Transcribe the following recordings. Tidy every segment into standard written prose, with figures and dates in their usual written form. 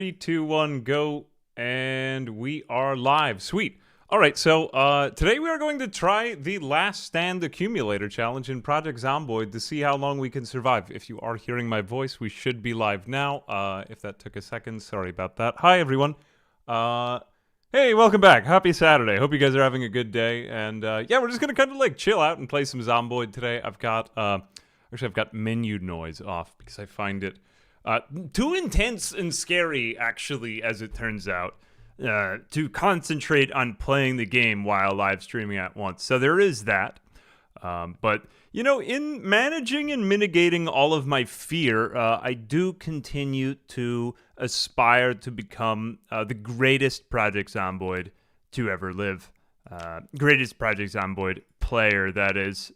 3, 2, 1, go, and we are live. Sweet. All right, so today we are going to try the Last Stand Accumulator challenge in Project Zomboid to see how long we can survive. If you are hearing my voice, we should be live now. If that took a second, sorry about that. Hi, everyone. Hey, welcome back. Happy Saturday. Hope you guys are having a good day. And yeah, we're just going to kind of like chill out and play some Zomboid today. I've got menu noise off because I find it too intense and scary, actually, as it turns out, to concentrate on playing the game while live streaming at once. So there is that. But, you know, in managing and mitigating all of my fear, I do continue to aspire to become the greatest Project Zomboid to ever live. Greatest Project Zomboid player, that is.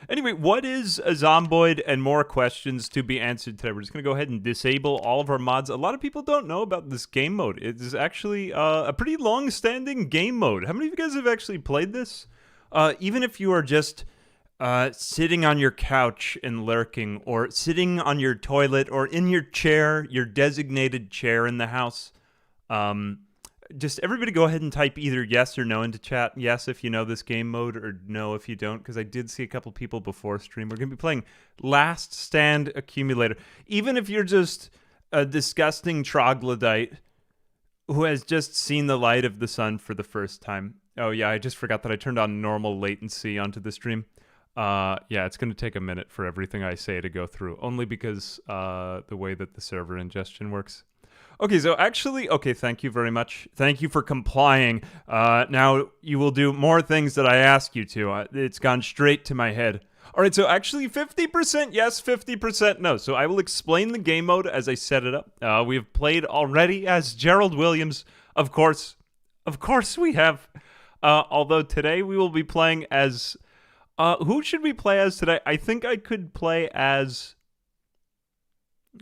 Anyway, what is a Zomboid, and more questions to be answered today. We're just going to go ahead and disable all of our mods. A lot of people don't know about this game mode. It is actually a pretty long-standing game mode. How many of you guys have actually played this? Even if you are just sitting on your couch and lurking, or sitting on your toilet, or in your chair, your designated chair in the house, just everybody go ahead and type either yes or no into chat. Yes if you know this game mode, or no if you don't, because I did see a couple people before stream. We're going to be playing Last Stand Accumulator. Even if you're just a disgusting troglodyte who has just seen the light of the sun for the first time. Oh yeah, I just forgot that I turned on normal latency onto the stream. Yeah, it's going to take a minute for everything I say to go through, only because the way that the server ingestion works. Okay, so actually, okay, thank you very much. Thank you for complying. Now you will do more things that I ask you to. It's gone straight to my head. All right, so actually 50% yes, 50% no. So I will explain the game mode as I set it up. We have played already as Gerald Williams, of course. Of course we have. Although today we will be playing as... who should we play as today? I think I could play as...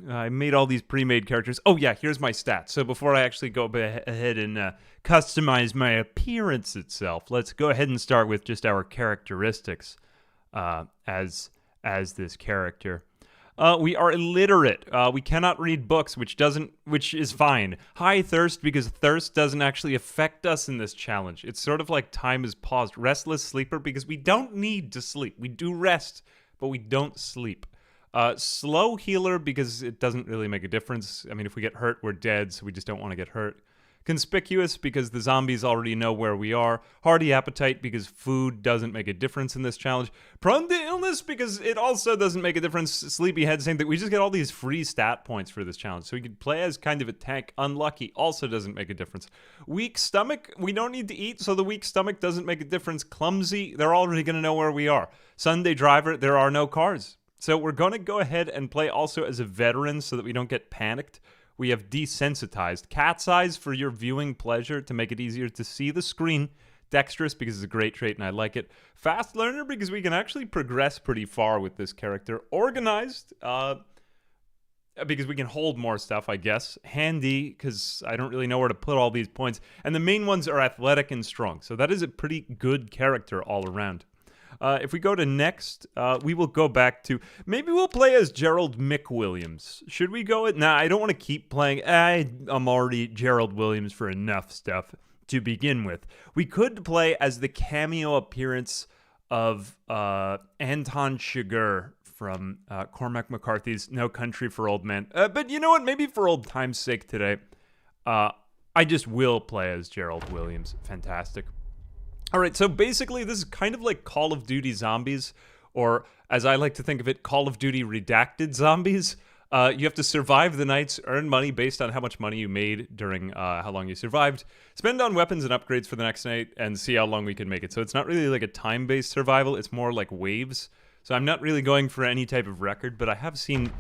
I made all these pre-made characters. Oh yeah, here's my stats. So before I actually go ahead and customize my appearance itself, let's go ahead and start with just our characteristics as this character. We are illiterate. We cannot read books, which is fine. High thirst, because thirst doesn't actually affect us in this challenge. It's sort of like time is paused. Restless sleeper, because we don't need to sleep. We do rest, but we don't sleep. Slow healer, because it doesn't really make a difference. I mean, if we get hurt, we're dead, so we just don't want to get hurt. Conspicuous, because the zombies already know where we are. Hearty appetite, because food doesn't make a difference in this challenge. Prone to illness, because it also doesn't make a difference. Sleepyhead, same thing. We just get all these free stat points for this challenge. So we could play as kind of a tank. Unlucky, also doesn't make a difference. Weak stomach, we don't need to eat, so the weak stomach doesn't make a difference. Clumsy, they're already going to know where we are. Sunday driver, there are no cars. So we're going to go ahead and play also as a veteran so that we don't get panicked. We have desensitized. Cat's eyes for your viewing pleasure to make it easier to see the screen. Dexterous, because it's a great trait and I like it. Fast learner, because we can actually progress pretty far with this character. Organized, because we can hold more stuff, I guess. Handy, because I don't really know where to put all these points. And the main ones are athletic and strong. So that is a pretty good character all around. If we go to next, we will go back to... Maybe we'll play as Gerald McWilliams. Should we go... Nah, I don't want to keep playing... I'm already Gerald Williams for enough stuff to begin with. We could play as the cameo appearance of Anton Chigurh from Cormac McCarthy's No Country for Old Men. But you know what? Maybe for old time's sake today, I just will play as Gerald Williams. Fantastic. All right, so basically this is kind of like Call of Duty Zombies, or as I like to think of it, Call of Duty Redacted Zombies. You have to survive the nights, earn money based on how much money you made during how long you survived, spend on weapons and upgrades for the next night, and see how long we can make it. So it's not really like a time-based survival, it's more like waves. So I'm not really going for any type of record, but I have seen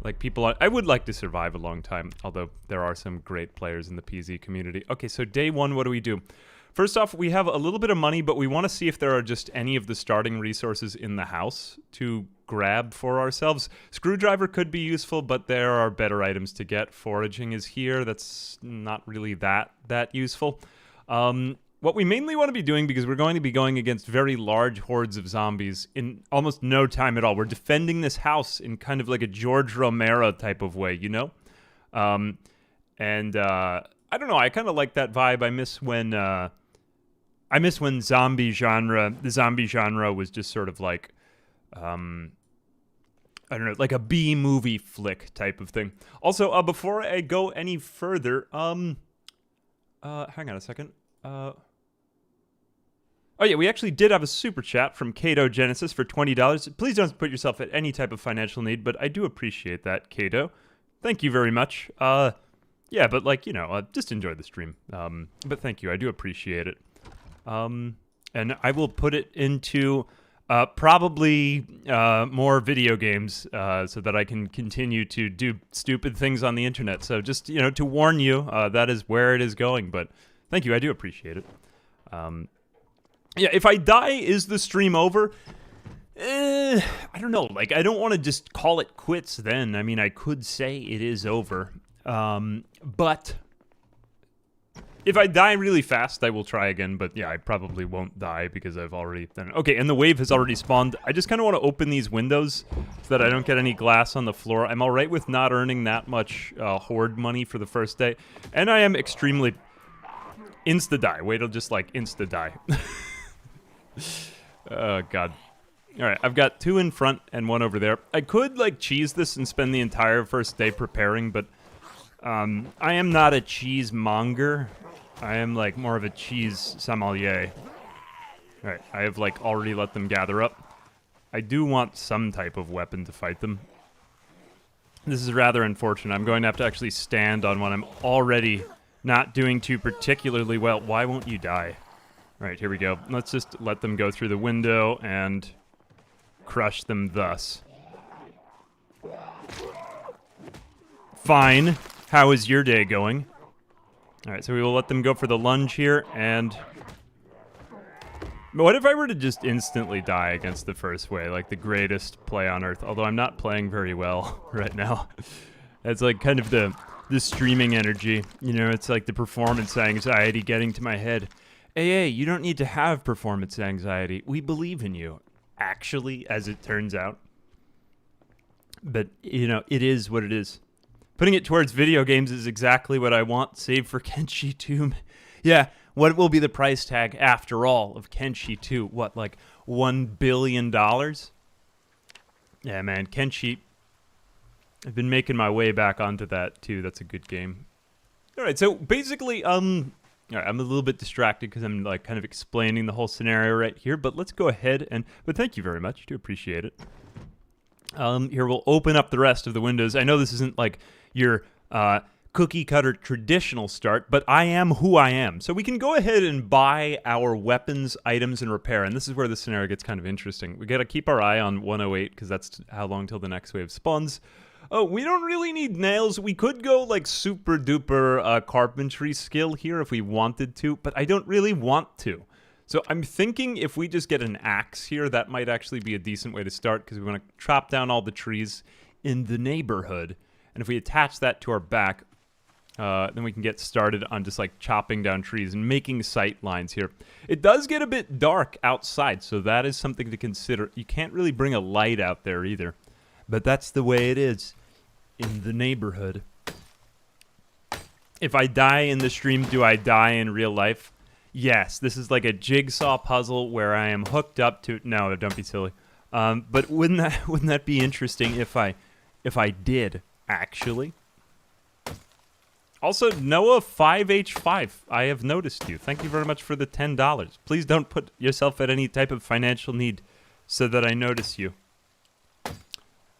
like people... I would like to survive a long time, although there are some great players in the PZ community. Okay, so day one, what do we do? First off, we have a little bit of money, but we want to see if there are just any of the starting resources in the house to grab for ourselves. Screwdriver could be useful, but there are better items to get. Foraging is here. That's not really that useful. What we mainly want to be doing, because we're going to be going against very large hordes of zombies in almost no time at all. We're defending this house in kind of like a George Romero type of way, you know? And I don't know, I kind of like that vibe. I miss when the zombie genre was just sort of like, I don't know, like a B-movie flick type of thing. Also, before I go any further, hang on a second. Oh yeah, we actually did have a super chat from Kato Genesis for $20. Please don't put yourself at any type of financial need, but I do appreciate that, Kato. Thank you very much. Yeah, but like, you know, just enjoy the stream. But thank you, I do appreciate it. And I will put it into probably more video games so that I can continue to do stupid things on the internet. So just, you know, to warn you, that is where it is going. But thank you, I do appreciate it. Yeah, if I die, is the stream over? I don't know. Like, I don't want to just call it quits then. I mean, I could say it is over. But if I die really fast, I will try again. But yeah, I probably won't die because I've already done it. Okay, and the wave has already spawned. I just kind of want to open these windows so that I don't get any glass on the floor. I'm all right with not earning that much horde money for the first day. And I am extremely... Insta-die. Wait till just, like, insta-die. Oh, God. Alright, I've got 2 in front and 1 over there. I could, like, cheese this and spend the entire first day preparing, but I am not a cheesemonger. I am, like, more of a cheese sommelier. Alright, I have, like, already let them gather up. I do want some type of weapon to fight them. This is rather unfortunate. I'm going to have to actually stand on one I'm already not doing too particularly well. Why won't you die? Alright, here we go. Let's just let them go through the window and crush them thus. Fine. How is your day going? Alright, so we will let them go for the lunge here, and... What if I were to just instantly die against the first way, like the greatest play on Earth? Although I'm not playing very well right now. It's like kind of the streaming energy. You know, it's like the performance anxiety getting to my head. Hey, you don't need to have performance anxiety. We believe in you. Actually, as it turns out. But, you know, it is what it is. Putting it towards video games is exactly what I want, save for Kenshi 2. Yeah, what will be the price tag, after all, of Kenshi 2? What, like $1 billion? Yeah, man, Kenshi... I've been making my way back onto that, too. That's a good game. Alright, so basically, alright, I'm a little bit distracted because I'm, like, kind of explaining the whole scenario right here, but let's go ahead and... But thank you very much. I do appreciate it. Here, we'll open up the rest of the windows. I know this isn't, like, your, cookie-cutter traditional start, but I am who I am. So we can go ahead and buy our weapons, items, and repair, and this is where the scenario gets kind of interesting. We gotta keep our eye on 108, because that's how long till the next wave spawns. Oh, we don't really need nails. We could go, like, super-duper carpentry skill here if we wanted to, but I don't really want to. So I'm thinking if we just get an axe here, that might actually be a decent way to start, because we want to chop down all the trees in the neighborhood. And if we attach that to our back, then we can get started on just, like, chopping down trees and making sight lines here. It does get a bit dark outside, so that is something to consider. You can't really bring a light out there either. But that's the way it is in the neighborhood. If I die in the stream, do I die in real life? Yes, this is like a jigsaw puzzle where I am hooked up to... No, don't be silly. But wouldn't that be interesting if I did, actually? Also, Noah 5H5, I have noticed you. Thank you very much for the $10. Please don't put yourself at any type of financial need so that I notice you.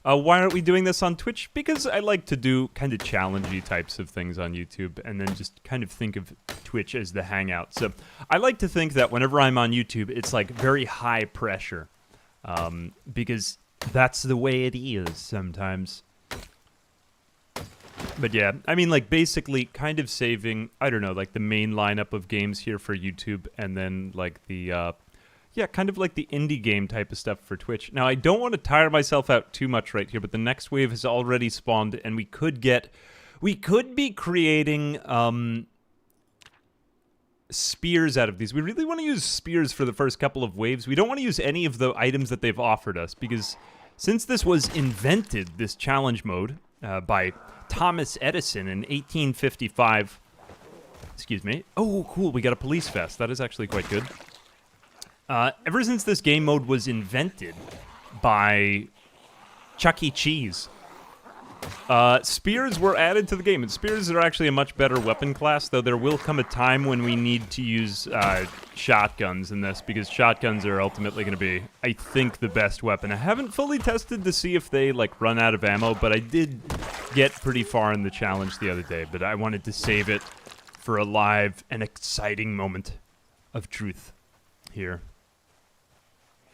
Why aren't we doing this on Twitch? Because I like to do kind of challengey types of things on YouTube and then just kind of think of Twitch as the hangout. So I like to think that whenever I'm on YouTube, it's like very high pressure. Because that's the way it is sometimes. But yeah, I mean, like, basically kind of saving, I don't know, like the main lineup of games here for YouTube and then like the... Yeah, kind of like the indie game type of stuff for Twitch. Now, I don't want to tire myself out too much right here, but the next wave has already spawned, and we could be creating spears out of these. We really want to use spears for the first couple of waves. We don't want to use any of the items that they've offered us, because since this was invented, this challenge mode, by Thomas Edison in 1855. Excuse me. Oh, cool. We got a police vest. That is actually quite good. Ever since this game mode was invented by Chuck E. Cheese, spears were added to the game. And spears are actually a much better weapon class, though there will come a time when we need to use shotguns in this, because shotguns are ultimately going to be, I think, the best weapon. I haven't fully tested to see if they, like, run out of ammo, but I did get pretty far in the challenge the other day, but I wanted to save it for a live and exciting moment of truth here.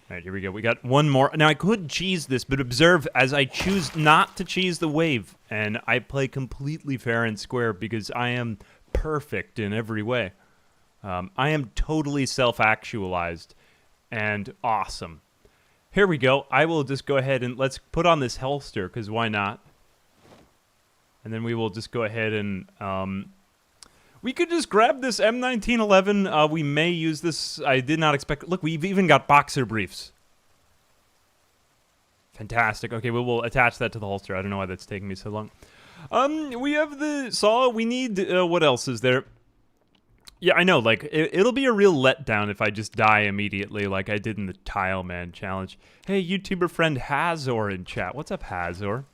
All right, here we go. We got one more. Now, I could cheese this, but observe as I choose not to cheese the wave, and I play completely fair and square because I am perfect in every way. I am totally self-actualized and awesome. Here we go. I will just go ahead and let's put on this holster, because why not? And then we will just go ahead and... we could just grab this M1911. We may use this. I did not expect... Look, we've even got boxer briefs. Fantastic. Okay, we will attach that to the holster. I don't know why that's taking me so long. We have the saw. We need... what else is there? Yeah, I know. Like, it'll be a real letdown if I just die immediately like I did in the Tile Man challenge. Hey, YouTuber friend Hazor in chat. What's up, Hazor?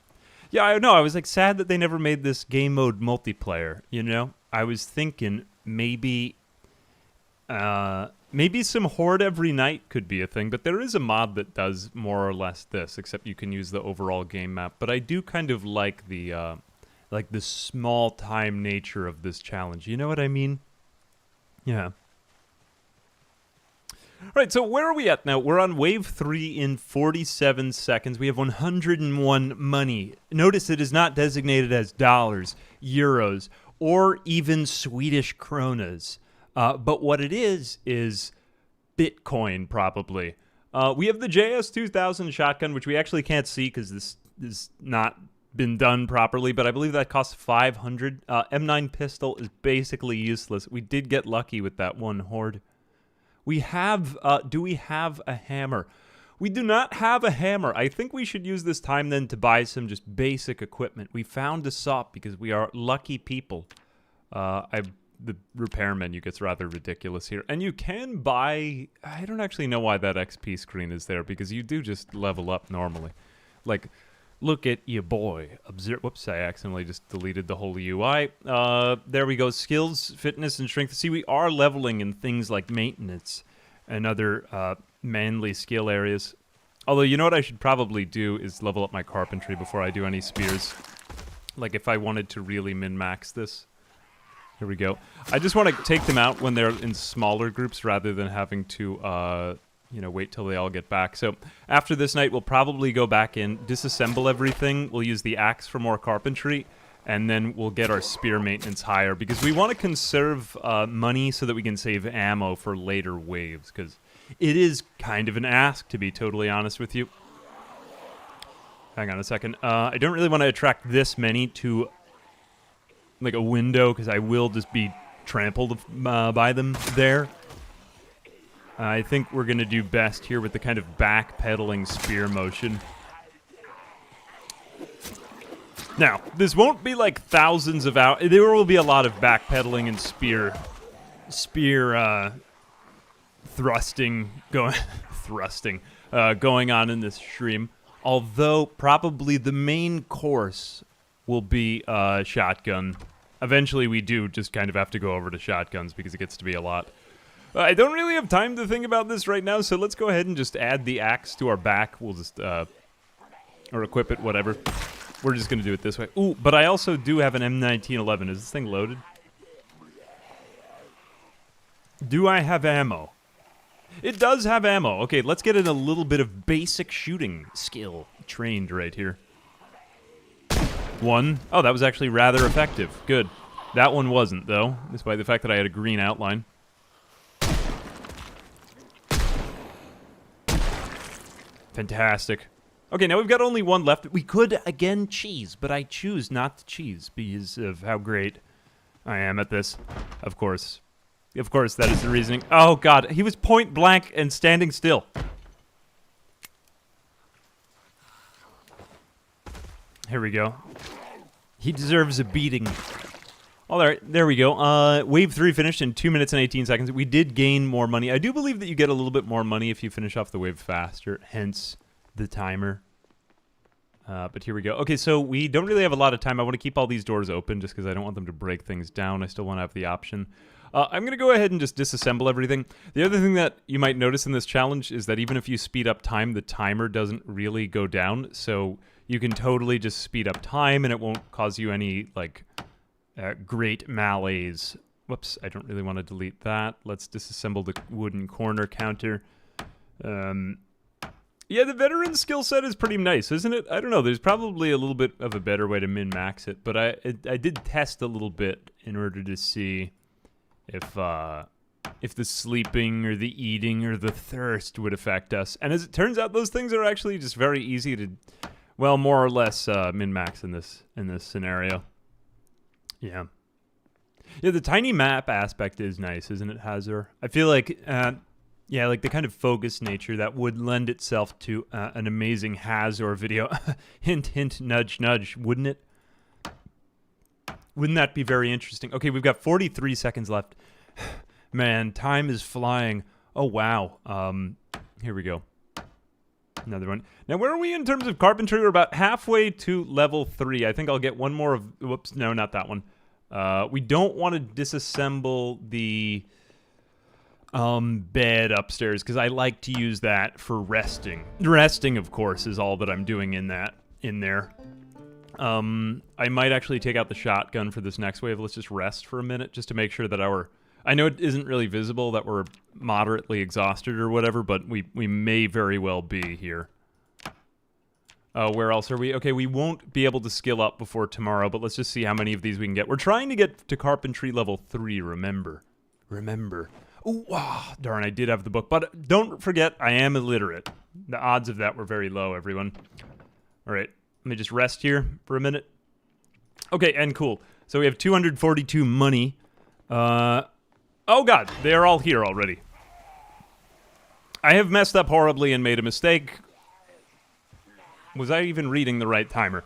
Yeah, I know. I was, like, sad that they never made this game mode multiplayer, you know? I was thinking maybe some Horde every night could be a thing, but there is a mod that does more or less this, except you can use the overall game map. But I do kind of like the small time nature of this challenge. You know what I mean? Yeah. All right, so where are we at now? We're on wave 3 in 47 seconds. We have 101 money. Notice it is not designated as dollars, euros, or even Swedish kronas. But what it is Bitcoin, probably. We have the JS2000 shotgun, which we actually can't see because this is not been done properly, but I believe that costs 500. M9 pistol is basically useless. We did get lucky with that one horde. We have, do we have a hammer? We do not have a hammer. I think we should use this time then to buy some just basic equipment. We found a SOP because we are lucky people. The repair menu gets rather ridiculous here. And you can buy... I don't actually know why that XP screen is there, because you do just level up normally. Like, look at your boy. Observe... Whoops, I accidentally just deleted the whole UI. There we go. Skills, fitness, and strength. See, we are leveling in things like maintenance and other manly skill areas. Although, you know what I should probably do is level up my carpentry before I do any spears. Like, if I wanted to really min-max this. Here we go. I just want to take them out when they're in smaller groups rather than having to, wait till they all get back. So after this night, we'll probably go back in, disassemble everything. We'll use the axe for more carpentry, and then we'll get our spear maintenance higher because we want to conserve money so that we can save ammo for later waves, because it is kind of an ask, to be totally honest with you. Hang on a second. I don't really want to attract this many to... like a window, because I will just be trampled by them there. I think we're going to do best here with the kind of backpedaling spear motion. Now, this won't be like thousands of hours. There will be a lot of backpedaling and spear thrusting going on in this stream. Although, probably the main course will be shotgun. Eventually, we do just kind of have to go over to shotguns because it gets to be a lot. I don't really have time to think about this right now, so let's go ahead and just add the axe to our back. We'll just, or equip it, whatever. We're just going to do it this way. Ooh, but I also do have an M1911. Is this thing loaded? Do I have ammo? It does have ammo. Okay, let's get in a little bit of basic shooting skill trained right here. One. Oh, that was actually rather effective. Good. That one wasn't, though, despite the fact that I had a green outline. Fantastic. Okay, now we've got only one left. We could, again, cheese, but I choose not to cheese because of how great I am at this. Of course. Of course, that is the reasoning. Oh, God. He was point blank and standing still. Here we go. He deserves a beating. All right, there we go. Wave 3 finished in 2 minutes and 18 seconds. We did gain more money. I do believe that you get a little bit more money if you finish off the wave faster, hence the timer. But here we go. Okay, so we don't really have a lot of time. I want to keep all these doors open just because I don't want them to break things down. I still want to have the option. I'm going to go ahead and just disassemble everything. The other thing that you might notice in this challenge is that even if you speed up time, the timer doesn't really go down. So you can totally just speed up time and it won't cause you any, like, great malaise. Whoops, I don't really want to delete that. Let's disassemble the wooden corner counter. Yeah, the veteran skill set is pretty nice, isn't it? I don't know. There's probably a little bit of a better way to min-max it, but I did test a little bit in order to see if the sleeping or the eating or the thirst would affect us. And as it turns out, those things are actually just very easy to, well, more or less min-max in this scenario. Yeah. Yeah, the tiny map aspect is nice, isn't it, Hazard? I feel like, yeah, like the kind of focused nature that would lend itself to an amazing Hazard video. Hint, hint, nudge, nudge, wouldn't it? Wouldn't that be very interesting? Okay, we've got 43 seconds left. Man, time is flying. Oh, wow. Here we go. Another one. Now, where are we in terms of carpentry? We're about halfway to level 3. I think I'll get one more of... Whoops, no, not that one. We don't want to disassemble the bed upstairs because I like to use that for resting. Resting, of course, is all that I'm doing in there. I might actually take out the shotgun for this next wave. Let's just rest for a minute just to make sure that I know it isn't really visible that we're moderately exhausted or whatever, but we may very well be here. Where else are we? Okay, we won't be able to skill up before tomorrow, but let's just see how many of these we can get. We're trying to get to carpentry level 3, remember. Ooh, ah, darn, I did have the book, but don't forget, I am illiterate. The odds of that were very low, everyone. All right, let me just rest here for a minute. Okay, and cool. So we have 242 money. Oh god, they're all here already. I have messed up horribly and made a mistake. Was I even reading the right timer?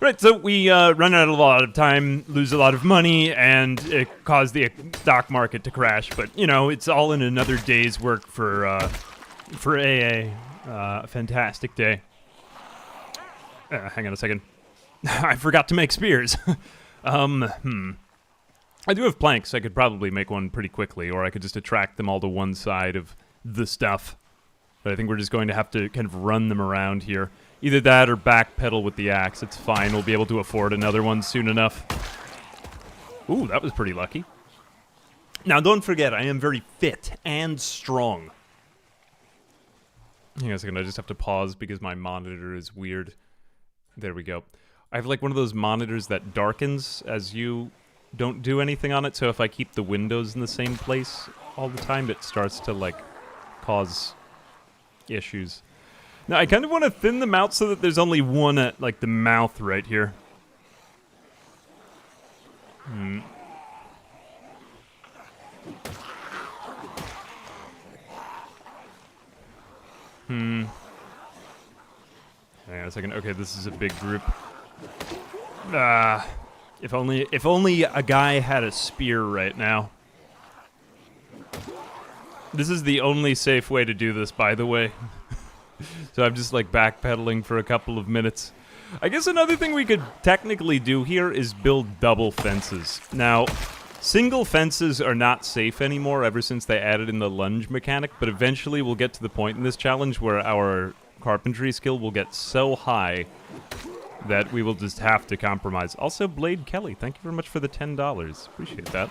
Right, so we run out of a lot of time, lose a lot of money, and it caused the stock market to crash. But, you know, it's all in another day's work for AA. A fantastic day. Hang on a second. I forgot to make spears. I do have planks. I could probably make one pretty quickly, or I could just attract them all to one side of the stuff. But I think we're just going to have to kind of run them around here. Either that or backpedal with the axe. It's fine. We'll be able to afford another one soon enough. Ooh, that was pretty lucky. Now, don't forget, I am very fit and strong. Hang on a second. I just have to pause because my monitor is weird. There we go. I have like one of those monitors that darkens as you don't do anything on it. So if I keep the windows in the same place all the time, it starts to like cause issues. Now, I kind of want to thin them out so that there's only one at, like, the mouth right here. Hang on a second. Okay, this is a big group. If only a guy had a spear right now. This is the only safe way to do this, by the way. So I'm just like backpedaling for a couple of minutes. I guess another thing we could technically do here is build double fences. Now, single fences are not safe anymore ever since they added in the lunge mechanic, but eventually we'll get to the point in this challenge where our carpentry skill will get so high that we will just have to compromise. Also, Blade Kelly, thank you very much for the $10. Appreciate that.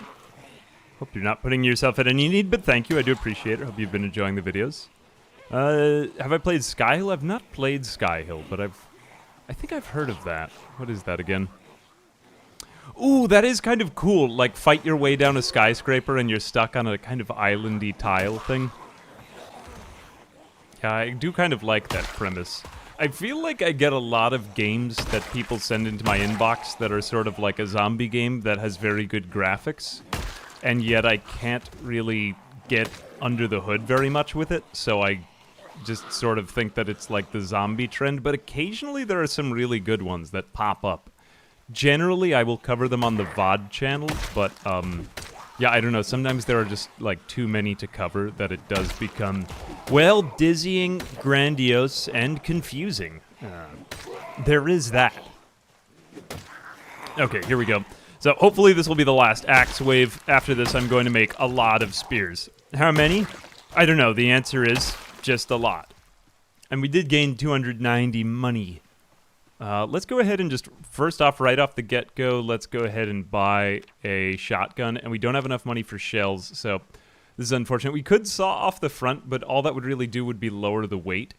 Hope you're not putting yourself at any need, but thank you. I do appreciate it. Hope you've been enjoying the videos. Have I played Skyhill? I've not played Skyhill, but I think I've heard of that. What is that again? Ooh, that is kind of cool. Like, fight your way down a skyscraper and you're stuck on a kind of islandy tile thing. Yeah, I do kind of like that premise. I feel like I get a lot of games that people send into my inbox that are sort of like a zombie game that has very good graphics, and yet I can't really get under the hood very much with it, so I just sort of think that it's like the zombie trend, but occasionally there are some really good ones that pop up Generally, I will cover them on the VOD channel, but, yeah, I don't know. Sometimes there are just, like, too many to cover that it does become, well, dizzying, grandiose, and confusing. There is that. Okay, here we go. So hopefully this will be the last axe wave. After this, I'm going to make a lot of spears. How many? I don't know. The answer is just a lot. And we did gain 290 money. Let's go ahead and just, first off, right off the get-go, let's go ahead and buy a shotgun. And we don't have enough money for shells, so this is unfortunate. We could saw off the front, but all that would really do would be lower the weight.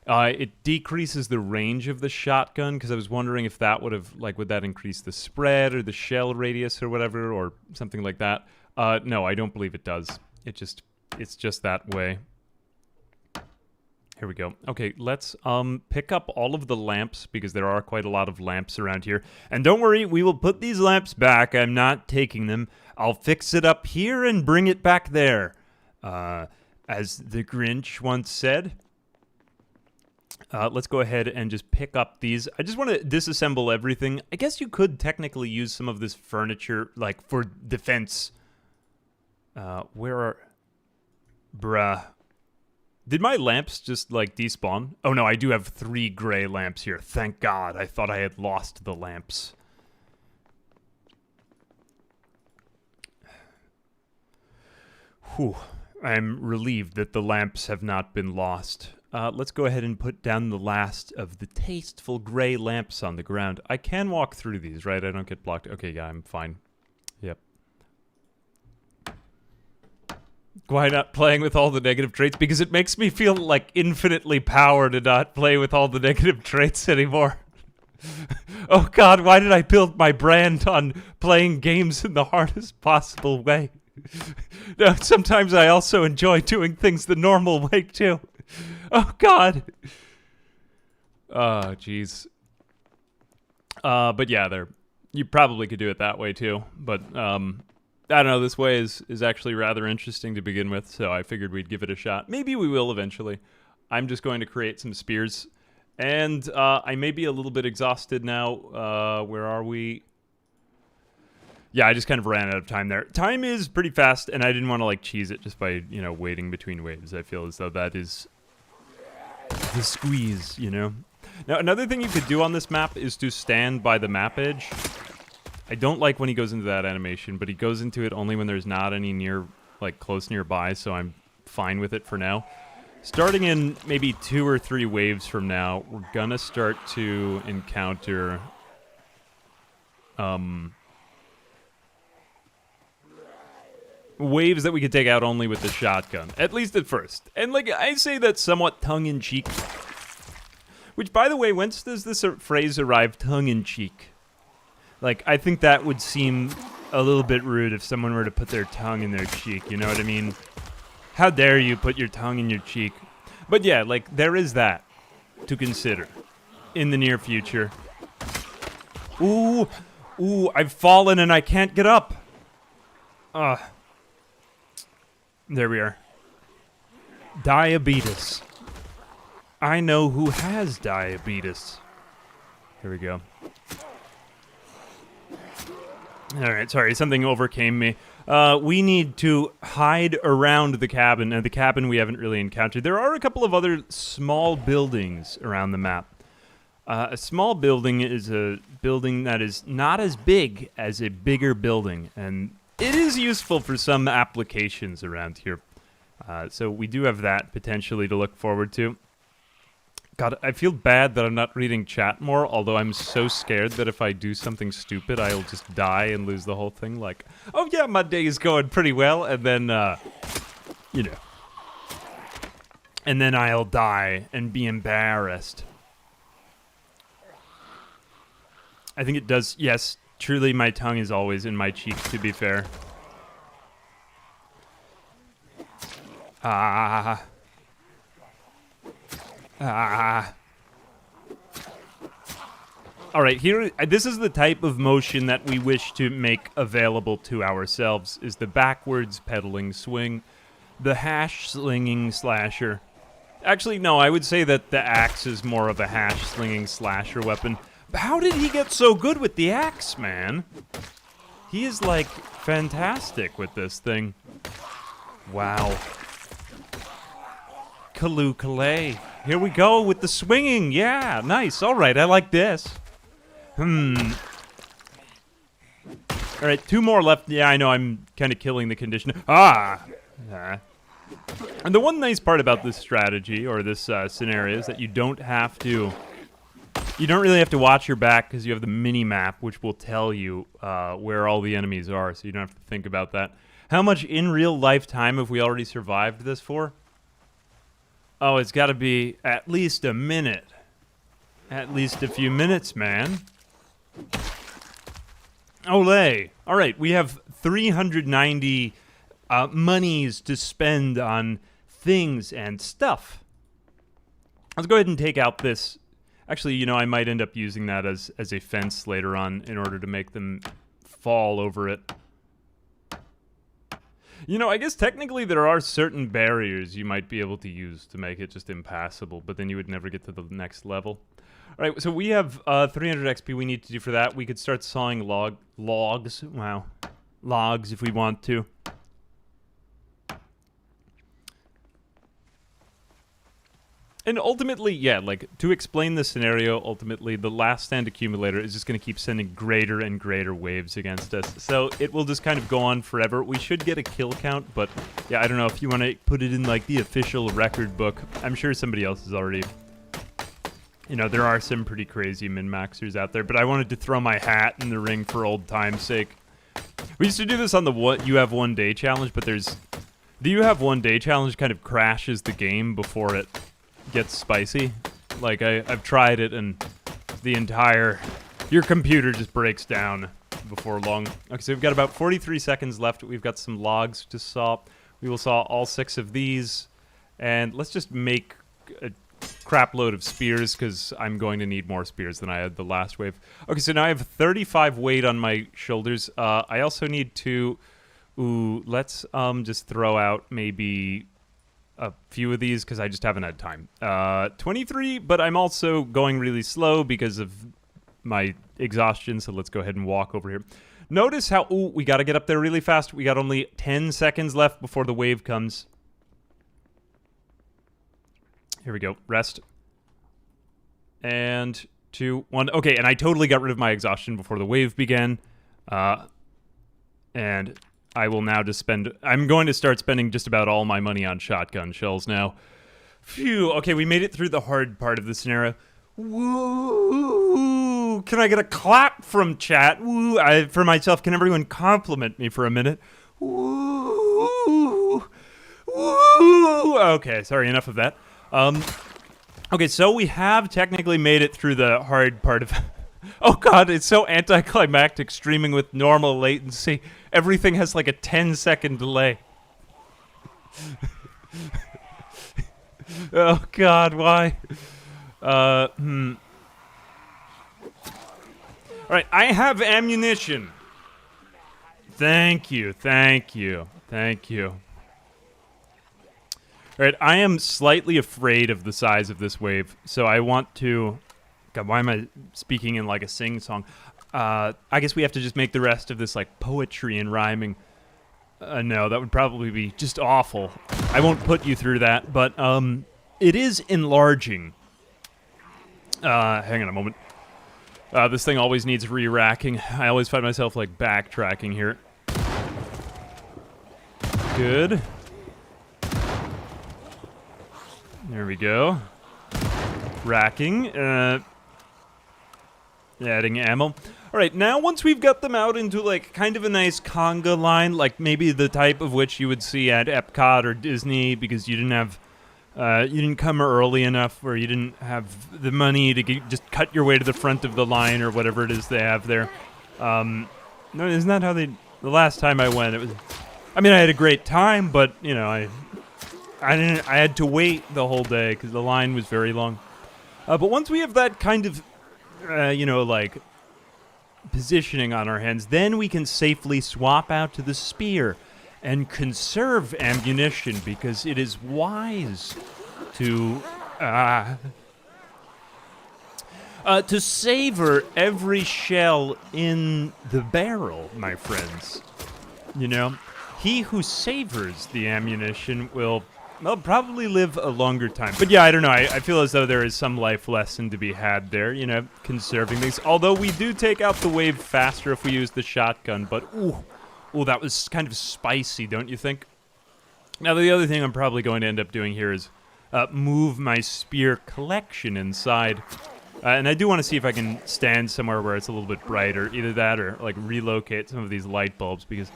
It decreases the range of the shotgun, because I was wondering if that would have, like, would that increase the spread or the shell radius or whatever, or something like that. No, I don't believe it does. It's just that way. Here we go. Okay, let's pick up all of the lamps, because there are quite a lot of lamps around here. And don't worry, we will put these lamps back. I'm not taking them. I'll fix it up here and bring it back there. As the Grinch once said. Let's go ahead and just pick up these. I just want to disassemble everything. I guess you could technically use some of this furniture, like, for defense. Where are... Bruh. Did my lamps just, like, despawn? Oh, no, I do have 3 gray lamps here. Thank God. I thought I had lost the lamps. Whew. I'm relieved that the lamps have not been lost. Let's go ahead and put down the last of the tasteful gray lamps on the ground. I can walk through these, right? I don't get blocked. Okay, yeah, I'm fine. Yep. Why not playing with all the negative traits? Because it makes me feel like infinitely power to not play with all the negative traits anymore. Oh God, why did I build my brand on playing games in the hardest possible way? No, sometimes I also enjoy doing things the normal way too. Oh God. Oh, jeez. But yeah, you probably could do it that way too. But I don't know, this way is actually rather interesting to begin with, so I figured we'd give it a shot. Maybe we will eventually. I'm just going to create some spears. And I may be a little bit exhausted now. Where are we? Yeah, I just kind of ran out of time there. Time is pretty fast, and I didn't want to, like, cheese it just by, you know, waiting between waves. I feel as though that is the squeeze, you know? Now, another thing you could do on this map is to stand by the map edge. I don't like when he goes into that animation, but he goes into it only when there's not any close nearby, so I'm fine with it for now. Starting in maybe 2 or 3 waves from now, we're gonna start to encounter waves that we could take out only with the shotgun, at least at first. And, like, I say that somewhat tongue-in-cheek. Which, by the way, whence does this phrase arrive, tongue-in-cheek? Like, I think that would seem a little bit rude if someone were to put their tongue in their cheek, you know what I mean? How dare you put your tongue in your cheek? But yeah, like, there is that to consider in the near future. Ooh, I've fallen and I can't get up. There we are. Diabetes. I know who has diabetes. Here we go. Alright, sorry, something overcame me. We need to hide around the cabin, and the cabin we haven't really encountered. There are a couple of other small buildings around the map. A small building is a building that is not as big as a bigger building, and it is useful for some applications around here. So we do have that potentially to look forward to. God, I feel bad that I'm not reading chat more, although I'm so scared that if I do something stupid, I'll just die and lose the whole thing. Like, oh yeah, my day is going pretty well, and then, you know. And then I'll die and be embarrassed. I think it does, yes, truly my tongue is always in my cheek, to be fair. Alright, here, this is the type of motion that we wish to make available to ourselves, is the backwards pedaling swing, the hash slinging slasher. Actually, no, I would say that the axe is more of a hash slinging slasher weapon, How did he get so good with the axe, man? He is, like, fantastic with this thing. Wow. Kaloo-kalay. Here we go with the swinging. Yeah, nice. All right, I like this. All right, 2 more left. Yeah, I know I'm kind of killing the condition. And the one nice part about this strategy, or this scenario, is that you don't really have to watch your back because you have the mini-map, which will tell you where all the enemies are, so you don't have to think about that. How much in real life time have we already survived this for? Oh, it's got to be at least a minute. At least a few minutes, man. Olay. All right, we have 390 monies to spend on things and stuff. Let's go ahead and take out this. Actually, you know, I might end up using that as a fence later on in order to make them fall over it. You know, I guess technically there are certain barriers you might be able to use to make it just impassable, but then you would never get to the next level. All right, so we have 300 XP we need to do for that. We could start sawing logs. Wow. Logs if we want to. And ultimately, yeah, like, to explain the scenario, ultimately, the last stand accumulator is just going to keep sending greater and greater waves against us. So it will just kind of go on forever. We should get a kill count, but, yeah, I don't know if you want to put it in, like, the official record book. I'm sure somebody else has already... You know, there are some pretty crazy min-maxers out there, but I wanted to throw my hat in the ring for old time's sake. We used to do this on the What You Have One Day challenge, but there's... The You Have One Day challenge kind of crashes the game before it gets spicy. Like, I've tried it, and the entire... Your computer just breaks down before long. Okay, so we've got about 43 seconds left. We've got some logs to saw. We will saw all 6 of these, and let's just make a crap load of spears, because I'm going to need more spears than I had the last wave. Okay, so now I have 35 weight on my shoulders. I also need to... Ooh, let's just throw out maybe a few of these, because I just haven't had time. 23, but I'm also going really slow because of my exhaustion, so let's go ahead and walk over here. Notice how... Ooh, we got to get up there really fast. We got only 10 seconds left before the wave comes. Here we go. Rest. And 2, 1. Okay, and I totally got rid of my exhaustion before the wave began. And I will now just spend... I'm going to start spending just about all my money on shotgun shells now. Phew. Okay, we made it through the hard part of the scenario. Woo! Can I get a clap from chat? Woo! For myself, can everyone compliment me for a minute? Woo! Woo! Okay, sorry, enough of that. Okay, so we have technically made it through the hard part of... Oh god, it's so anticlimactic streaming with normal latency. Everything has like a 10-second delay. Oh god, why? Alright, I have ammunition. Thank you, thank you, thank you. Alright, I am slightly afraid of the size of this wave, so I want to... God, why am I speaking in like a sing-song? I guess we have to just make the rest of this like poetry and rhyming. No, that would probably be just awful. I won't put you through that, but it is enlarging. Hang on a moment. This thing always needs re-racking. I always find myself like backtracking here. Good. There we go. Racking. Adding ammo. Alright, now once we've got them out into like kind of a nice conga line, like maybe the type of which you would see at Epcot or Disney because you didn't have, you didn't come early enough or you didn't have the money to just cut your way to the front of the line or whatever it is they have there. No, isn't that how they... The last time I went, it was... I mean, I had a great time, but, you know, I had to wait the whole day because the line was very long. But once we have that kind of, you know, like, positioning on our hands, then we can safely swap out to the spear and conserve ammunition because it is wise to... To savor every shell in the barrel, my friends. You know, he who savors the ammunition will, well, probably live a longer time. But yeah, I don't know. I feel as though there is some life lesson to be had there, you know, conserving things. Although we do take out the wave faster if we use the shotgun. But, ooh, that was kind of spicy, don't you think? Now, the other thing I'm probably going to end up doing here is move my spear collection inside. And I do want to see if I can stand somewhere where it's a little bit brighter. Either that or, like, relocate some of these light bulbs because,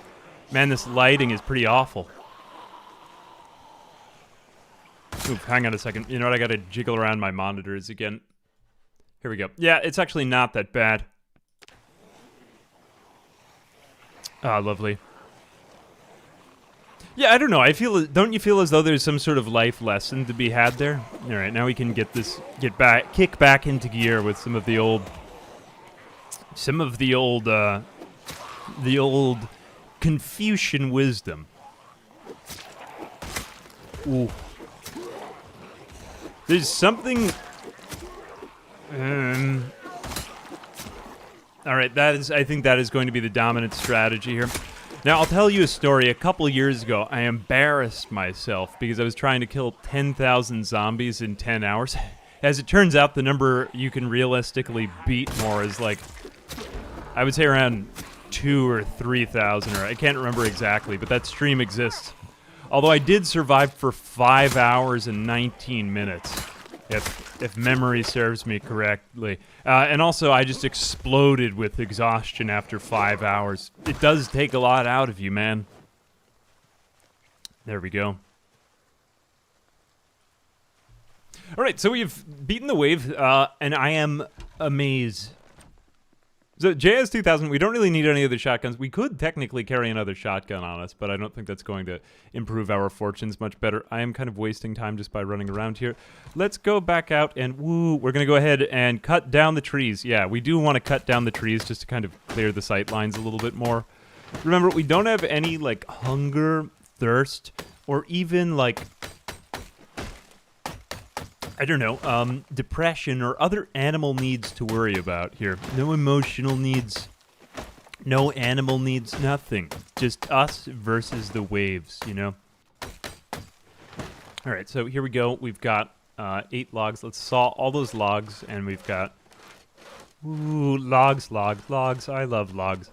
man, this lighting is pretty awful. Oof, hang on a second. You know what? I got to jiggle around my monitors again. Here we go. Yeah, it's actually not that bad. Ah, lovely. Yeah, I don't know. Don't you feel as though there's some sort of life lesson to be had there? All right, now we can kick back into gear with some of the old Confucian wisdom. Ooh. There's something. All right, I think that is going to be the dominant strategy here. Now, I'll tell you a story. A couple years ago, I embarrassed myself because I was trying to kill 10,000 zombies in 10 hours. As it turns out, the number you can realistically beat more is like, I would say around 2,000 or 3,000, or I can't remember exactly, but that stream exists. Although I did survive for 5 hours and 19 minutes, if memory serves me correctly. And also, I just exploded with exhaustion after 5 hours. It does take a lot out of you, man. There we go. All right, so we've beaten the wave, and I am amazed. So JS2000, we don't really need any other shotguns. We could technically carry another shotgun on us, but I don't think that's going to improve our fortunes much better. I am kind of wasting time just by running around here. Let's go back out and, we're going to go ahead and cut down the trees. Yeah, we do want to cut down the trees just to kind of clear the sight lines a little bit more. Remember, we don't have any, like, hunger, thirst, or even, like, I don't know, depression or other animal needs to worry about here. No emotional needs, no animal needs, nothing. Just us versus the waves, you know? All right, so here we go. We've got 8 logs. Let's saw all those logs, and we've got, logs. I love logs.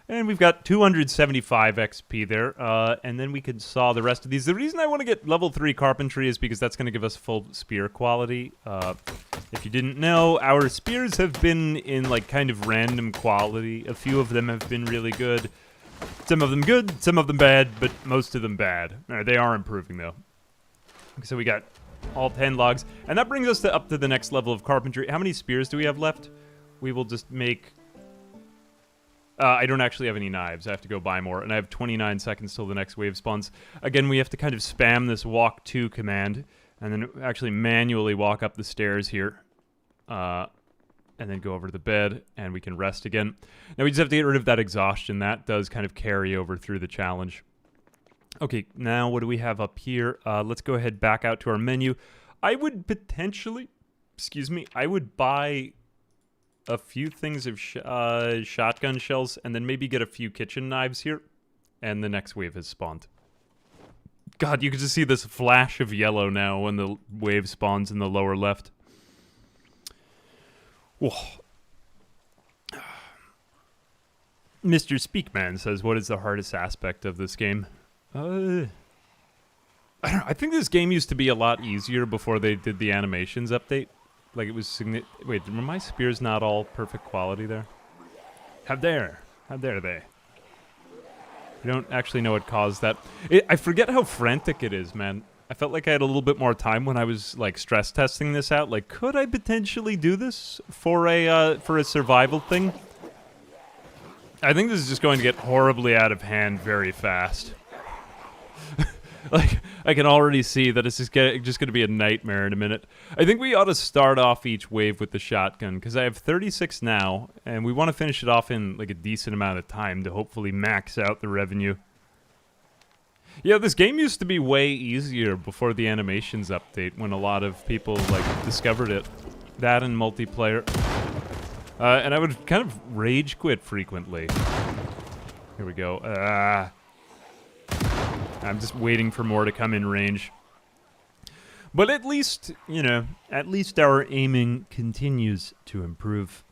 And we've got 275 XP there, and then we can saw the rest of these. The reason I want to get level 3 carpentry is because that's going to give us full spear quality. If you didn't know, our spears have been in, like, kind of random quality. A few of them have been really good. Some of them good, some of them bad, but most of them bad. They are improving, though. So we got all 10 logs, and that brings us up to the next level of carpentry. How many spears do we have left? We will just make... I don't actually have any knives. I have to go buy more, and I have 29 seconds till the next wave spawns. Again, we have to kind of spam this walk to command, and then actually manually walk up the stairs here, and then go over to the bed, and we can rest again. Now, we just have to get rid of that exhaustion. That does kind of carry over through the challenge. Okay, now what do we have up here? Let's go ahead back out to our menu. I would potentially, I would buy a few things of shotgun shells, and then maybe get a few kitchen knives here, and the next wave has spawned. God, you can just see this flash of yellow now when the wave spawns in the lower left. Whoa. Mr. Speakman says, what is the hardest aspect of this game? I don't know. I think this game used to be a lot easier before they did the animations update. Like, it was wait, were my spears not all perfect quality there? How dare they? I don't actually know what caused that. I forget how frantic it is, man. I felt like I had a little bit more time when I was, like, stress testing this out. Like, could I potentially do this for a survival thing? I think this is just going to get horribly out of hand very fast. Like, I can already see that it's just going to be a nightmare in a minute. I think we ought to start off each wave with the shotgun, because I have 36 now, and we want to finish it off in, like, a decent amount of time to hopefully max out the revenue. Yeah, this game used to be way easier before the animations update, when a lot of people, like, discovered it. That and multiplayer. And I would kind of rage quit frequently. Here we go. I'm just waiting for more to come in range. But at least, you know, at least our aiming continues to improve.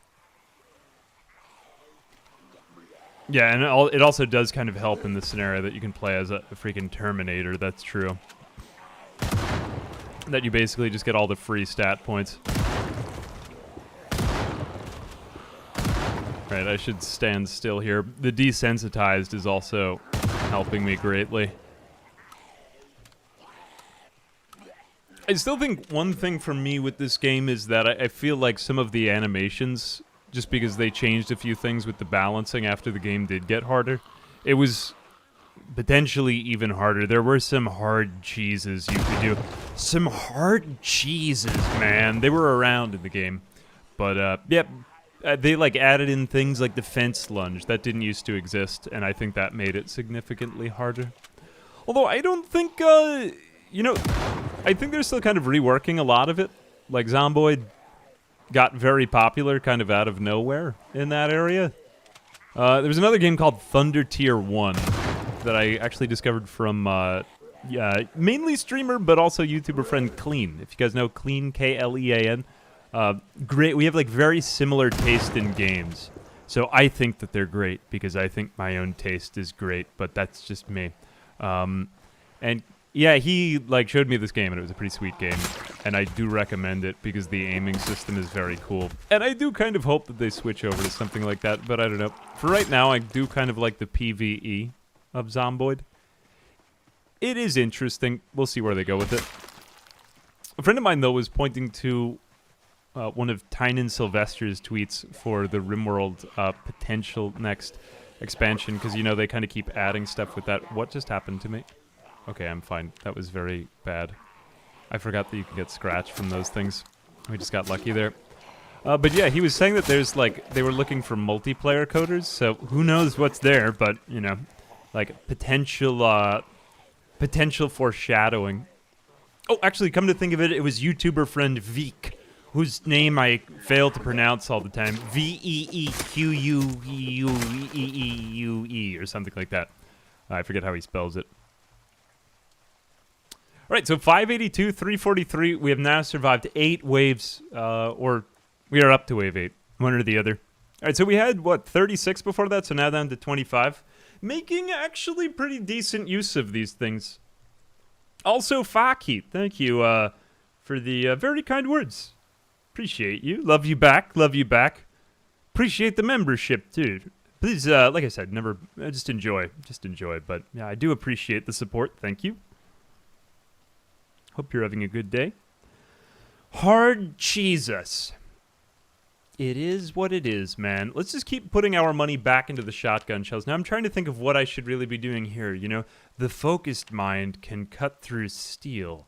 Yeah, and it also does kind of help in the scenario that you can play as a freaking Terminator, that's true. That you basically just get all the free stat points. Right, I should stand still here. The desensitized is also helping me greatly. I still think one thing for me with this game is that I feel like some of the animations, just because they changed a few things with the balancing after the game did get harder, it was potentially even harder. There were some hard cheeses you could do. Some hard cheeses, man. They were around in the game. But, yeah, they, like, added in things like the fence lunge. That didn't used to exist, and I think that made it significantly harder. Although I don't think, you know, I think they're still kind of reworking a lot of it. Like, Zomboid got very popular kind of out of nowhere in that area. There was another game called Thunder Tier 1 that I actually discovered from, mainly streamer, but also YouTuber friend Clean. If you guys know Clean, K-L-E-A-N. Great. We have, like, very similar taste in games. So I think that they're great because I think my own taste is great, but that's just me. And yeah, he, like, showed me this game, and it was a pretty sweet game. And I do recommend it because the aiming system is very cool. And I do kind of hope that they switch over to something like that, but I don't know. For right now, I do kind of like the PvE of Zomboid. It is interesting. We'll see where they go with it. A friend of mine, though, was pointing to one of Tynan Sylvester's tweets for the RimWorld potential next expansion, because, you know, they kind of keep adding stuff with that. What just happened to me? Okay, I'm fine. That was very bad. I forgot that you can get scratched from those things. We just got lucky there. But yeah, he was saying that there's, like, they were looking for multiplayer coders, so who knows what's there, but, you know, like, potential foreshadowing. Oh, actually, come to think of it, it was YouTuber friend Veek, whose name I fail to pronounce all the time. V-E-E-Q-U-E-U-E-E-U-E, or something like that. I forget how he spells it. All right, so 582, 343. We have now survived 8 waves, or we are up to wave 8, one or the other. All right, so we had, what, 36 before that, so now down to 25. Making actually pretty decent use of these things. Also, Faki, thank you for the very kind words. Appreciate you. Love you back. Love you back. Appreciate the membership, too. Please, like I said, never, just enjoy. Just enjoy. But, yeah, I do appreciate the support. Thank you. Hope you're having a good day. Hard Jesus. It is what it is, man. Let's just keep putting our money back into the shotgun shells. Now, I'm trying to think of what I should really be doing here. You know, the focused mind can cut through steel.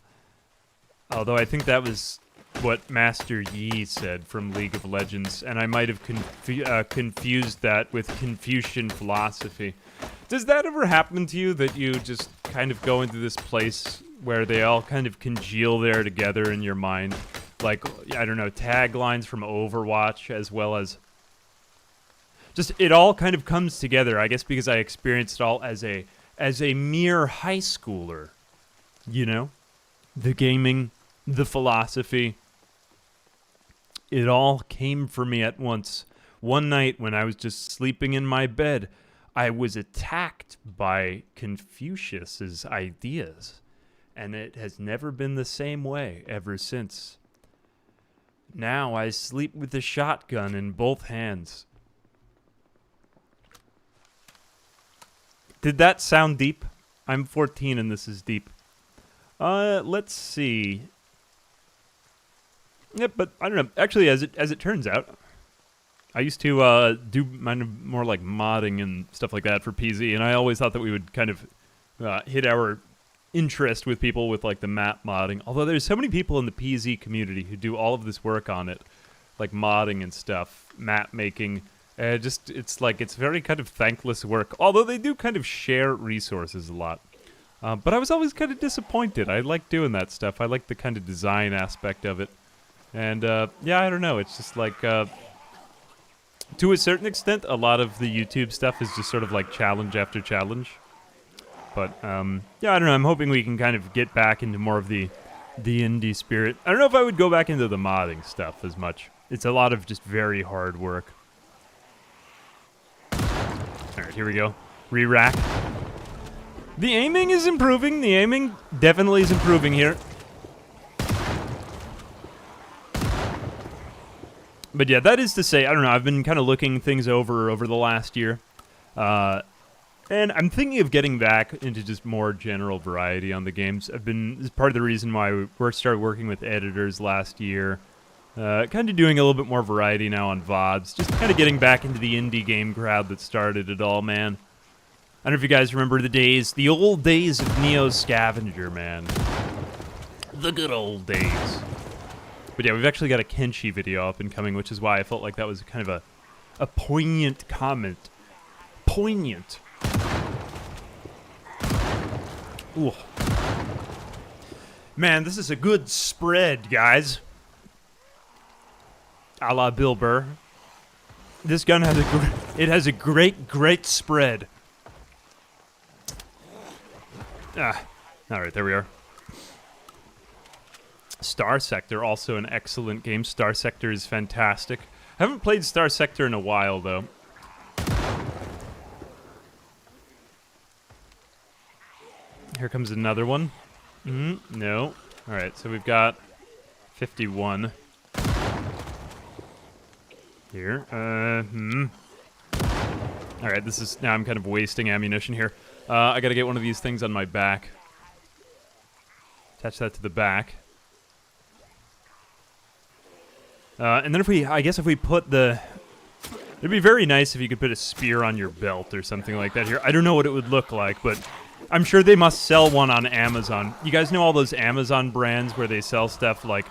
Although I think that was what Master Yi said from League of Legends, and I might have confused that with Confucian philosophy. Does that ever happen to you, that you just kind of go into this place where they all kind of congeal there together in your mind? Like, I don't know, taglines from Overwatch, as well as just, it all kind of comes together, I guess, because I experienced it all as a mere high schooler, you know? The gaming, the philosophy, it all came for me at once. One night when I was just sleeping in my bed, I was attacked by Confucius's ideas, and it has never been the same way ever since. Now I sleep with a shotgun in both hands. Did that sound deep? I'm 14 and this is deep. Let's see. Yeah, but I don't know. Actually, as it turns out, I used to do more like modding and stuff like that for PZ, and I always thought that we would kind of hit our interest with people with like the map modding. Although there's so many people in the PZ community who do all of this work on it, like modding and stuff, map making. It's like, it's very kind of thankless work. Although they do kind of share resources a lot. But I was always kind of disappointed. I like doing that stuff. I like the kind of design aspect of it. And, yeah, I don't know. It's just like, To a certain extent, a lot of the YouTube stuff is just sort of like challenge after challenge. But, yeah, I don't know. I'm hoping we can kind of get back into more of the indie spirit. I don't know if I would go back into the modding stuff as much. It's a lot of just very hard work. Alright, here we go. Re-rack. The aiming is improving. The aiming definitely is improving here. But yeah, that is to say, I don't know, I've been kind of looking things over the last year. And I'm thinking of getting back into just more general variety on the games. This is part of the reason why we started working with editors last year. Kind of doing a little bit more variety now on VODs. Just kind of getting back into the indie game crowd that started it all, man. I don't know if you guys remember the old days of Neo Scavenger, man. The good old days. But yeah, we've actually got a Kenshi video up and coming, which is why I felt like that was kind of a poignant comment. Poignant. Ooh. Man, this is a good spread, guys. A la Bill Burr. This gun has a great spread. Alright, there we are. Star Sector, also an excellent game. Star Sector is fantastic. I haven't played Star Sector in a while, though. Here comes another one. No. Alright, so we've got 51. Here. Alright, now I'm kind of wasting ammunition here. I gotta get one of these things on my back. Attach that to the back. And then if we put it'd be very nice if you could put a spear on your belt or something like that here. I don't know what it would look like, but I'm sure they must sell one on Amazon. You guys know all those Amazon brands where they sell stuff like,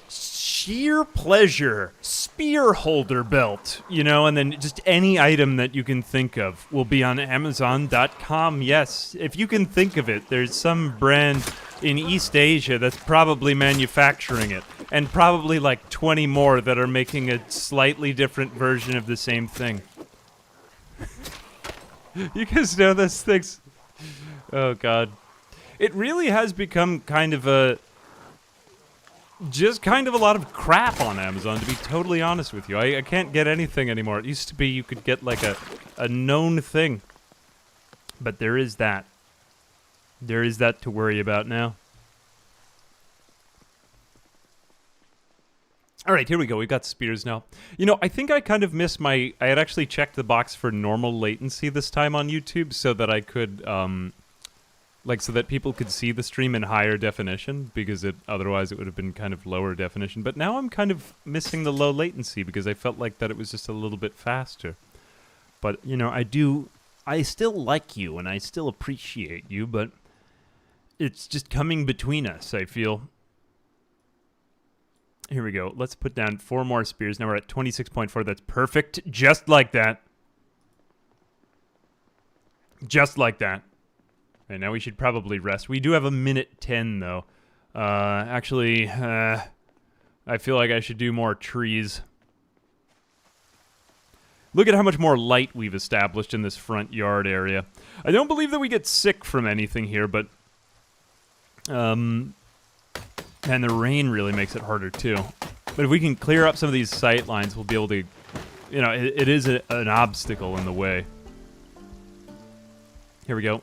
Sheer Pleasure spear holder belt, you know, and then just any item that you can think of will be on Amazon.com. Yes, if you can think of it, there's some brand in East Asia that's probably manufacturing it, and probably like 20 more that are making a slightly different version of the same thing. You guys know those things? Oh, God. It really has become kind of a lot of crap on Amazon, to be totally honest with you. I can't get anything anymore. It used to be you could get like a known thing. But there is that. There is that to worry about now. Alright, here we go. We've got spears now. You know, I think I kind of missed I had actually checked the box for normal latency this time on YouTube so that I could, so that people could see the stream in higher definition, because otherwise it would have been kind of lower definition. But now I'm kind of missing the low latency because I felt like that it was just a little bit faster. But, you know, I still like you and I still appreciate you, but it's just coming between us, I feel. Here we go. Let's put down 4 more spears. Now we're at 26.4. That's perfect. Just like that. Just like that. Okay, now we should probably rest. We do have a minute 10, though. Actually, I feel like I should do more trees. Look at how much more light we've established in this front yard area. I don't believe that we get sick from anything here, but and the rain really makes it harder, too. But if we can clear up some of these sight lines, we'll be able to, you know, it is an obstacle in the way. Here we go.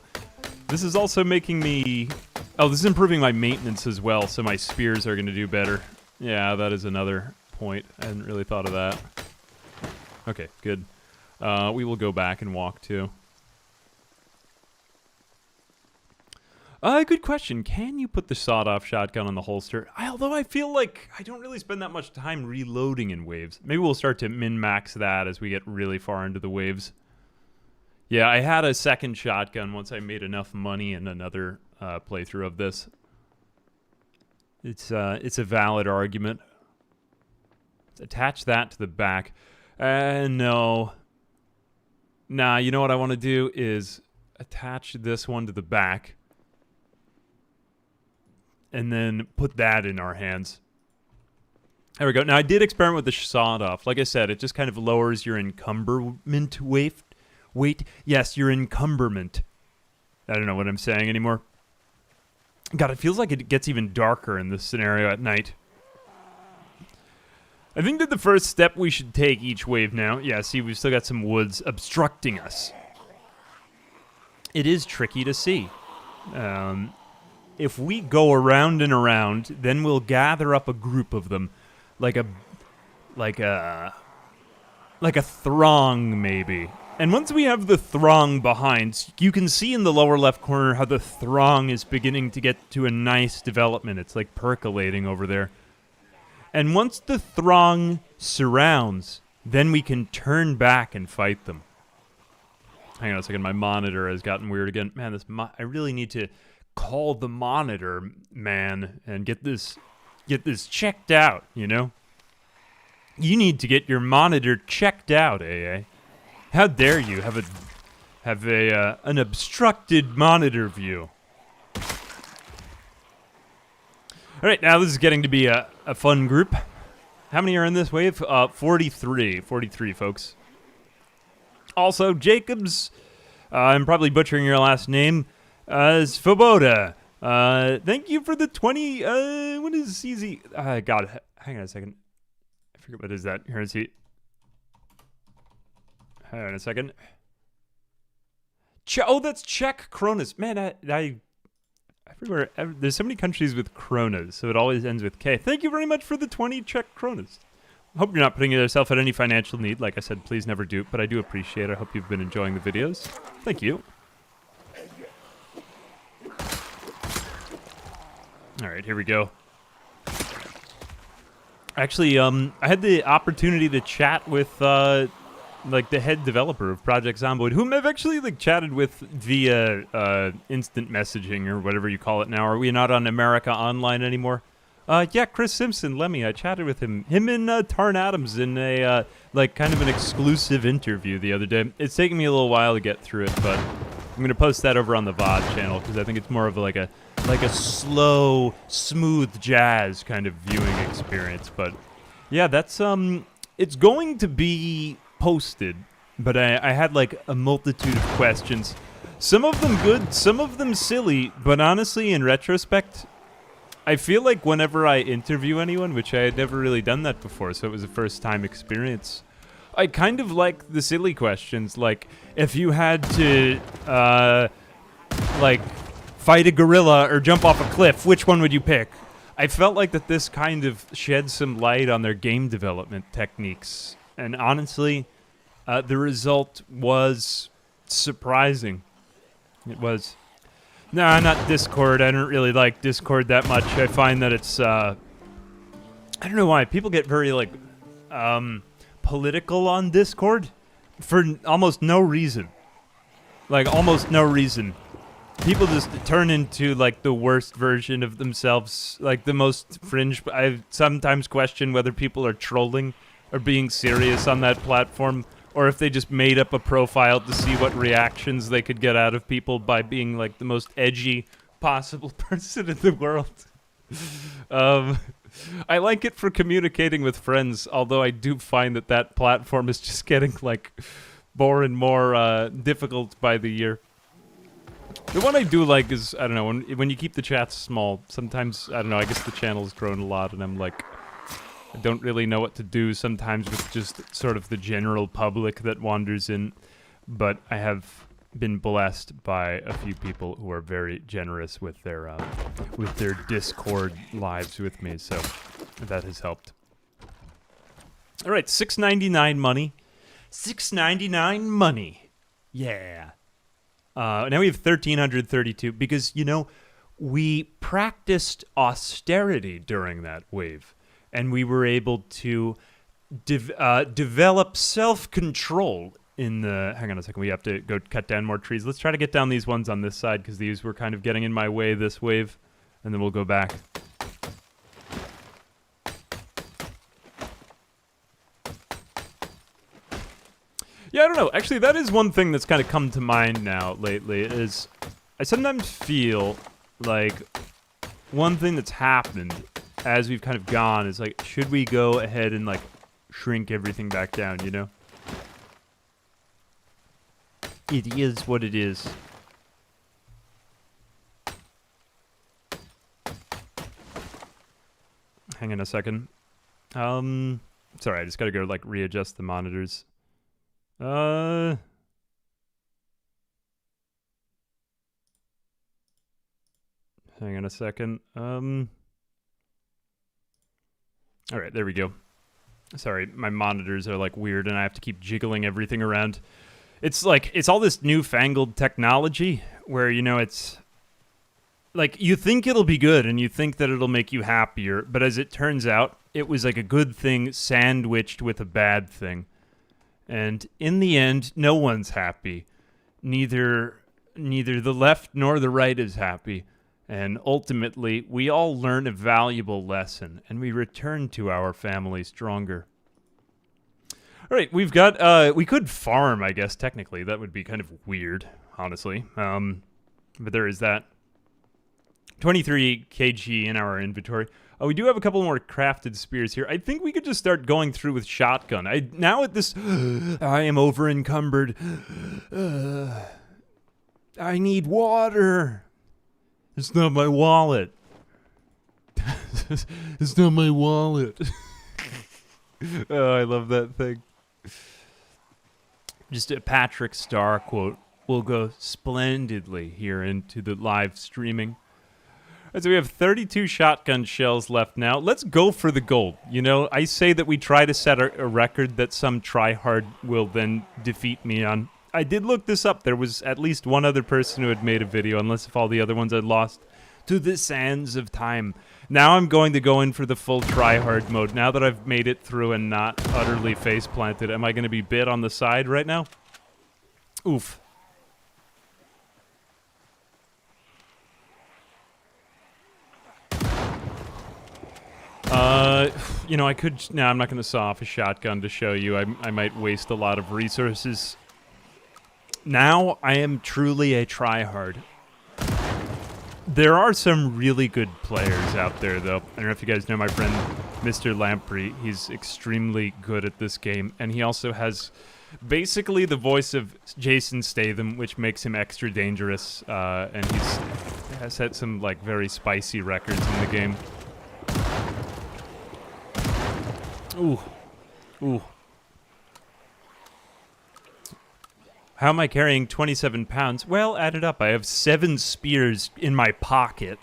This is also making me... Oh, this is improving my maintenance as well, so my spears are going to do better. Yeah, that is another point. I hadn't really thought of that. Okay, good. We will go back and walk, too. Good question. Can you put the sawed-off shotgun on the holster? Although I feel like I don't really spend that much time reloading in waves. Maybe we'll start to min-max that as we get really far into the waves. Yeah, I had a second shotgun once I made enough money in another playthrough of this. It's a valid argument. Let's attach that to the back. No. Nah, you know what I want to do is attach this one to the back. And then put that in our hands. There we go. Now, I did experiment with the sawed-off. Like I said, it just kind of lowers your encumberment weight. Yes, your encumberment. I don't know what I'm saying anymore. God, it feels like it gets even darker in this scenario at night. I think that the first step we should take each wave now... Yeah, see, we've still got some woods obstructing us. It is tricky to see. If we go around and around, then we'll gather up a group of them. Like a throng, maybe. And once we have the throng behind, you can see in the lower left corner how the throng is beginning to get to a nice development. It's like percolating over there. And once the throng surrounds, then we can turn back and fight them. Hang on a second, my monitor has gotten weird again. Man, I really need to call the monitor, man, and get this checked out, you know? You need to get your monitor checked out, AA. How dare you have an obstructed monitor view? All right, now this is getting to be a fun group. How many are in this wave? 43, folks. Also, Jacobs, I'm probably butchering your last name, Svoboda. Thank you for the 20, what is CZ? God, hang on a second. I forget what is that. Here is he. Hang on a second. Oh, that's Czech Kronos. Man, I everywhere, there's so many countries with Kronos, so it always ends with K. Thank you very much for the 20 Czech Kronos. Hope you're not putting yourself at any financial need. Like I said, please never do, but I do appreciate it. I hope you've been enjoying the videos. Thank you. All right, here we go. Actually, I had the opportunity to chat with, like, the head developer of Project Zomboid, whom I've actually, like, chatted with via instant messaging or whatever you call it now. Are we not on America Online anymore? Yeah, Chris Simpson, Lemmy, I chatted with him. Him and Tarn Adams in a, like, kind of an exclusive interview the other day. It's taken me a little while to get through it, but I'm going to post that over on the VOD channel, because I think it's more of like a slow, smooth jazz kind of viewing experience. But, yeah, that's, it's going to be posted, but I had, like, a multitude of questions. Some of them good, some of them silly, but honestly, in retrospect, I feel like whenever I interview anyone, which I had never really done that before, so it was a first-time experience, I kind of like the silly questions, like, if you had to, like, fight a gorilla or jump off a cliff, which one would you pick? I felt like that this kind of shed some light on their game development techniques, and honestly, the result was surprising. It was. No, not Discord. I don't really like Discord that much. I find that it's, I don't know why. People get very, like, political on Discord for almost no reason. Like, almost no reason. People just turn into, like, the worst version of themselves. Like, the most fringe. I sometimes question whether people are trolling or being serious on that platform, or if they just made up a profile to see what reactions they could get out of people by being, like, the most edgy possible person in the world. I like it for communicating with friends, although I do find that platform is just getting, like, more and more difficult by the year. The one I do like is, I don't know, when you keep the chats small, sometimes, I don't know, I guess the channel's grown a lot, and I'm like, I don't really know what to do sometimes with just sort of the general public that wanders in, but I have been blessed by a few people who are very generous with their Discord lives with me, so that has helped. All right, $6.99 money. $6.99 money. Yeah. Now we have 1,332 because, you know, we practiced austerity during that wave. And we were able to develop self-control in the... Hang on a second, we have to go cut down more trees. Let's try to get down these ones on this side, because these were kind of getting in my way this wave. And then we'll go back. Yeah, I don't know. Actually, that is one thing that's kind of come to mind now lately, is I sometimes feel like one thing that's happened as we've kind of gone is like, should we go ahead and like shrink everything back down, you know? It is what it is. Hang on a second. Sorry, I just gotta go like readjust the monitors. Hang on a second. All right, there we go. Sorry, my monitors are like weird and I have to keep jiggling everything around. It's like, it's all this newfangled technology where, you know, it's like you think it'll be good and you think that it'll make you happier, but as it turns out, it was like a good thing sandwiched with a bad thing. And in the end, no one's happy. Neither the left nor the right is happy. And ultimately, we all learn a valuable lesson, and we return to our family stronger. All right, we've got, we could farm, I guess, technically. That would be kind of weird, honestly. But there is that. 23 kg in our inventory. We do have a couple more crafted spears here. I think we could just start going through with shotgun. Now at this, I am over encumbered. I need water. It's not my wallet. It's not my wallet. Oh, I love that thing. Just a Patrick Star quote will go splendidly here into the live streaming. Right, so we have 32 shotgun shells left now. Let's go for the gold. You know, I say that we try to set a record that some tryhard will then defeat me on. I did look this up. There was at least one other person who had made a video, unless if all the other ones I'd lost to the sands of time. Now I'm going to go in for the full tryhard mode. Now that I've made it through and not utterly face planted, am I going to be bit on the side right now? Oof. You know, I could... No, I'm not going to saw off a shotgun to show you. I might waste a lot of resources. Now, I am truly a tryhard. There are some really good players out there, though. I don't know if you guys know my friend, Mr. Lamprey. He's extremely good at this game, and he also has basically the voice of Jason Statham, which makes him extra dangerous, and has set some, like, very spicy records in the game. Ooh. Ooh. How am I carrying 27 pounds? Well, add it up. I have 7 spears in my pocket.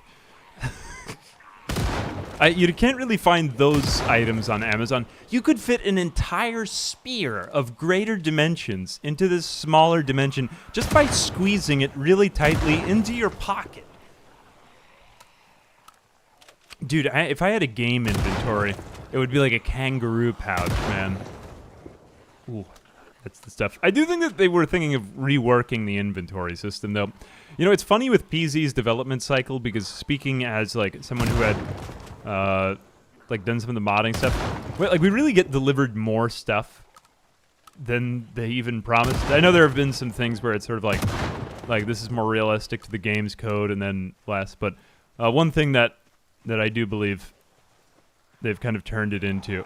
You can't really find those items on Amazon. You could fit an entire spear of greater dimensions into this smaller dimension just by squeezing it really tightly into your pocket. Dude, if I had a game inventory, it would be like a kangaroo pouch, man. Ooh, that's the stuff. I do think that they were thinking of reworking the inventory system, though. You know, it's funny with PZ's development cycle, because speaking as, like, someone who had, like, done some of the modding stuff, like, we really get delivered more stuff than they even promised. I know there have been some things where it's sort of like this is more realistic to the game's code and then less, but one thing that I do believe they've kind of turned it into,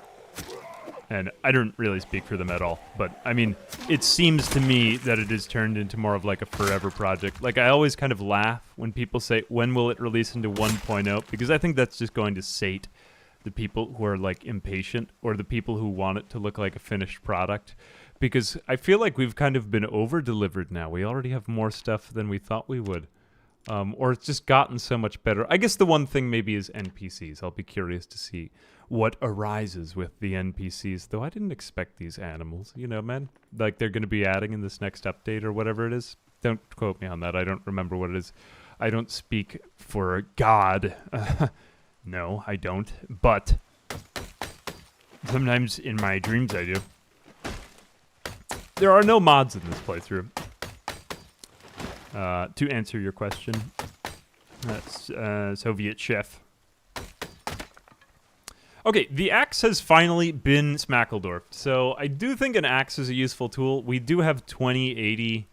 and I don't really speak for them at all, but I mean, it seems to me that it is turned into more of like a forever project. Like, I always kind of laugh when people say, when will it release into 1.0? Because I think that's just going to sate the people who are like impatient, or the people who want it to look like a finished product. Because I feel like we've kind of been over-delivered now. We already have more stuff than we thought we would. Or it's just gotten so much better. I guess the one thing maybe is NPCs. I'll be curious to see what arises with the NPCs, though I didn't expect these animals, you know, man. Like, they're going to be adding in this next update or whatever it is. Don't quote me on that. I don't remember what it is. I don't speak for God. No, I don't. But sometimes in my dreams I do. There are no mods in this playthrough. To answer your question, that's Soviet chef. Okay, the axe has finally been smackledorfed. So I do think an axe is a useful tool. We do have 2080.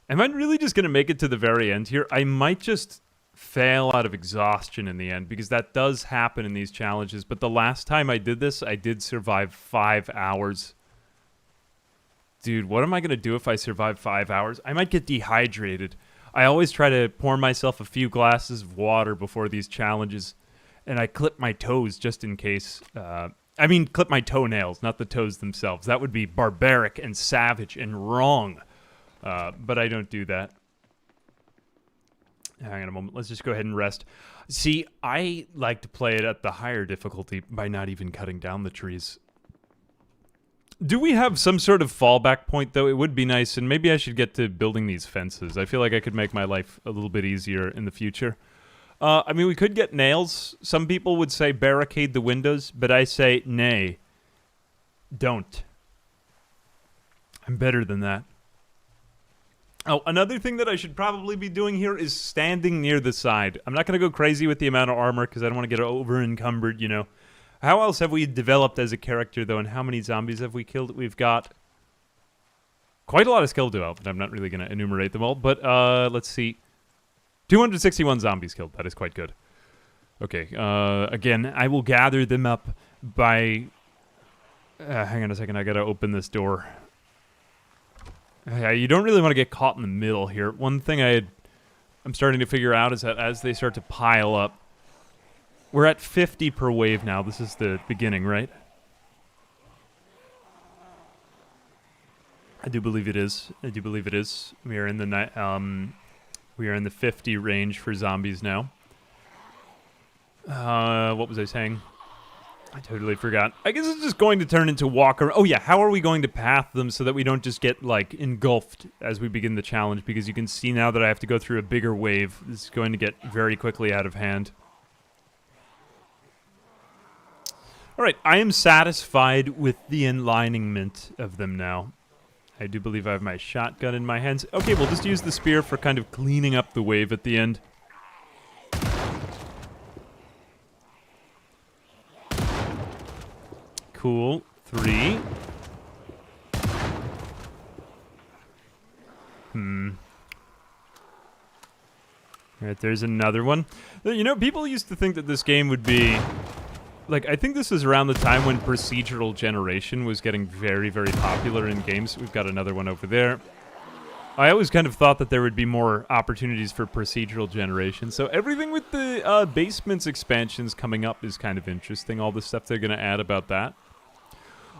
Am I really just going to make it to the very end here? I might just fail out of exhaustion in the end, because that does happen in these challenges. But the last time I did this, I did survive 5 hours. Dude, what am I going to do if I survive 5 hours? I might get dehydrated. I always try to pour myself a few glasses of water before these challenges, and I clip my toes just in case. I mean, clip my toenails, not the toes themselves. That would be barbaric and savage and wrong. But I don't do that. Hang on a moment. Let's just go ahead and rest. See, I like to play it at the higher difficulty by not even cutting down the trees. Do we have some sort of fallback point, though? It would be nice, and maybe I should get to building these fences. I feel like I could make my life a little bit easier in the future. I mean, we could get nails. Some people would say barricade the windows, but I say nay. Don't. I'm better than that. Oh, another thing that I should probably be doing here is standing near the side. I'm not going to go crazy with the amount of armor because I don't want to get over-encumbered, you know. How else have we developed as a character, though, and how many zombies have we killed? We've got quite a lot of skill development. I'm not really going to enumerate them all, but let's see. 261 zombies killed. That is quite good. Okay, again, I will gather them up by... hang on a second, I got to open this door. You don't really want to get caught in the middle here. One thing I'm starting to figure out is that as they start to pile up, we're at 50 per wave now. This is the beginning, right? I do believe it is. I do believe it is. We are in the 50 range for zombies now. What was I saying? I totally forgot. I guess it's just going to turn into walker. Oh yeah, how are we going to path them so that we don't just get, like, engulfed as we begin the challenge? Because you can see now that I have to go through a bigger wave. This is going to get very quickly out of hand. Alright, I am satisfied with the enlinement of them now. I do believe I have my shotgun in my hands. Okay, we'll just use the spear for kind of cleaning up the wave at the end. Cool. 3. Alright, there's another one. You know, people used to think that this game would be... Like, I think this is around the time when procedural generation was getting very, very popular in games. We've got another one over there. I always kind of thought that there would be more opportunities for procedural generation. So everything with the basements expansions coming up is kind of interesting. All the stuff they're going to add about that.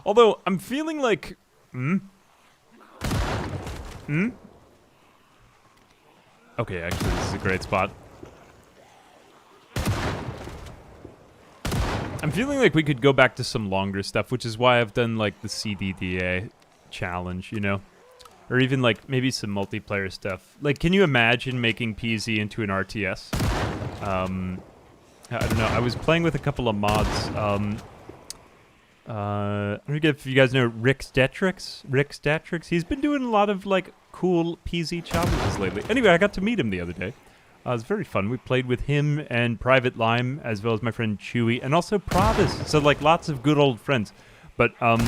Although, I'm feeling like... Okay, actually, this is a great spot. I'm feeling like we could go back to some longer stuff, which is why I've done, like, the CDDA challenge, you know? Or even, like, maybe some multiplayer stuff. Like, can you imagine making PZ into an RTS? I don't know. I was playing with a couple of mods. I don't know if you guys know Rick Statrix. He's been doing a lot of, like, cool PZ challenges lately. Anyway, I got to meet him the other day. It was very fun. We played with him and Private Lime, as well as my friend Chewy, and also Provis. So, like, lots of good old friends. But, what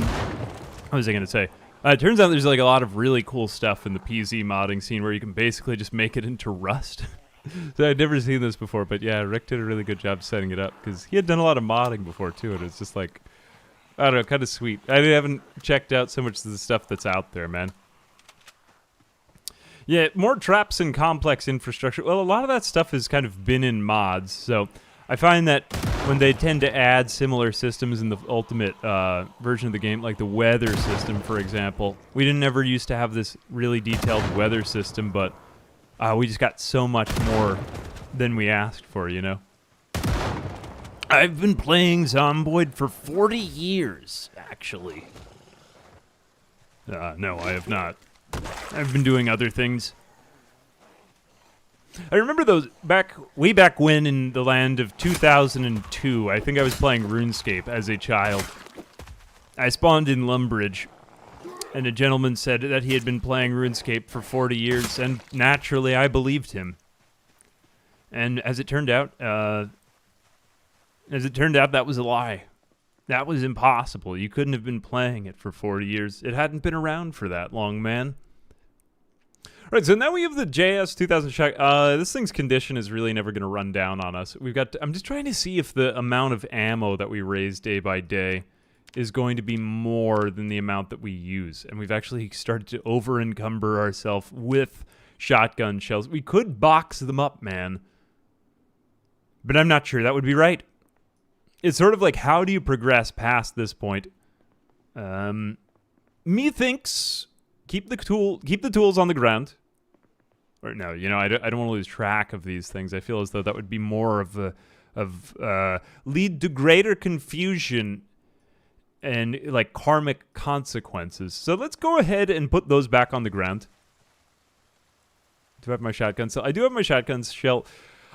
was I going to say? It turns out there's, like, a lot of really cool stuff in the PZ modding scene where you can basically just make it into Rust. So I'd never seen this before, but yeah, Rick did a really good job setting it up, because he had done a lot of modding before, too, and it's just, like, I don't know, kind of sweet. I haven't checked out so much of the stuff that's out there, man. Yeah, more traps and complex infrastructure. Well, a lot of that stuff has kind of been in mods, so I find that when they tend to add similar systems in the ultimate version of the game, like the weather system, for example, we didn't ever used to have this really detailed weather system, but we just got so much more than we asked for, you know? I've been playing Zomboid for 40 years, actually. No, I have not. I've been doing other things. I remember those way back when in the land of 2002, I think I was playing RuneScape as a child. I spawned in Lumbridge, and a gentleman said that he had been playing RuneScape for 40 years, and naturally I believed him. And as it turned out, that was a lie. That was impossible. You couldn't have been playing it for 40 years. It hadn't been around for that long, man. Right, so now we have the JS 2000 shot. This thing's condition is really never going to run down on us. I'm just trying to see if the amount of ammo that we raise day by day is going to be more than the amount that we use. And we've actually started to over-encumber ourselves with shotgun shells. We could box them up, man. But I'm not sure that would be right. It's sort of like, how do you progress past this point? Methinks keep the tools on the ground. Or no, you know, I don't want to lose track of these things. I feel as though that would be more of lead to greater confusion and like karmic consequences. So let's go ahead and put those back on the ground. Do I have my shotgun shell? I do have my shotgun shell.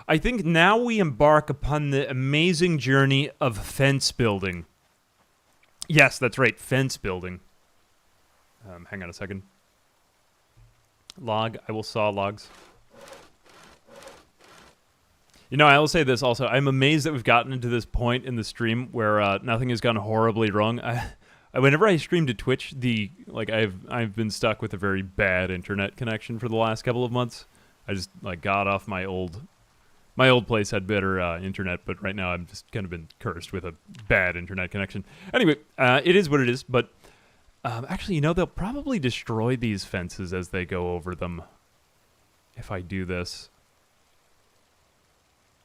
I think now we embark upon the amazing journey of fence building. Yes, that's right, fence building. Hang on a second. Log, I will saw logs. You know, I will say this also. I'm amazed that we've gotten into this point in the stream where nothing has gone horribly wrong. Whenever I stream to Twitch, I've been stuck with a very bad internet connection for the last couple of months. I just got off my old place had better internet, but right now I'm just kind of been cursed with a bad internet connection. Anyway, it is what it is. But actually, you know, they'll probably destroy these fences as they go over them if I do this.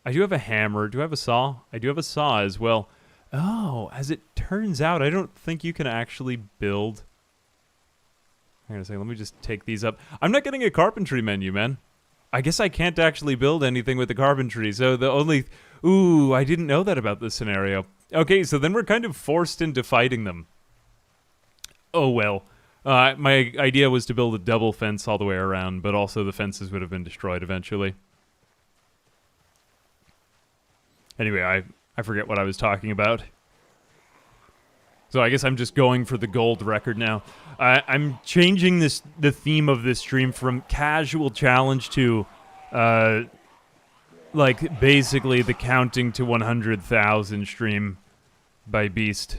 I do have a hammer. Do I have a saw? I do have a saw as well. Oh, as it turns out, I don't think you can actually build. Hang on a second. Let me just take these up. I'm not getting a carpentry menu, man. I guess I can't actually build anything with the carpentry. So the only... Ooh, I didn't know that about this scenario. Okay, so then we're kind of forced into fighting them. Oh, well. My idea was to build a double fence all the way around, but also the fences would have been destroyed eventually. Anyway, I forget what I was talking about. So I guess I'm just going for the gold record now. I'm changing the theme of this stream from casual challenge to, basically the counting to 100,000 stream by Beast.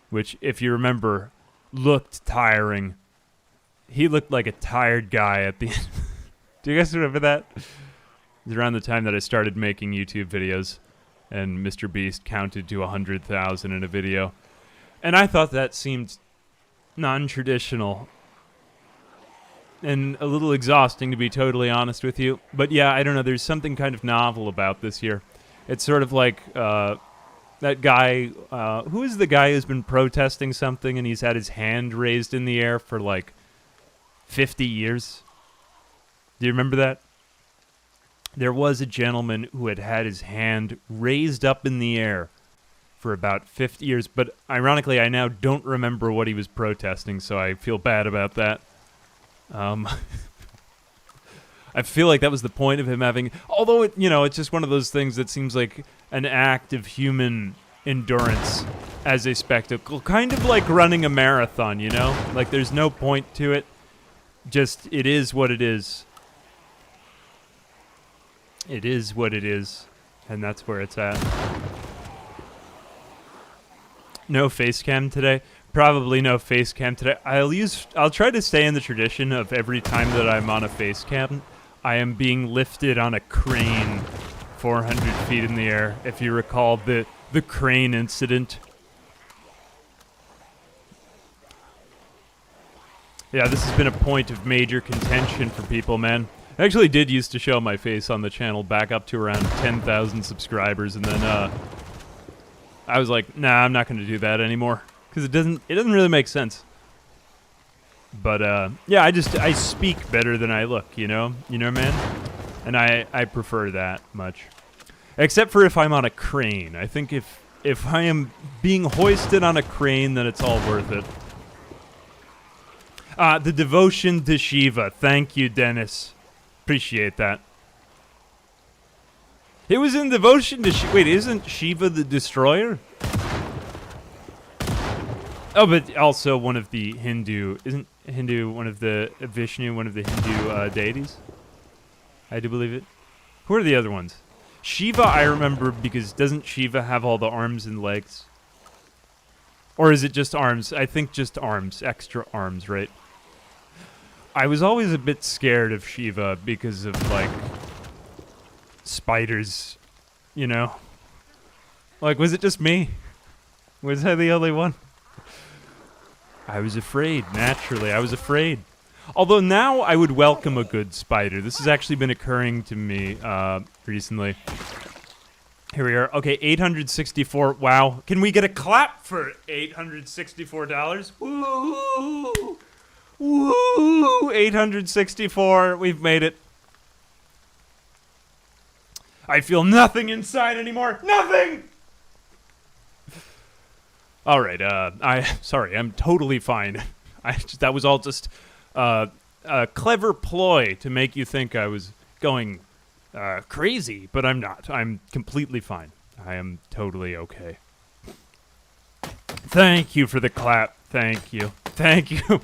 Which, if you remember, looked tiring. He looked like a tired guy at the end. Do you guys remember that? It was around the time that I started making YouTube videos, and Mr. Beast counted to 100,000 in a video. And I thought that seemed non-traditional and a little exhausting, to be totally honest with you. But yeah, I don't know, there's something kind of novel about this year. It's sort of like that guy, who is the guy who's been protesting something and he's had his hand raised in the air for like 50 years? Do you remember that? There was a gentleman who had had his hand raised up in the air for about 50 years, but ironically, I now don't remember what he was protesting, so I feel bad about that. I feel like that was the point of him having... Although, it's just one of those things that seems like an act of human endurance as a spectacle. Kind of like running a marathon, you know? Like, there's no point to it. Just, it is what it is. It is what it is, and that's where it's at. No face cam today. Probably no face cam today. I'll try to stay in the tradition of every time that I'm on a face cam, I am being lifted on a crane 400 feet in the air. If you recall the crane incident. Yeah, this has been a point of major contention for people, man. I actually did used to show my face on the channel back up to around 10,000 subscribers, and then I was like, nah, I'm not going to do that anymore, because it doesn't really make sense. But yeah, I speak better than I look, you know, man, and I prefer that much. Except for if I'm on a crane. I think if I am being hoisted on a crane, then it's all worth it. The devotion to Shiva. Thank you, Dennis. Appreciate that. It was in devotion to Shiva. Wait, isn't Shiva the destroyer? Oh, but also one of the Hindu... Isn't Hindu one of the... Vishnu one of the Hindu deities? I do believe it. Who are the other ones? Shiva I remember because doesn't Shiva have all the arms and legs? Or is it just arms? I think just arms. Extra arms, right? I was always a bit scared of Shiva because of, like, spiders, you know? Like, was it just me? Was I the only one? I was afraid, naturally. I was afraid. Although now I would welcome a good spider. This has actually been occurring to me recently. Here we are. Okay, 864. Wow. Can we get a clap for $864? Woo! Woo! 864. We've made it. I feel nothing inside anymore. Nothing! All right, sorry, I'm totally fine. That was all just a clever ploy to make you think I was going crazy, but I'm not. I'm completely fine. I am totally okay. Thank you for the clap. Thank you. Thank you.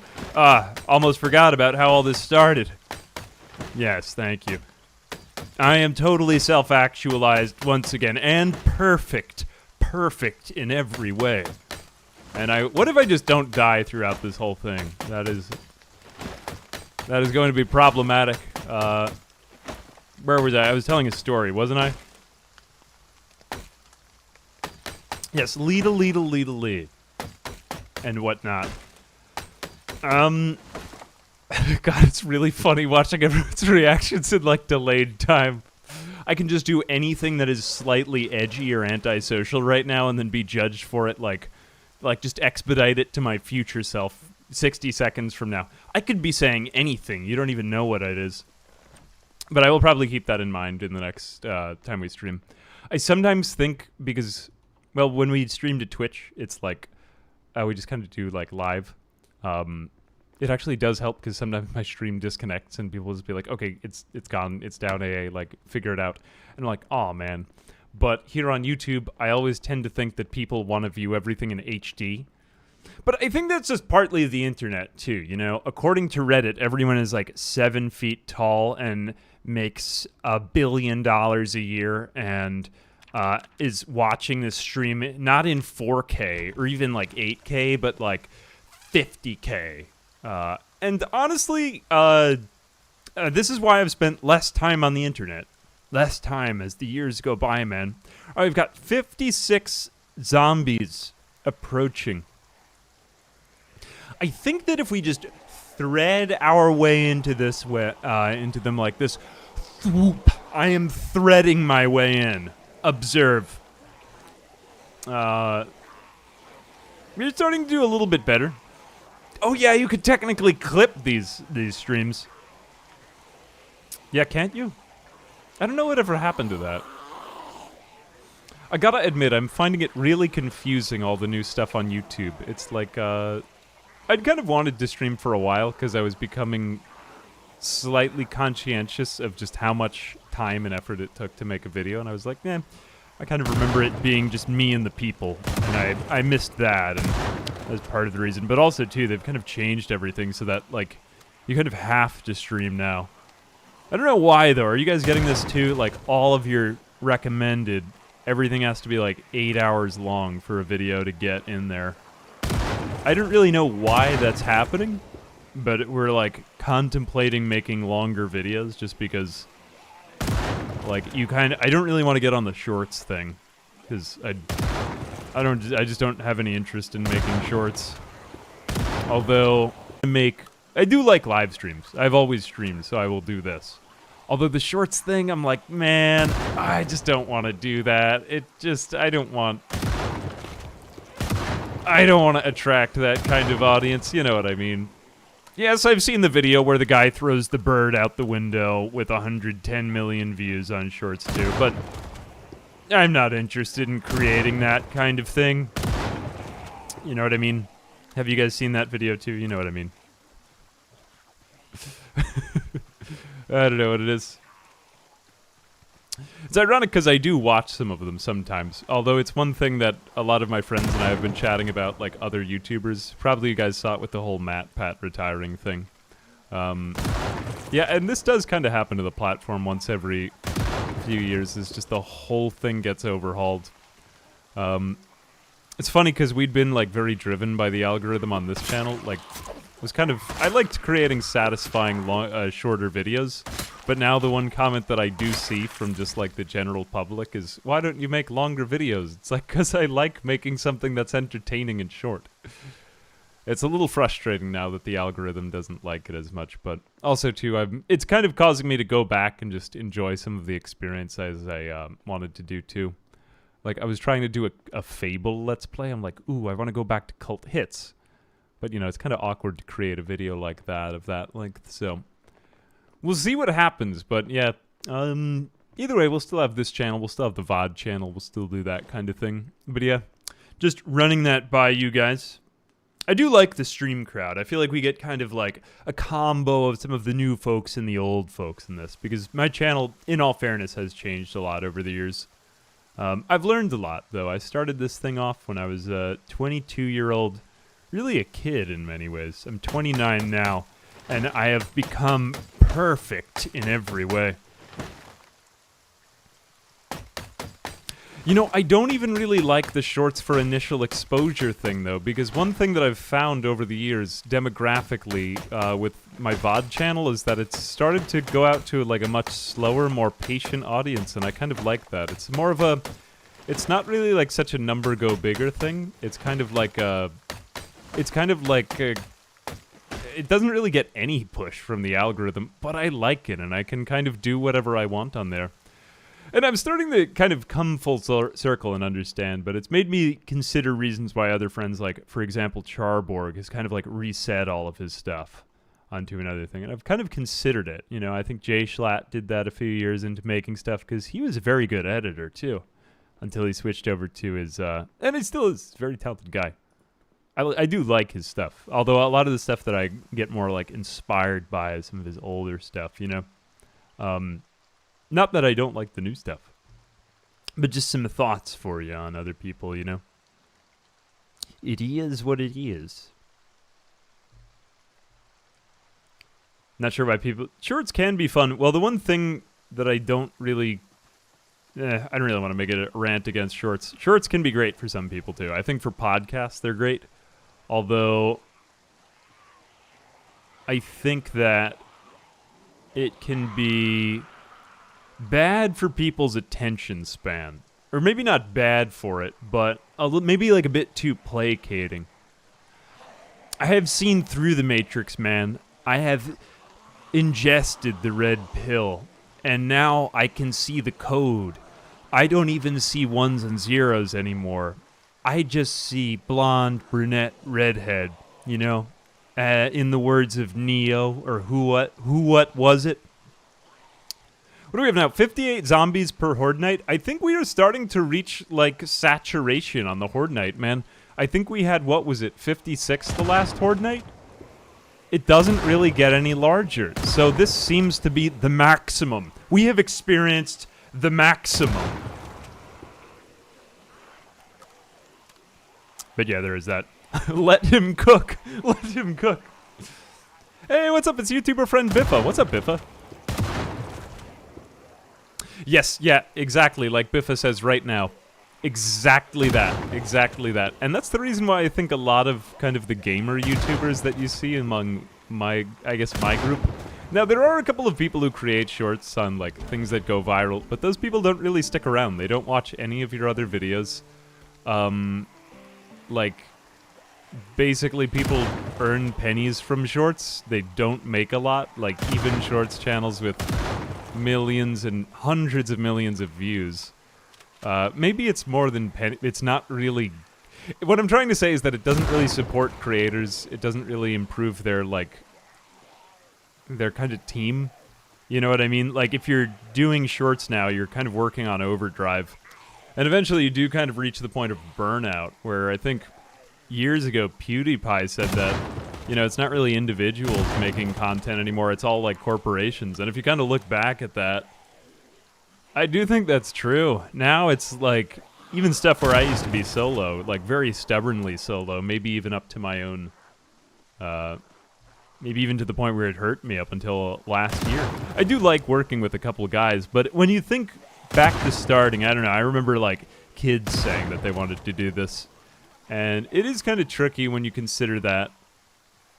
Almost forgot about how all this started. Yes, thank you. I am totally self-actualized once again, and perfect. Perfect in every way. And what if I just don't die throughout this whole thing? That is going to be problematic. Where was I? I was telling a story, wasn't I? Yes, lead. And whatnot. God, it's really funny watching everyone's reactions in, like, delayed time. I can just do anything that is slightly edgy or antisocial right now and then be judged for it, like just expedite it to my future self 60 seconds from now. I could be saying anything. You don't even know what it is. But I will probably keep that in mind in the next time we stream. I sometimes think because, well, when we stream to Twitch, it's like we just kind of do, like, live. It actually does help because sometimes my stream disconnects and people just be like, okay, it's gone, it's down AA, like, figure it out. And I'm like, oh man. But here on YouTube, I always tend to think that people want to view everything in HD. But I think that's just partly the internet too, you know? According to Reddit, everyone is like 7 feet tall and makes $1 billion a year and is watching this stream not in 4K or even like 8K, but like 50K. And honestly, this is why I've spent less time on the internet. Less time as the years go by, man. All right, we've got 56 zombies approaching. I think that if we just thread our way into this into them like this, whoop, I am threading my way in. Observe. We're starting to do a little bit better. Oh yeah, you could technically clip these streams. Yeah, can't you? I don't know whatever happened to that. I gotta admit, I'm finding it really confusing, all the new stuff on YouTube. It's like, I'd kind of wanted to stream for a while, because I was becoming slightly conscientious of just how much time and effort it took to make a video, and I was like, I kind of remember it being just me and the people, and I missed that, and that's part of the reason. But also, too, they've kind of changed everything so that, like, you kind of have to stream now. I don't know why, though. Are you guys getting this, too? Like, all of your recommended, everything has to be, like, 8 hours long for a video to get in there. I don't really know why that's happening, but we're, like, contemplating making longer videos just because, like, I don't really want to get on the shorts thing, because I just don't have any interest in making shorts. Although, I do like live streams. I've always streamed, so I will do this. Although the shorts thing, I'm like, man, I just don't want to do that. I don't want to attract that kind of audience, you know what I mean. Yes, I've seen the video where the guy throws the bird out the window with 110 million views on shorts too, but I'm not interested in creating that kind of thing. You know what I mean? Have you guys seen that video too? You know what I mean. I don't know what it is. It's ironic because I do watch some of them sometimes. Although it's one thing that a lot of my friends and I have been chatting about, like other YouTubers. Probably you guys saw it with the whole Pat retiring thing. Yeah, and this does kind of happen to the platform once every few years. Is just the whole thing gets overhauled. It's funny because we'd been like very driven by the algorithm on this channel. Like was kind of, I liked creating satisfying shorter videos, but now the one comment that I do see from just like the general public is, why don't you make longer videos? It's like, because I like making something that's entertaining and short. It's a little frustrating now that the algorithm doesn't like it as much, but also too, it's kind of causing me to go back and just enjoy some of the experience as I wanted to do too. Like, I was trying to do a Fable Let's Play. I'm like, ooh, I want to go back to Cult Hits. But, you know, it's kind of awkward to create a video like that, of that length, so we'll see what happens, but yeah, either way, we'll still have this channel, we'll still have the VOD channel, we'll still do that kind of thing. But yeah, just running that by you guys. I do like the stream crowd. I feel like we get kind of like a combo of some of the new folks and the old folks in this, because my channel, in all fairness, has changed a lot over the years. I've learned a lot, though. I started this thing off when I was a 22-year-old, really a kid in many ways. I'm 29 now, and I have become perfect in every way. You know, I don't even really like the shorts for initial exposure thing, though, because one thing that I've found over the years, demographically, with my VOD channel, is that it's started to go out to, like, a much slower, more patient audience, and I kind of like that. It's more of a... It's not really, like, such a number go bigger thing. It's kind of like a... It's kind of like a... It doesn't really get any push from the algorithm, but I like it, and I can kind of do whatever I want on there. And I'm starting to kind of come full circle and understand, but it's made me consider reasons why other friends, like, for example, Charborg, has kind of, like, reset all of his stuff onto another thing. And I've kind of considered it. You know, I think Jay Schlatt did that a few years into making stuff, because he was a very good editor, too, until he switched over to his, and he still is a very talented guy. I do like his stuff, although a lot of the stuff that I get more, like, inspired by is some of his older stuff, you know? Not that I don't like the new stuff, but just some thoughts for you on other people, you know? It is what it is. Not sure why people... Shorts can be fun. Well, the one thing that I don't really... I don't really want to make it a rant against shorts. Shorts can be great for some people, too. I think for podcasts, they're great. Although, I think that it can be bad for people's attention span. Or maybe not bad for it, but maybe like a bit too placating. I have seen through the Matrix, man. I have ingested the red pill, and now I can see the code. I don't even see ones and zeros anymore. I just see blonde, brunette, redhead, you know? In the words of Neo, or who what was it? What do we have now? 58 zombies per Horde Night? I think we are starting to reach, like, saturation on the Horde Night, man. I think we had, what was it, 56 the last Horde Night? It doesn't really get any larger, so this seems to be the maximum. We have experienced the maximum. But yeah, there is that. Let him cook. Let him cook. Hey, what's up? It's YouTuber friend Biffa. What's up, Biffa? Yes, yeah, exactly, like Biffa says right now. Exactly that, exactly that. And that's the reason why I think a lot of kind of the gamer YouTubers that you see among my, I guess, my group. Now, there are a couple of people who create shorts on, like, things that go viral, but those people don't really stick around. They don't watch any of your other videos. Like, basically people earn pennies from shorts. They don't make a lot, like, even shorts channels with millions and hundreds of millions of views. Maybe it's more than it's not really... What I'm trying to say is that it doesn't really support creators. It doesn't really improve their, like, their kind of team. You know what I mean? Like, if you're doing shorts now, you're kind of working on overdrive. And eventually you do kind of reach the point of burnout, where I think years ago PewDiePie said that, you know, it's not really individuals making content anymore, it's all like corporations. And if you kind of look back at that, I do think that's true. Now it's like, even stuff where I used to be solo, like very stubbornly solo, maybe even up to my own, maybe even to the point where it hurt me up until last year. I do like working with a couple of guys, but when you think back to starting, I don't know, I remember like kids saying that they wanted to do this. And it is kind of tricky when you consider that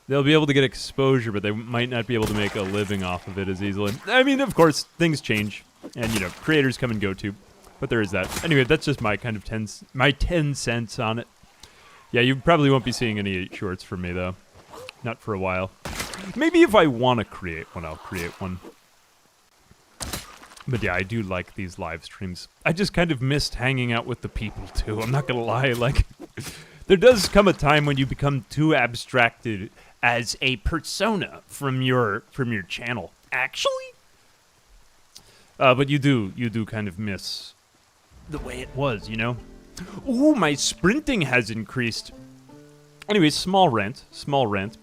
they'll be able to get exposure, but they might not be able to make a living off of it as easily. I mean, of course, things change, and you know, creators come and go too. But there is that. Anyway, that's just my kind of 10 cents on it. Yeah, you probably won't be seeing any shorts from me though, not for a while. Maybe if I want to create one, I'll create one. But yeah, I do like these live streams. I just kind of missed hanging out with the people too. I'm not gonna lie, like. There does come a time when you become too abstracted as a persona from your channel, actually. But you do kind of miss the way it was, you know? Ooh, my sprinting has increased. Anyway, small rant,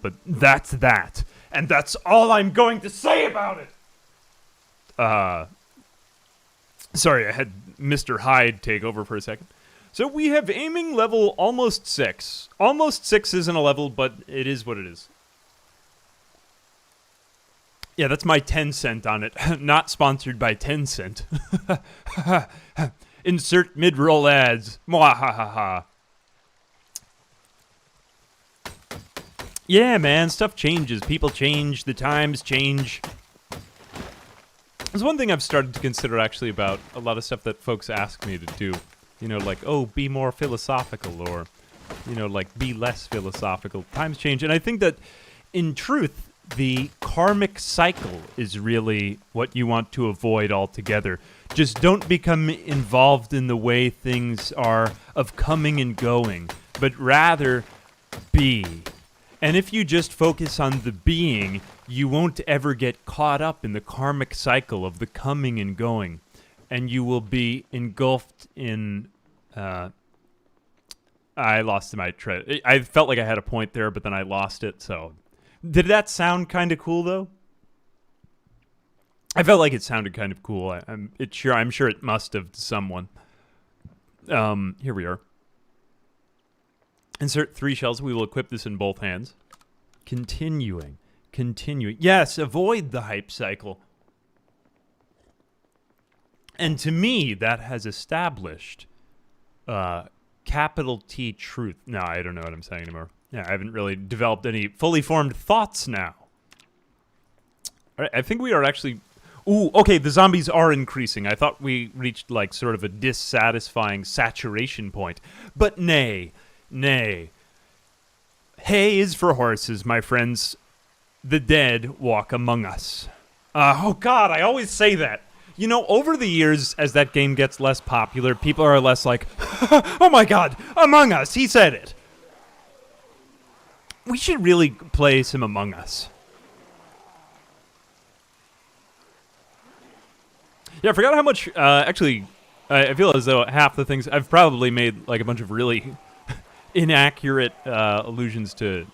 but that's that. And that's all I'm going to say about it! Sorry, I had Mr. Hyde take over for a second. So we have aiming level almost 6. Almost 6 isn't a level, but it is what it is. Yeah, that's my 10 cent on it. Not sponsored by Tencent. Insert mid-roll ads. Mwahaha. Yeah, man, stuff changes. People change. The times change. There's one thing I've started to consider, actually, about a lot of stuff that folks ask me to do. You know, like, oh, be more philosophical, or, you know, like, be less philosophical. Times change. And I think that, in truth, the karmic cycle is really what you want to avoid altogether. Just don't become involved in the way things are of coming and going, but rather be. And if you just focus on the being, you won't ever get caught up in the karmic cycle of the coming and going. And you will be engulfed in, I lost my thread. I felt like I had a point there, but then I lost it, so. Did that sound kind of cool, though? I felt like it sounded kind of cool. I'm sure it must have to someone. Here we are. Insert 3 shells. We will equip this in both hands. Continuing. Yes, avoid the hype cycle. And to me, that has established capital T truth. No, I don't know what I'm saying anymore. Yeah, I haven't really developed any fully formed thoughts now. All right, I think we are actually... Ooh, okay, the zombies are increasing. I thought we reached, like, sort of a dissatisfying saturation point. But nay. Hay is for horses, my friends. The dead walk among us. Oh, God, I always say that. You know, over the years, as that game gets less popular, people are less like, oh my God, Among Us, he said it. We should really play some Among Us. Yeah, I forgot how much, actually, I feel as though half the things, I've probably made like a bunch of really inaccurate allusions to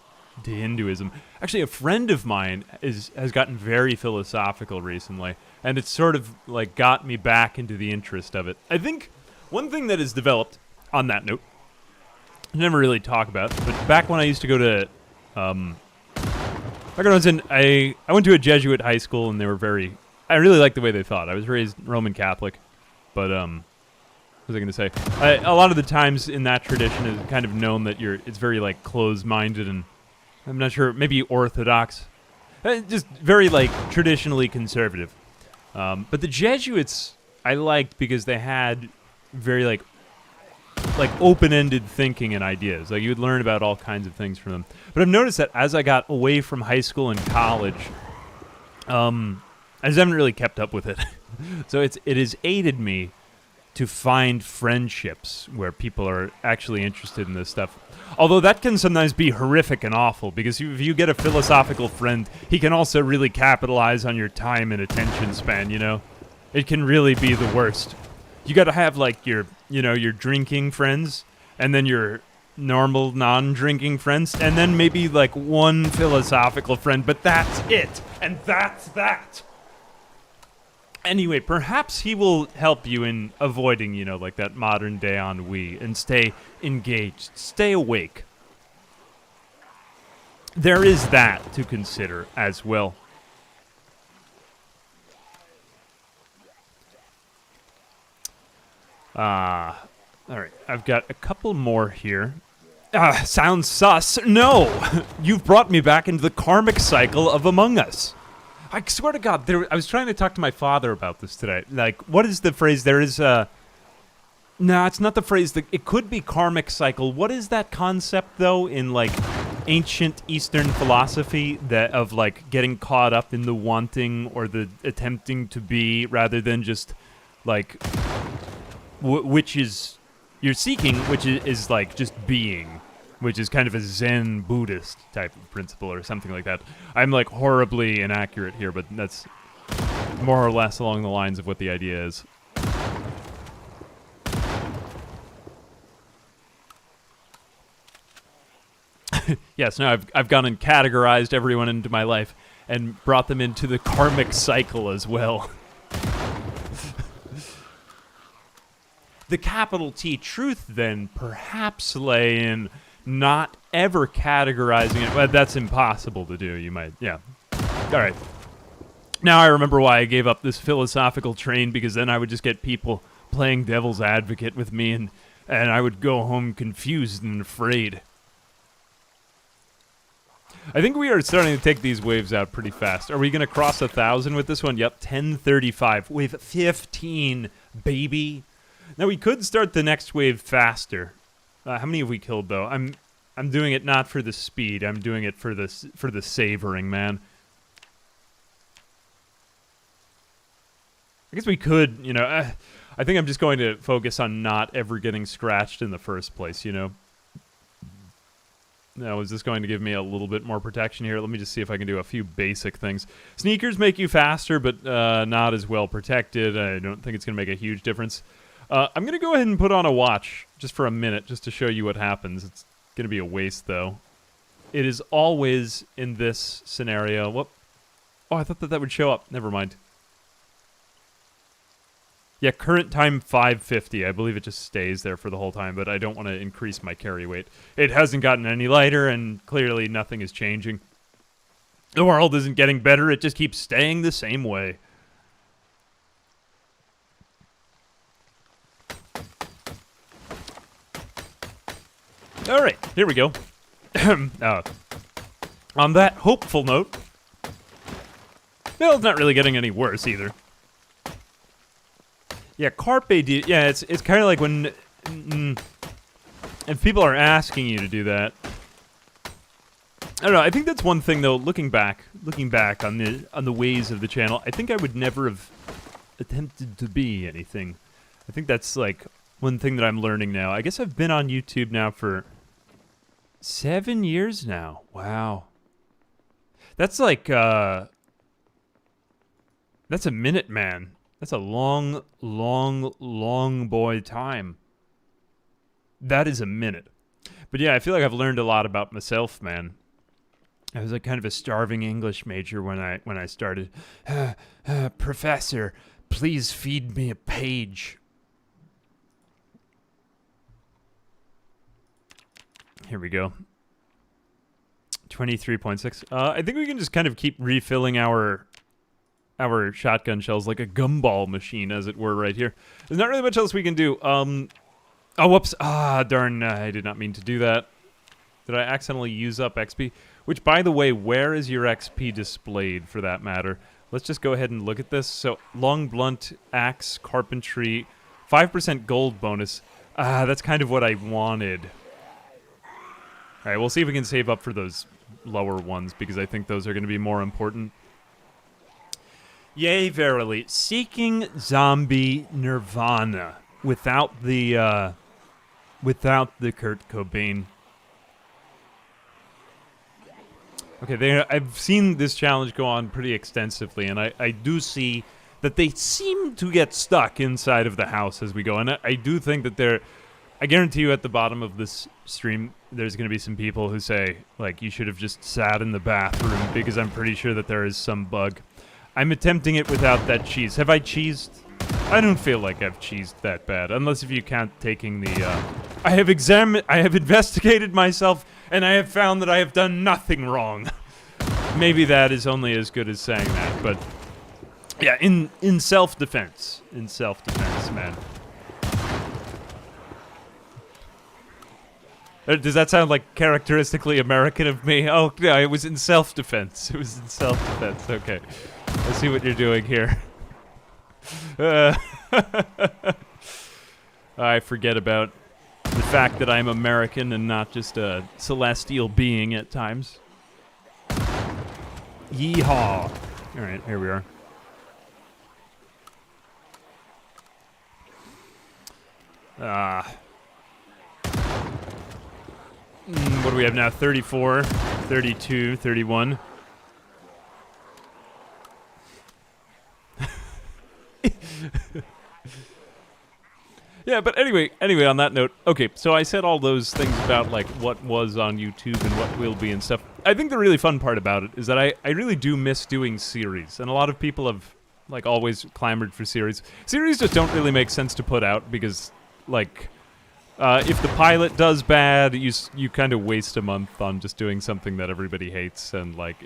Hinduism. Actually, a friend of mine has gotten very philosophical recently, and it's sort of like got me back into the interest of it. I think one thing that has developed on that note, I never really talk about, but back when I used to go to, back when I was in, I went to a Jesuit high school, and they were very, I really liked the way they thought. I was raised Roman Catholic, but what was I going to say? A lot of the times in that tradition is kind of known that it's very like closed-minded, and I'm not sure, maybe orthodox, just very like traditionally conservative. But the Jesuits I liked because they had very like open-ended thinking and ideas. Like you would learn about all kinds of things from them. But I've noticed that as I got away from high school and college, I just haven't really kept up with it. So it has aided me to find friendships where people are actually interested in this stuff. Although that can sometimes be horrific and awful, because if you get a philosophical friend, he can also really capitalize on your time and attention span, you know? It can really be the worst. You gotta have, like, your drinking friends, and then your normal, non-drinking friends, and then maybe, like, one philosophical friend, but that's it! And that's that! Anyway, perhaps he will help you in avoiding, like that modern day ennui, and stay engaged, stay awake. There is that to consider as well. Alright, I've got a couple more here. Sounds sus. No! You've brought me back into the karmic cycle of Among Us. I swear to God, I was trying to talk to my father about this today. Like, what is the phrase? There is No, it's not the phrase. It could be karmic cycle. What is that concept, though, in, like, ancient Eastern philosophy that of, like, getting caught up in the wanting or the attempting to be rather than just, like, which is... You're seeking, which is like, just being, which is kind of a Zen Buddhist type of principle or something like that. I'm, like, horribly inaccurate here, but that's more or less along the lines of what the idea is. Yes, no, I've gone and categorized everyone into my life and brought them into the karmic cycle as well. The capital T truth, then, perhaps lay in not ever categorizing it. But that's impossible to do, you might, yeah. All right. Now I remember why I gave up this philosophical train, because then I would just get people playing devil's advocate with me, and I would go home confused and afraid. I think we are starting to take these waves out pretty fast. Are we going to cross 1,000 with this one? Yep, 1035. Wave 15, baby. Now, we could start the next wave faster. How many have we killed, though? I'm doing it not for the speed. I'm doing it for the savoring, man. I guess we could, you know... I think I'm just going to focus on not ever getting scratched in the first place, you know? Now, is this going to give me a little bit more protection here? Let me just see if I can do a few basic things. Sneakers make you faster, but not as well protected. I don't think it's going to make a huge difference. I'm going to go ahead and put on a watch just for a minute, just to show you what happens. It's going to be a waste, though. It is always in this scenario. Whoop. Oh, I thought that would show up. Never mind. Yeah, current time 550. I believe it just stays there for the whole time, but I don't want to increase my carry weight. It hasn't gotten any lighter, and clearly nothing is changing. The world isn't getting better. It just keeps staying the same way. All right, here we go. On that hopeful note, well, it's not really getting any worse either. Yeah, carpe diem. Yeah, it's kind of like when if people are asking you to do that. I don't know. I think that's one thing though. Looking back on the ways of the channel, I think I would never have attempted to be anything. I think that's like one thing that I'm learning now. I guess I've been on YouTube now for 7 years now. Wow. That's like, that's a minute, man. That's a long, long, long boy time. That is a minute. But yeah, I feel like I've learned a lot about myself, man. I was like kind of a starving English major when I started. Professor, please feed me a page. Here we go. 23.6. I think we can just kind of keep refilling our shotgun shells like a gumball machine, as it were, right here. There's not really much else we can do. Oh, whoops. Ah, darn. I did not mean to do that. Did I accidentally use up XP? Which, by the way, where is your XP displayed, for that matter? Let's just go ahead and look at this. So, long blunt, axe, carpentry, 5% gold bonus. That's kind of what I wanted. Alright, we'll see if we can save up for those lower ones, because I think those are going to be more important. Yea, verily, seeking zombie nirvana without the Kurt Cobain. Okay, I've seen this challenge go on pretty extensively, and I do see that they seem to get stuck inside of the house as we go, and I do think that I guarantee you at the bottom of this stream, there's going to be some people who say, like, you should have just sat in the bathroom, because I'm pretty sure that there is some bug. I'm attempting it without that cheese. Have I cheesed? I don't feel like I've cheesed that bad, unless if you count taking the, I have investigated myself, and I have found that I have done nothing wrong. Maybe that is only as good as saying that, but yeah, in self-defense. In self-defense, man. Does that sound like characteristically American of me? Oh, yeah, it was in self-defense. It was in self-defense. Okay. I see what you're doing here. I forget about the fact that I'm American and not just a celestial being at times. Yeehaw. All right, here we are. What do we have now? 34, 32, 31. Yeah, but anyway, on that note, okay, so I said all those things about, like, what was on YouTube and what will be and stuff. I think the really fun part about it is that I really do miss doing series, and a lot of people have, like, always clamored for series. Series just don't really make sense to put out because, like, if the pilot does bad, you kind of waste a month on just doing something that everybody hates, and, like,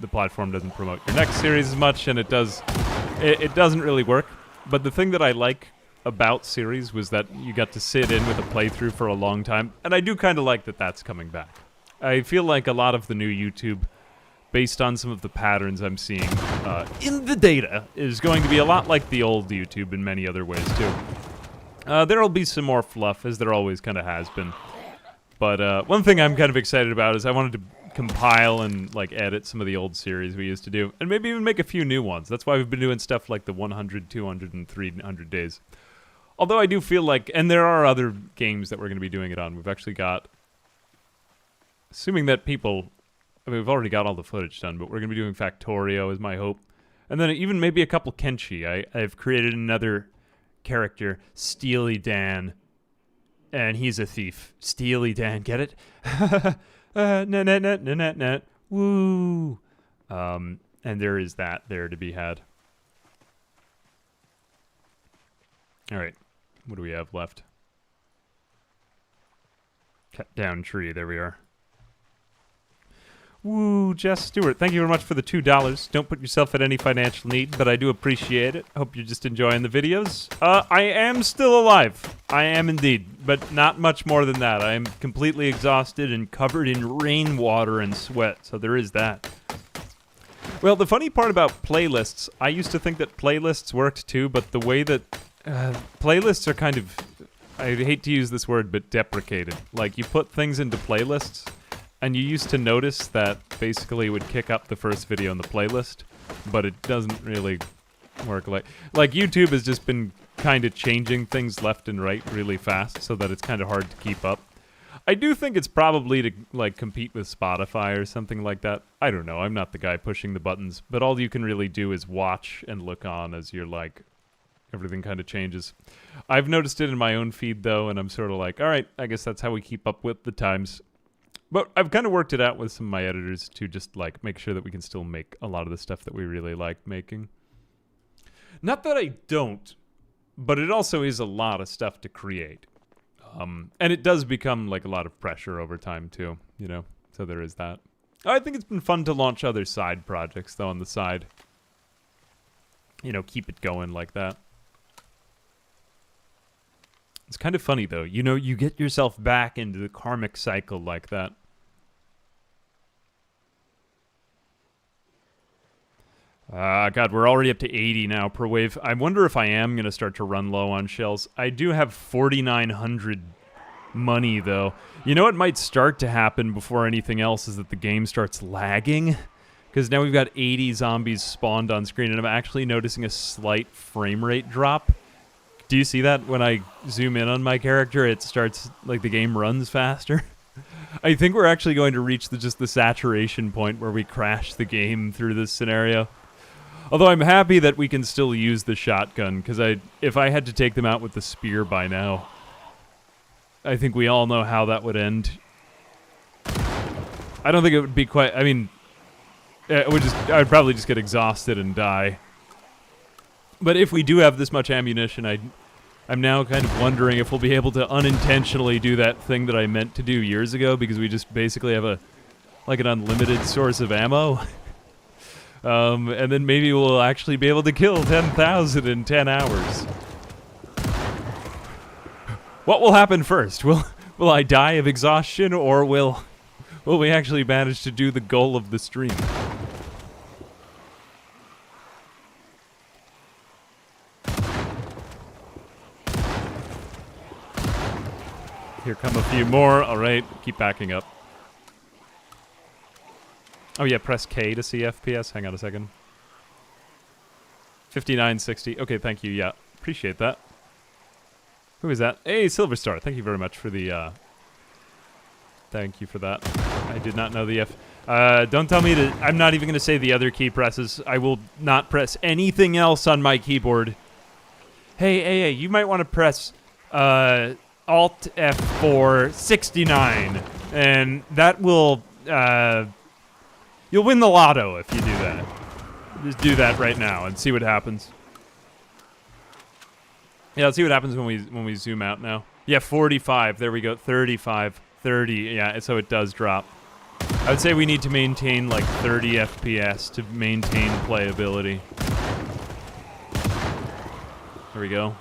the platform doesn't promote your next series as much, and it doesn't really work. But the thing that I like about series was that you got to sit in with a playthrough for a long time, and I do kind of like that that's coming back. I feel like a lot of the new YouTube, based on some of the patterns I'm seeing in the data, is going to be a lot like the old YouTube in many other ways too. There'll be some more fluff, as there always kind of has been. But one thing I'm kind of excited about is I wanted to compile and, like, edit some of the old series we used to do, and maybe even make a few new ones. That's why we've been doing stuff like the 100, 200, and 300 days. Although I do feel like, and there are other games that we're going to be doing it on. We've actually got, assuming that people, I mean, we've already got all the footage done, but we're going to be doing Factorio is my hope. And then even maybe a couple Kenshi. I've created another character, Steely Dan, and he's a thief. Steely Dan, get it? Woo. And there is that there to be had. All right. What do we have left? Cut down tree. There we are. Woo, Jess Stewart. Thank you very much for the $2. Don't put yourself at any financial need, but I do appreciate it. Hope you're just enjoying the videos. I am still alive. I am indeed, but not much more than that. I am completely exhausted and covered in rainwater and sweat, so there is that. Well, the funny part about playlists, I used to think that playlists worked too, but the way that playlists are kind of, I hate to use this word, but deprecated. Like, you put things into playlists, and you used to notice that basically it would kick up the first video in the playlist, but it doesn't really work like YouTube has just been kind of changing things left and right really fast so that it's kind of hard to keep up. I do think it's probably to, like, compete with Spotify or something like that. I don't know. I'm not the guy pushing the buttons, but all you can really do is watch and look on as you're, like, everything kind of changes. I've noticed it in my own feed, though, and I'm sort of like, all right, I guess that's how we keep up with the times. But I've kind of worked it out with some of my editors to just, like, make sure that we can still make a lot of the stuff that we really like making. Not that I don't, but it also is a lot of stuff to create. And it does become, like, a lot of pressure over time, too, you know? So there is that. I think it's been fun to launch other side projects, though, on the side. You know, keep it going like that. It's kind of funny, though. You know, you get yourself back into the karmic cycle like that. God, we're already up to 80 now per wave. I wonder if I am going to start to run low on shells. I do have 4,900 money, though. You know what might start to happen before anything else is that the game starts lagging? Because now we've got 80 zombies spawned on screen, and I'm actually noticing a slight frame rate drop. Do you see that? When I zoom in on my character, it starts, like, the game runs faster. I think we're actually going to reach just the saturation point where we crash the game through this scenario. Although I'm happy that we can still use the shotgun, because if I had to take them out with the spear by now, I think we all know how that would end. I don't think it would be quite, I mean, I'd probably just get exhausted and die. But if we do have this much ammunition, I'm now kind of wondering if we'll be able to unintentionally do that thing that I meant to do years ago, because we just basically have an unlimited source of ammo. And then maybe we'll actually be able to kill 10,000 in 10 hours. What will happen first? Will Will I die of exhaustion, or will we actually manage to do the goal of the stream? Here come a few more. All right, keep backing up. Oh yeah, press K to see FPS. Hang on a second. 5960. Okay, thank you. Yeah, appreciate that. Who is that? Hey, Silver Star. Thank you very much for the, thank you for that. I did not know the F. Don't tell me to... I'm not even going to say the other key presses. I will not press anything else on my keyboard. Hey, you might want to press, Alt F4 69. And that will, you'll win the lotto if you do that. Just do that right now and see what happens. Yeah, let's see what happens when we zoom out now. Yeah, 45. There we go. 35, 30. Yeah, so it does drop. I would say we need to maintain like 30 FPS to maintain playability. There we go.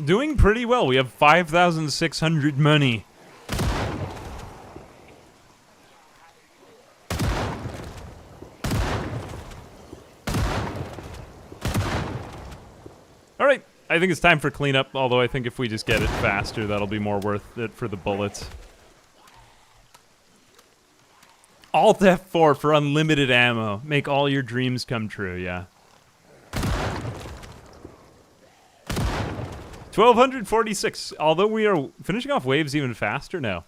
Doing pretty well. We have 5,600 money. All right, I think it's time for cleanup, although I think if we just get it faster, that'll be more worth it for the bullets. Alt F4 for unlimited ammo. Make all your dreams come true, yeah. 1,246, although we are finishing off waves even faster now.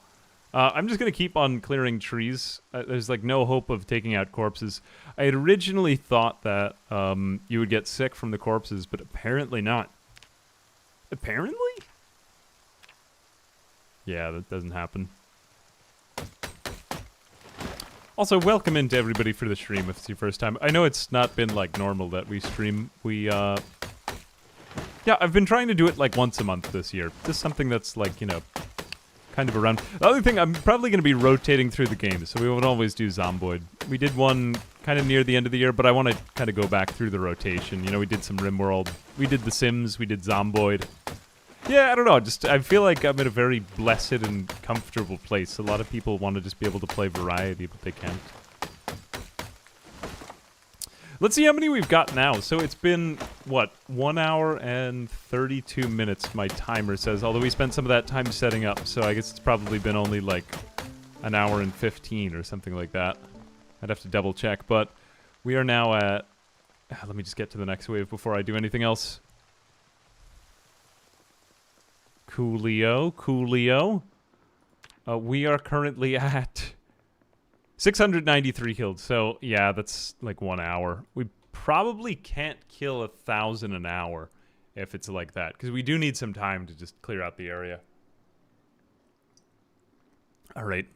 I'm just going to keep on clearing trees. There's like no hope of taking out corpses. I had originally thought that you would get sick from the corpses, but apparently not. Apparently? Yeah, that doesn't happen. Also, welcome into everybody for the stream if it's your first time. I know it's not been like normal that we stream. Yeah, I've been trying to do it like once a month this year. Just something that's like, you know, kind of around. The other thing, I'm probably going to be rotating through the games, so we won't always do Zomboid. We did one kind of near the end of the year, but I want to kind of go back through the rotation. You know, we did some RimWorld, we did The Sims, we did Zomboid. Yeah, I don't know, just I feel like I'm in a very blessed and comfortable place. A lot of people want to just be able to play variety, but they can't. Let's see how many we've got now. So it's been, what, 1 hour and 32 minutes, my timer says. Although we spent some of that time setting up, so I guess it's probably been only like an hour and 15 or something like that. I'd have to double check, but we are now at... let me just get to the next wave before I do anything else. Coolio. We are currently at 693 killed, so yeah, that's like 1 hour. We probably can't kill 1,000 an hour if it's like that, because we do need some time to just clear out the area. All right.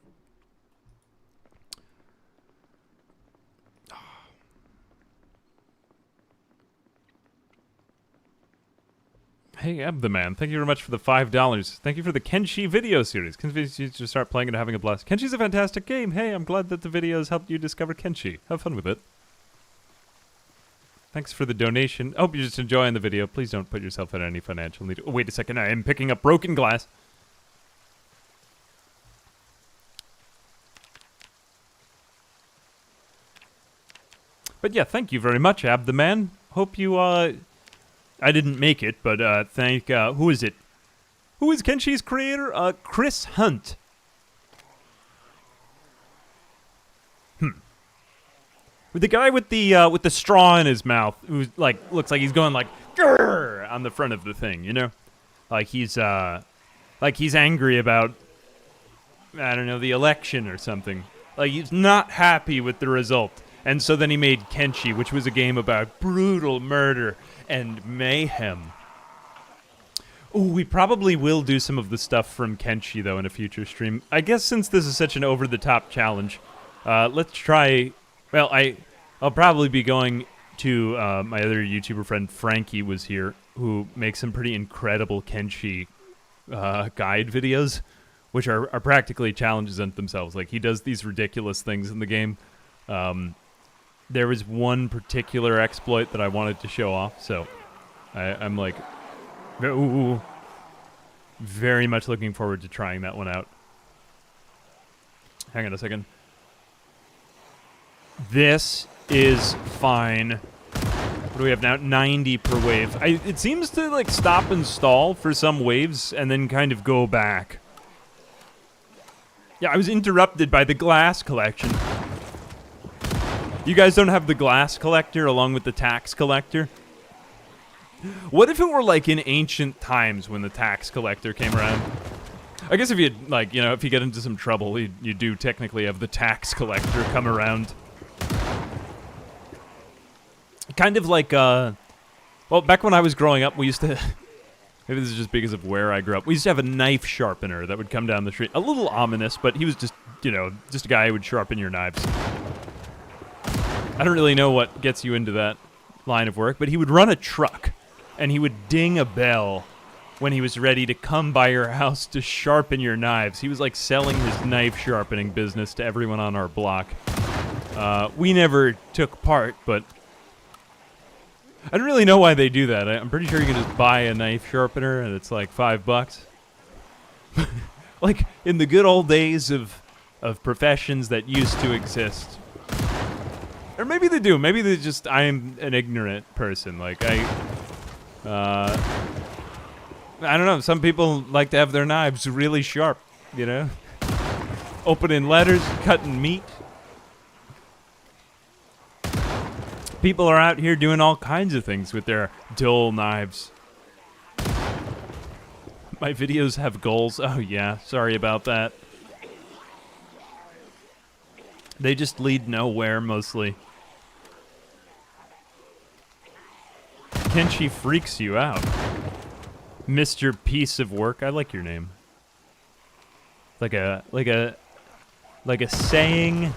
Hey, Abtheman, thank you very much for the $5. Thank you for the Kenshi video series. Convince you to start playing and having a blast. Kenshi's a fantastic game. Hey, I'm glad that the videos helped you discover Kenshi. Have fun with it. Thanks for the donation. I hope you're just enjoying the video. Please don't put yourself at any financial need. Oh, wait a second. I am picking up broken glass. But yeah, thank you very much, Abtheman. Hope you, I didn't make it, but thank, who is it? Who is Kenshi's creator? Chris Hunt. The guy with the straw in his mouth, who like looks like he's going like grrr on the front of the thing, you know, like he's angry about, I don't know, the election or something. Like he's not happy with the result, and so then he made Kenshi, which was a game about brutal murder and mayhem. Ooh, we probably will do some of the stuff from Kenshi though in a future stream. I guess since this is such an over-the-top challenge, let's try. Well, I'll probably be going to my other YouTuber friend Frankie was here, who makes some pretty incredible Kenshi guide videos, which are practically challenges unto themselves. Like he does these ridiculous things in the game. There was one particular exploit that I wanted to show off, so I'm like, ooh, Very much looking forward to trying that one out. Hang on a second. This is fine. What do we have now? 90 per wave. It seems to like stop and stall for some waves and then kind of go back. Yeah, I was interrupted by the glass collection. You guys don't have the glass collector along with the tax collector? What if it were like in ancient times when the tax collector came around? I guess if you, like, you know, if you get into some trouble, you do technically have the tax collector come around. Kind of like, well, back when I was growing up, we used to, maybe this is just because of where I grew up, we used to have a knife sharpener that would come down the street. A little ominous, but he was just, you know, just a guy who would sharpen your knives. I don't really know what gets you into that line of work, but he would run a truck, and he would ding a bell when he was ready to come by your house to sharpen your knives. He was like selling his knife sharpening business to everyone on our block. We never took part, but I don't really know why they do that. I'm pretty sure you can just buy a knife sharpener and it's like $5. Like in the good old days of professions that used to exist. Or maybe they do. Maybe they just, I'm an ignorant person. Like I don't know. Some people like to have their knives really sharp, you know? Opening letters, cutting meat. People are out here doing all kinds of things with their dull knives. My videos have goals. Oh yeah, sorry about that. They just lead nowhere, mostly. Kenshi freaks you out. Mr. Piece of Work. I like your name. Like a saying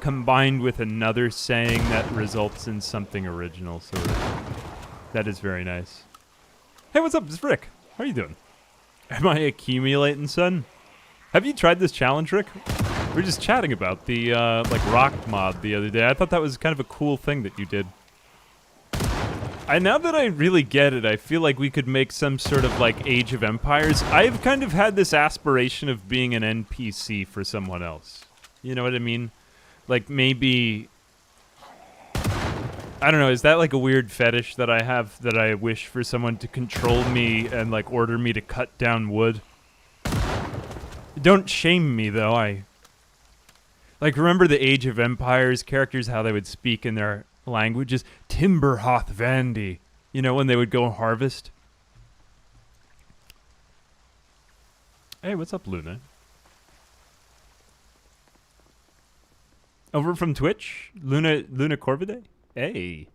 combined with another saying that results in something original, sort of. That is very nice. Hey, what's up? It's Rick. How are you doing? Am I accumulating, son? Have you tried this challenge, Rick? We were just chatting about the like rock mod the other day. I thought that was kind of a cool thing that you did. Now that I really get it, I feel like we could make some sort of like Age of Empires. I've kind of had this aspiration of being an NPC for someone else. You know what I mean? Like maybe, I don't know, is that like a weird fetish that I have, that I wish for someone to control me and like order me to cut down wood? Don't shame me though. Like remember the Age of Empires characters, how they would speak in their languages? Timberhoth Vandy, you know, when they would go harvest. Hey, what's up, Luna? Over from Twitch, Luna Corvidae. Hey,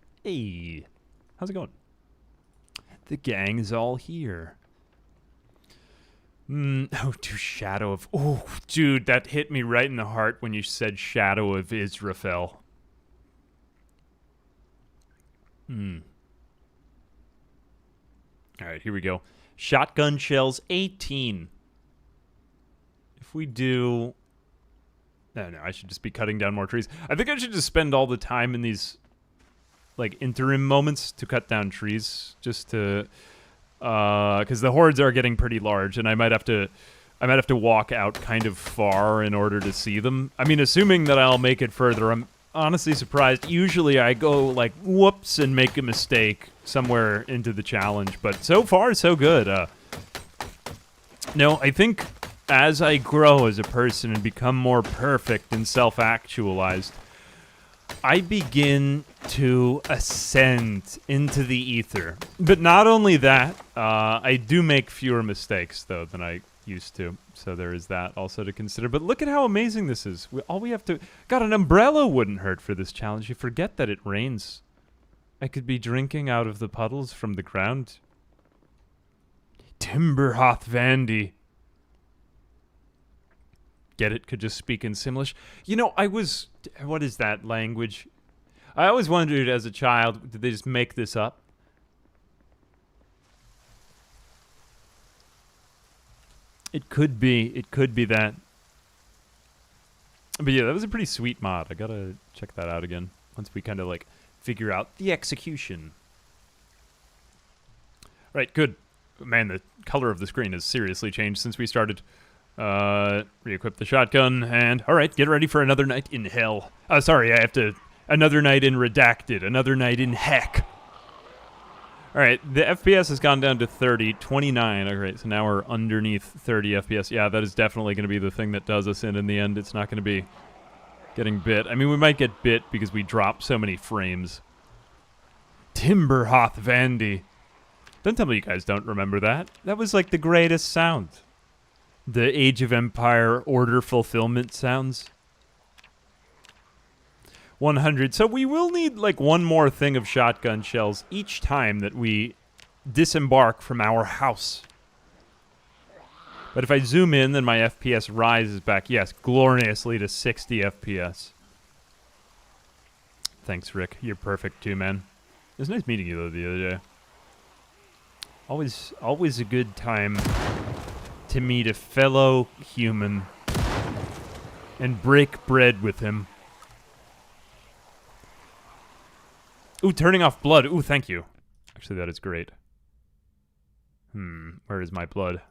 how's it going? The gang is all here. Oh, to Shadow of. Oh, dude, that hit me right in the heart when you said Shadow of Israfel. All right, here we go. Shotgun shells, 18. If we do. No, I should just be cutting down more trees. I think I should just spend all the time in these, like, interim moments to cut down trees, just to, because the hordes are getting pretty large, and I might have to walk out kind of far in order to see them. I mean, assuming that I'll make it further, I'm honestly surprised. Usually I go, like, whoops, and make a mistake somewhere into the challenge, but so far, so good. No, I think as I grow as a person and become more perfect and self-actualized, I begin to ascend into the ether. But not only that, I do make fewer mistakes, though, than I used to. So there is that also to consider. But look at how amazing this is. All we have to... God, an umbrella wouldn't hurt for this challenge. You forget that it rains. I could be drinking out of the puddles from the ground. Timberhoth Vandy. Get it? Could just speak in Simlish. You know, what is that language? I always wondered as a child, did they just make this up? It could be that. But yeah, that was a pretty sweet mod. I gotta check that out again once we kind of like figure out the execution. Right, good. Man, the color of the screen has seriously changed since we started. Re-equip the shotgun, and alright, get ready for another night in hell. Sorry, I have to... Another night in Redacted, another night in Heck. Alright, the FPS has gone down to 30, 29. Alright, so now we're underneath 30 FPS. Yeah, that is definitely going to be the thing that does us in the end. It's not going to be getting bit. I mean, we might get bit because we drop so many frames. Timberhoth Vandy. Don't tell me you guys don't remember that. That was like the greatest sound. The Age of Empire order fulfillment sounds. 100. So we will need like one more thing of shotgun shells each time that we disembark from our house. But if I zoom in, then my FPS rises back, yes, gloriously to 60 FPS. Thanks, Rick. You're perfect too, man. It was nice meeting you, though, the other day. Always a good time to meet a fellow human and break bread with him. Ooh, turning off blood. Ooh, thank you. Actually, that is great. Where is my blood?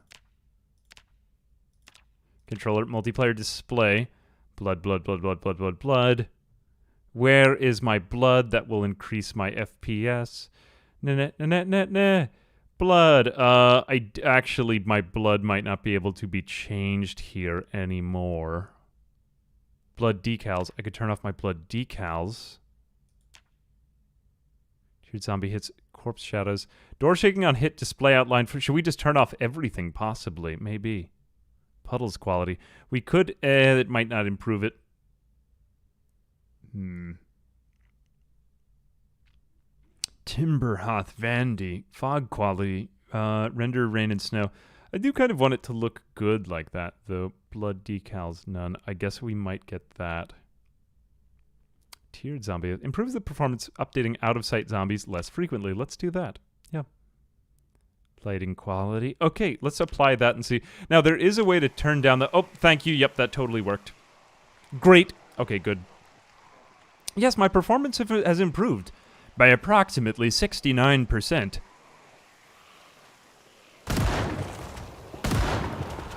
Controller, multiplayer display. Blood, blood, blood, blood, blood, blood, blood. Where is my blood? That will increase my FPS. Nah. Blood. Actually, my blood might not be able to be changed here anymore. Blood decals. I could turn off my blood decals. Shoot zombie hits, corpse shadows. Door shaking on hit, display outline. Should we just turn off everything, possibly? Maybe. Puddles quality. We could, it might not improve it. Timberhoth Vandy. Fog quality. Render rain and snow. I do kind of want it to look good like that, though. Blood decals, none. I guess we might get that. Tiered zombie. Improves the performance, updating out-of-sight zombies less frequently. Let's do that. Yeah. Lighting quality. Okay, let's apply that and see. Now, there is a way to turn down the... Oh, thank you. Yep, that totally worked. Great. Okay, good. Yes, my performance has improved by approximately 69%.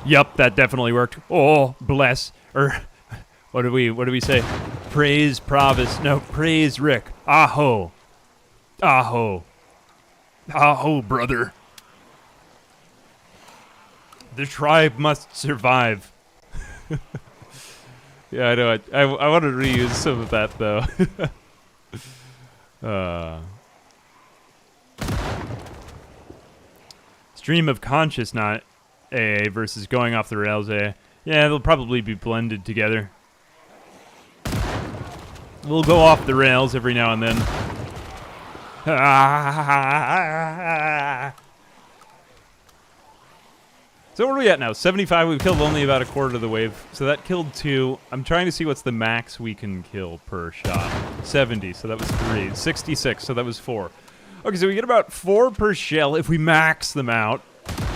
Yep, that definitely worked. Oh, bless. What do we say? Praise Provis. No, praise Rick. Aho. Aho. Aho, brother. The tribe must survive. Yeah, I know. I want to reuse some of that, though. Stream of consciousness AA versus going off the rails AA. Yeah, they'll probably be blended together. We'll go off the rails every now and then. So where are we at now? 75. We've killed only about a quarter of the wave. So that killed 2. I'm trying to see what's the max we can kill per shot. 70. So that was 3. 66. So that was 4. Okay, so we get about 4 per shell if we max them out.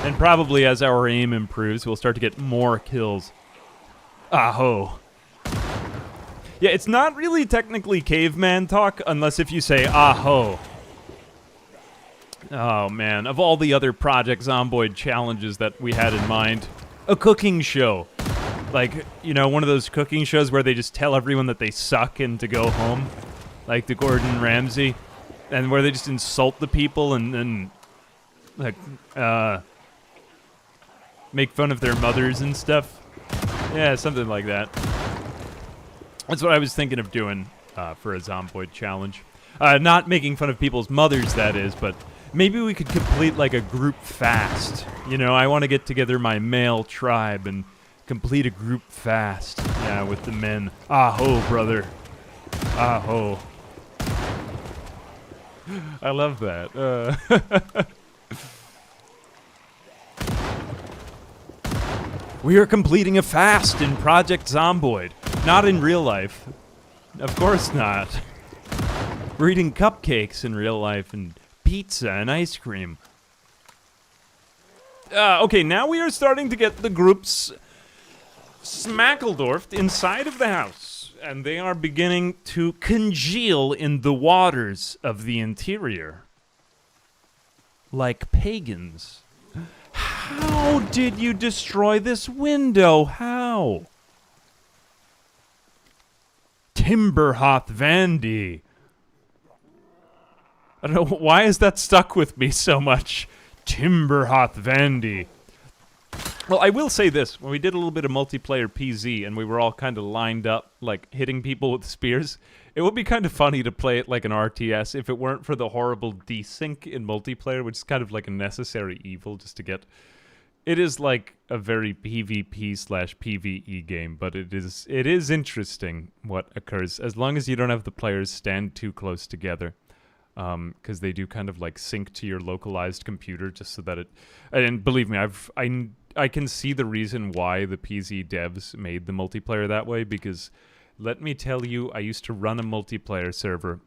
And probably as our aim improves, we'll start to get more kills. Aho. Yeah, it's not really technically caveman talk unless if you say aho. Oh, man. Of all the other Project Zomboid challenges that we had in mind, a cooking show. Like, you know, one of those cooking shows where they just tell everyone that they suck and to go home. Like the Gordon Ramsay. And where they just insult the people and like, make fun of their mothers and stuff. Yeah, something like that. That's what I was thinking of doing for a Zomboid challenge. Not making fun of people's mothers, that is, but maybe we could complete like a group fast. You know, I want to get together my male tribe and complete a group fast. Yeah, with the men. Aho, brother. Aho. I love that. We are completing a fast in Project Zomboid. Not in real life. Of course not. We're eating cupcakes in real life and pizza and ice cream. Okay, now we are starting to get the groups smackledorfed inside of the house. And they are beginning to congeal in the waters of the interior. Like pagans. How did you destroy this window? How? Timberhoth Vandy. I don't know, why is that stuck with me so much? Timberhoth Vandy. Well, I will say this. When we did a little bit of multiplayer PZ and we were all kind of lined up, like, hitting people with spears, it would be kind of funny to play it like an RTS if it weren't for the horrible desync in multiplayer, which is kind of like a necessary evil just to get... It is like a very PvP/PvE game, but it is interesting what occurs, as long as you don't have the players stand too close together. Because they do kind of like sync to your localized computer just so that it... And believe me, I can see the reason why the PZ devs made the multiplayer that way, because let me tell you, I used to run a multiplayer server,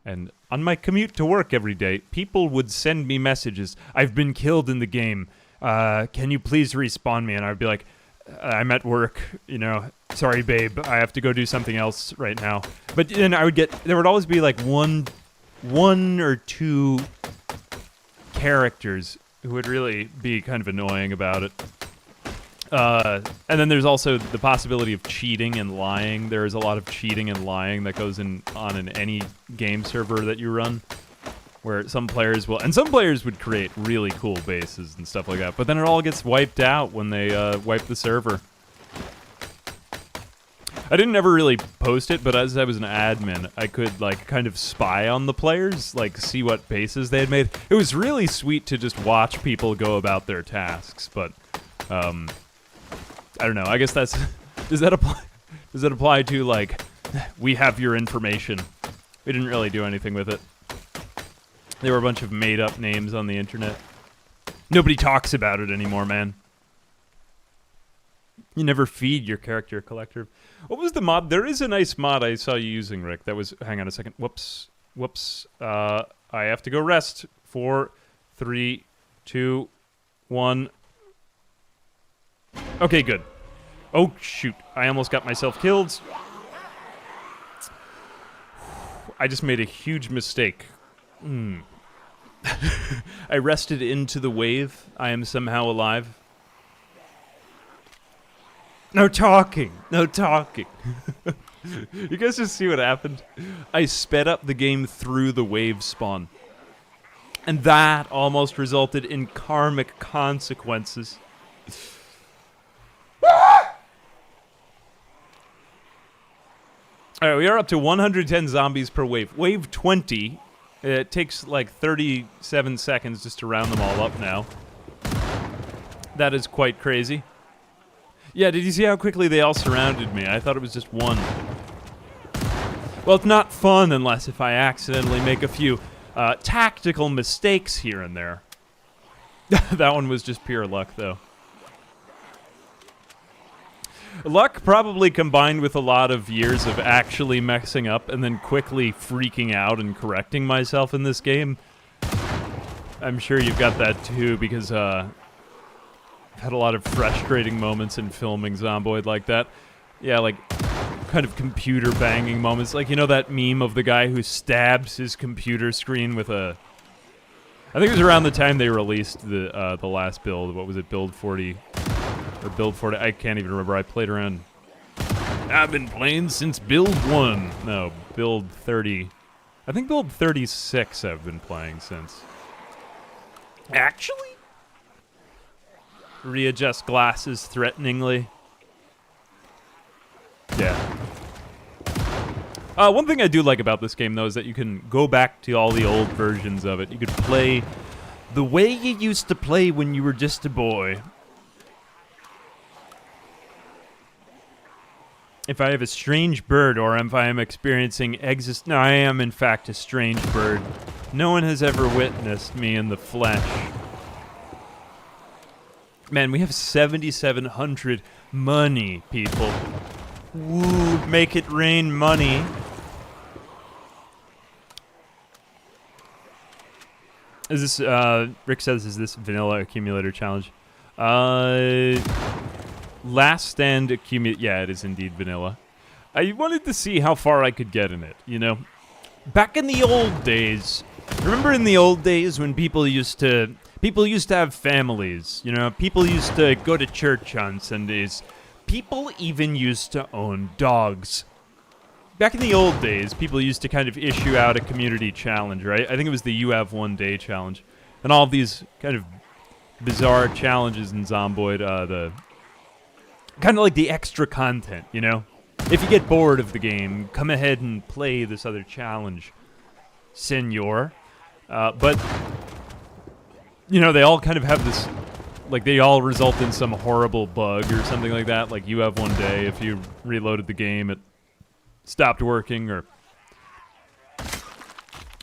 and on my commute to work every day, people would send me messages. I've been killed in the game. Can you please respawn me? And I'd be like, I'm at work, you know, sorry babe, I have to go do something else right now. But then there would always be like one or two characters who would really be kind of annoying about it. And then there's also the possibility of cheating and lying. There is a lot of cheating and lying that goes on in any game server that you run, where some players would create really cool bases and stuff like that, but then it all gets wiped out when they wipe the server. I didn't ever really post it, but as I was an admin, I could like kind of spy on the players, like see what bases they had made. It was really sweet to just watch people go about their tasks, but I don't know. I guess does that apply to like, we have your information? We didn't really do anything with it. There were a bunch of made-up names on the internet. Nobody talks about it anymore, man. You never feed your character collector. What was the mod? There is a nice mod I saw you using, Rick. That was... Hang on a second. Whoops. I have to go rest. 4, 3, 2, 1. Okay, good. Oh, shoot. I almost got myself killed. I just made a huge mistake. I rested into the wave. I am somehow alive. No talking. No talking. You guys just see what happened? I sped up the game through the wave spawn. And that almost resulted in karmic consequences. Alright, we are up to 110 zombies per wave. Wave 20... It takes like 37 seconds just to round them all up now. That is quite crazy. Yeah, did you see how quickly they all surrounded me? I thought it was just one. Well, it's not fun unless if I accidentally make a few tactical mistakes here and there. That one was just pure luck, though. Luck probably combined with a lot of years of actually messing up and then quickly freaking out and correcting myself in this game. I'm sure you've got that too, because I've had a lot of frustrating moments in filming Zomboid like that. Yeah, like kind of computer banging moments. Like, you know that meme of the guy who stabs his computer screen with a... I think it was around the time they released the last build. What was it, Build 40? Or Build 40, I can't even remember. I played around. I've been playing since Build 1. No, Build 30. I think Build 36 I've been playing since. Actually? Readjust glasses threateningly. Yeah. One thing I do like about this game, though, is that you can go back to all the old versions of it. You could play the way you used to play when you were just a boy. If I have a strange bird, or if I am experiencing No, I am, in fact, a strange bird. No one has ever witnessed me in the flesh. Man, we have 7,700 money, people. Woo, make it rain money. Is this, Rick says, is this vanilla accumulator challenge? Last stand accumulate. Yeah, it is indeed vanilla. I wanted to see how far I could get in it, you know? Back in the old days, remember in the old days when people used to People used to have families, you know, people used to go to church on Sundays. People even used to own dogs. Back in the old days, people used to kind of issue out a community challenge, right? I think it was the You Have One Day challenge. And all of these kind of bizarre challenges in Zomboid, the kind of like the extra content, you know? If you get bored of the game, come ahead and play this other challenge, senor. But, you know, they all kind of have this, like, they all result in some horrible bug or something like that. Like, You Have One Day, if you reloaded the game, it stopped working, or...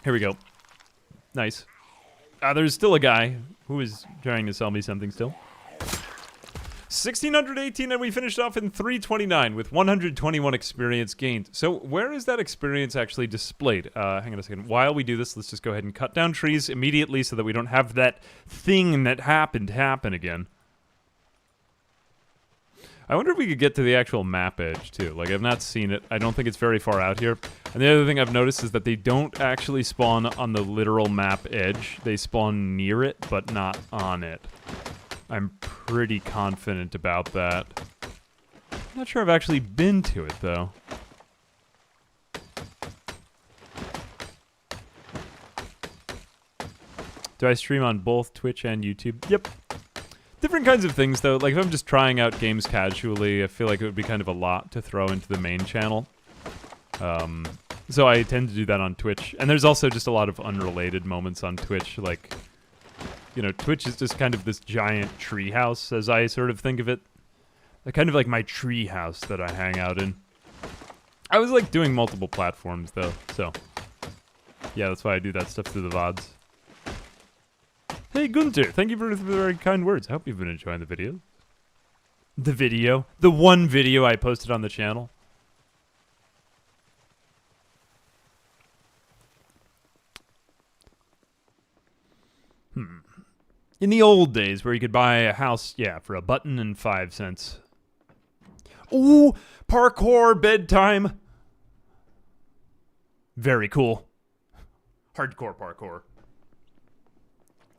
Here we go. Nice. There's still a guy who is trying to sell me something still. 1,618, and we finished off in 329 with 121 experience gained. So where is that experience actually displayed? Hang on a second. While we do this, let's just go ahead and cut down trees immediately so that we don't have that thing that happened happen again. I wonder if we could get to the actual map edge, too. Like, I've not seen it. I don't think it's very far out here. And the other thing I've noticed is that they don't actually spawn on the literal map edge. They spawn near it, but not on it. I'm pretty confident about that. I'm not sure I've actually been to it, though. Do I stream on both Twitch and YouTube? Yep. Different kinds of things, though. Like, if I'm just trying out games casually, I feel like it would be kind of a lot to throw into the main channel. So I tend to do that on Twitch. And there's also just a lot of unrelated moments on Twitch. Like, you know, Twitch is just kind of this giant treehouse, as I sort of think of it. Kind of like my treehouse that I hang out in. I was, like, doing multiple platforms, though, so... Yeah, that's why I do that stuff through the VODs. Hey, Gunter, thank you for the very kind words. I hope you've been enjoying the video. The video? The one video I posted on the channel? In the old days, where you could buy a house, yeah, for a button and 5 cents. Ooh, parkour bedtime. Very cool. Hardcore parkour.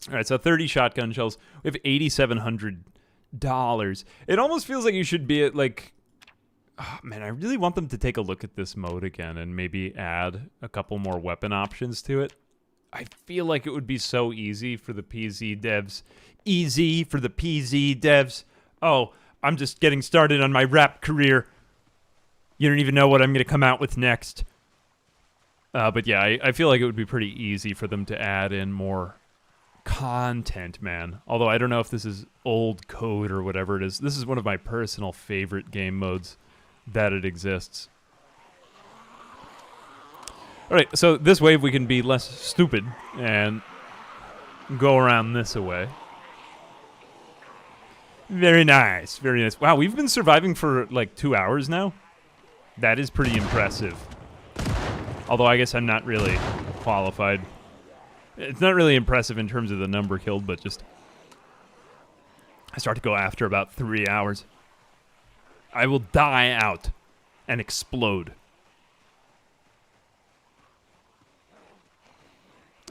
Alright, so 30 shotgun shells. We have $8,700. It almost feels like you should be at, like... Oh, man, I really want them to take a look at this mode again and maybe add a couple more weapon options to it. I feel like it would be so easy for the PZ devs. Easy for the PZ devs. Oh, I'm just getting started on my rap career. You don't even know what I'm going to come out with next. But yeah, I feel like it would be pretty easy for them to add in more content, man. Although I don't know if this is old code or whatever it is. This is one of my personal favorite game modes that it exists. Alright, so this wave we can be less stupid and go around this away. Very nice, very nice. Wow, we've been surviving for like 2 hours now. That is pretty impressive. Although I guess I'm not really qualified. It's not really impressive in terms of the number killed, but just... I start to go after about 3 hours. I will die out and explode.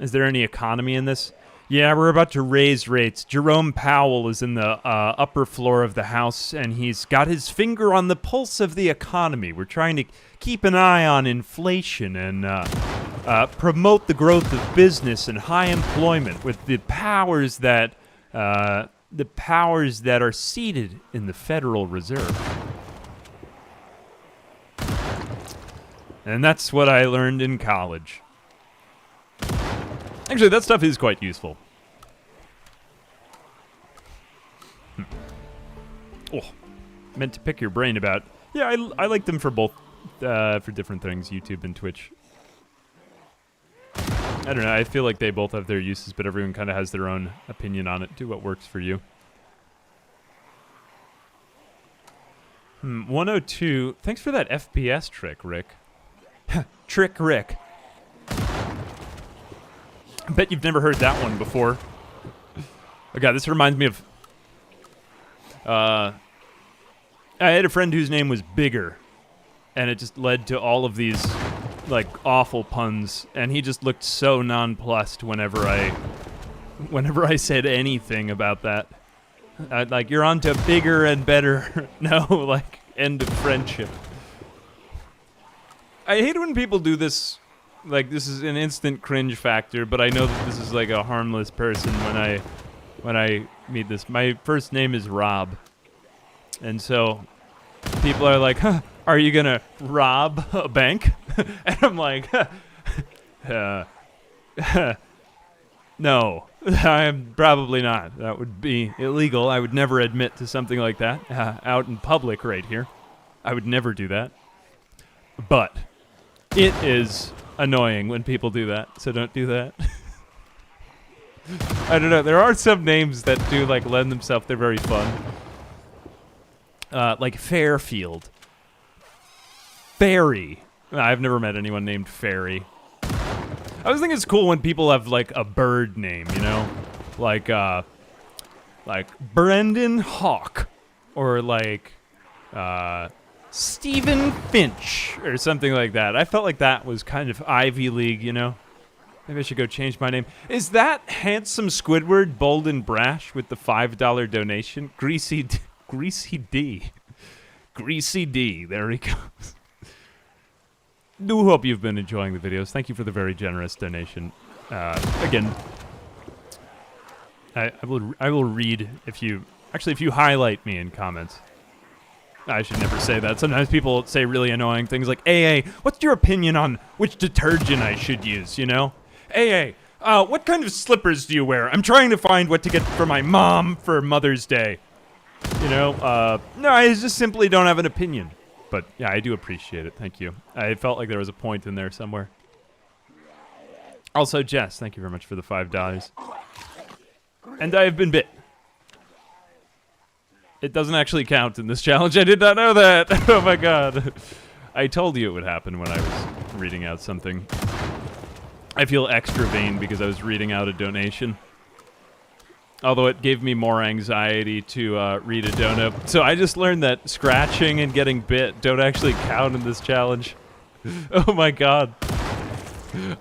Is there any economy in this? Yeah, we're about to raise rates. Jerome Powell is in the upper floor of the house, and he's got his finger on the pulse of the economy. We're trying to keep an eye on inflation and promote the growth of business and high employment with the powers that are seated in the Federal Reserve. And that's what I learned in college. Actually, that stuff is quite useful. Oh, meant to pick your brain about. Yeah, I like them for both, for different things, YouTube and Twitch. I don't know, I feel like they both have their uses, but everyone kind of has their own opinion on it. Do what works for you. 102. Thanks for that FPS trick, Rick. Trick Rick. I bet you've never heard that one before. Oh god, this reminds me of... I had a friend whose name was Bigger, and it just led to all of these, like, awful puns, and he just looked so nonplussed whenever I whenever I said anything about that. Like, you're on to bigger and better. No, like, end of friendship. I hate when people do this. Like, this is an instant cringe factor, but I know that this is like a harmless person when I meet this. My first name is Rob. And so people are like, huh, are you gonna rob a bank? And I'm like, no, I'm probably not. That would be illegal. I would never admit to something like that out in public right here. I would never do that. But it is annoying when people do that, so don't do that. I don't know. There are some names that do like lend themselves. They're very fun. Like Fairfield. Fairy. I've never met anyone named Fairy. I always think it's cool when people have like a bird name, you know, like Brendan Hawk, or like Stephen Finch, or something like that. I felt like that was kind of Ivy League, you know. Maybe I should go change my name. Is that handsome Squidward, bold and brash, with the $5 donation? Greasy D. Greasy D. There he goes. Do hope you've been enjoying the videos. Thank you for the very generous donation. Again, I will read if you highlight me in comments. I should never say that. Sometimes people say really annoying things like, AA, what's your opinion on which detergent I should use, you know? AA, what kind of slippers do you wear? I'm trying to find what to get for my mom for Mother's Day. You know, no, I just simply don't have an opinion. But yeah, I do appreciate it. Thank you. I felt like there was a point in there somewhere. Also, Jess, thank you very much for the $5. And I have been bit. It doesn't actually count in this challenge. I did not know that. Oh my god. I told you it would happen when I was reading out something. I feel extra vain because I was reading out a donation. Although it gave me more anxiety to read a dono. So I just learned that scratching and getting bit don't actually count in this challenge. Oh my god.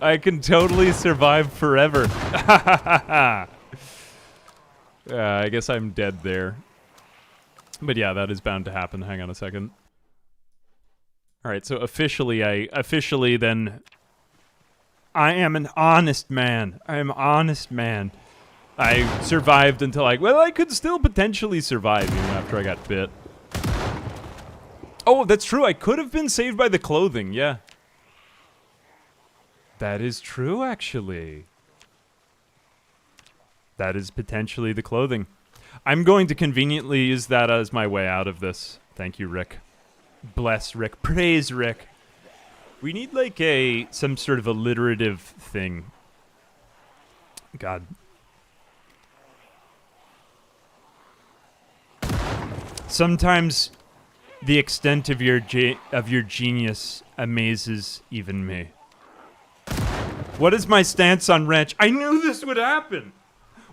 I can totally survive forever. I guess I'm dead there. But yeah, that is bound to happen. Hang on a second. Alright, so officially I am an honest man. I am an honest man. I survived until I could still potentially survive even after I got bit. Oh, that's true. I could have been saved by the clothing, yeah. That is true, actually. That is potentially the clothing. I'm going to conveniently use that as my way out of this. Thank you, Rick. Bless Rick. Praise Rick. We need like some sort of alliterative thing. God. Sometimes the extent of your genius amazes even me. What is my stance on ranch? I knew this would happen.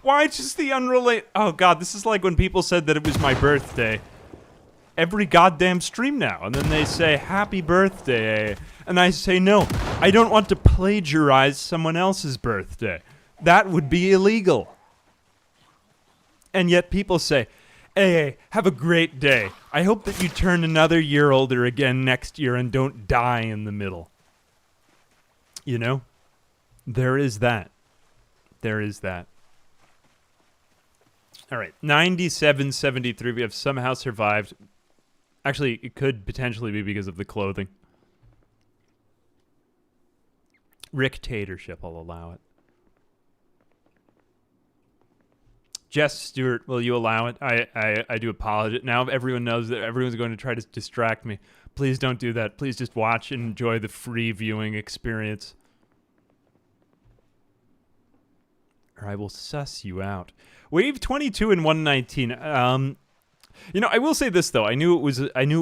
Why just the unrelated? Oh god, this is like when people said that it was my birthday. Every goddamn stream now, and then they say happy birthday, and I say no, I don't want to plagiarize someone else's birthday. That would be illegal. And yet people say, hey, have a great day. I hope that you turn another year older again next year and don't die in the middle. You know? There is that. There is that. All right, 97.73. We have somehow survived. Actually, it could potentially be because of the clothing. Rictatorship, I'll allow it. Jess Stewart, will you allow it? I do apologize. Now everyone knows that everyone's going to try to distract me. Please don't do that. Please just watch and enjoy the free viewing experience. Or I will suss you out. Wave 22 and 119. You know, I will say this though. I knew it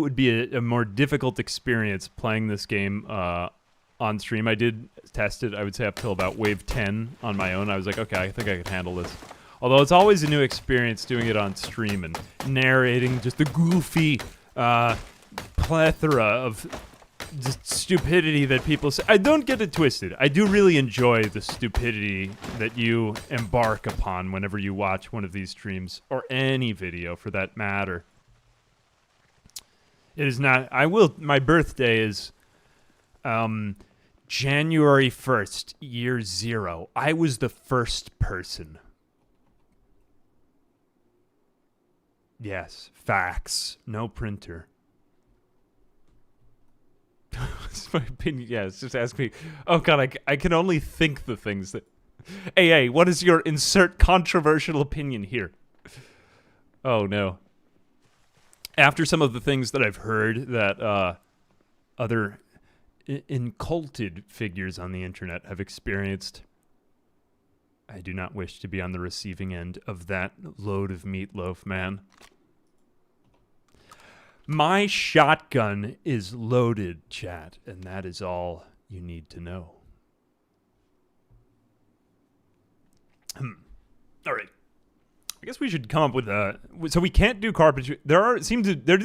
would be a more difficult experience playing this game on stream. I did test it. I would say up till about wave 10 on my own. I was like, okay, I think I can handle this. Although it's always a new experience doing it on stream and narrating just the goofy plethora of just stupidity that people say. I don't get it twisted. I do really enjoy the stupidity that you embark upon whenever you watch one of these streams, or any video for that matter. It is not, my birthday is, January 1st, year 0. I was the first person. Yes, facts. No printer. It's my opinion. Yeah, it's just ask me. Oh god, I can only think the things that. Hey, what is your insert controversial opinion here? Oh no. After some of the things that I've heard that other inculted figures on the internet have experienced, I do not wish to be on the receiving end of that load of meatloaf, man. My shotgun is loaded, chat, and that is all you need to know. All right. I guess we should come up with a... So we can't do carpentry. There do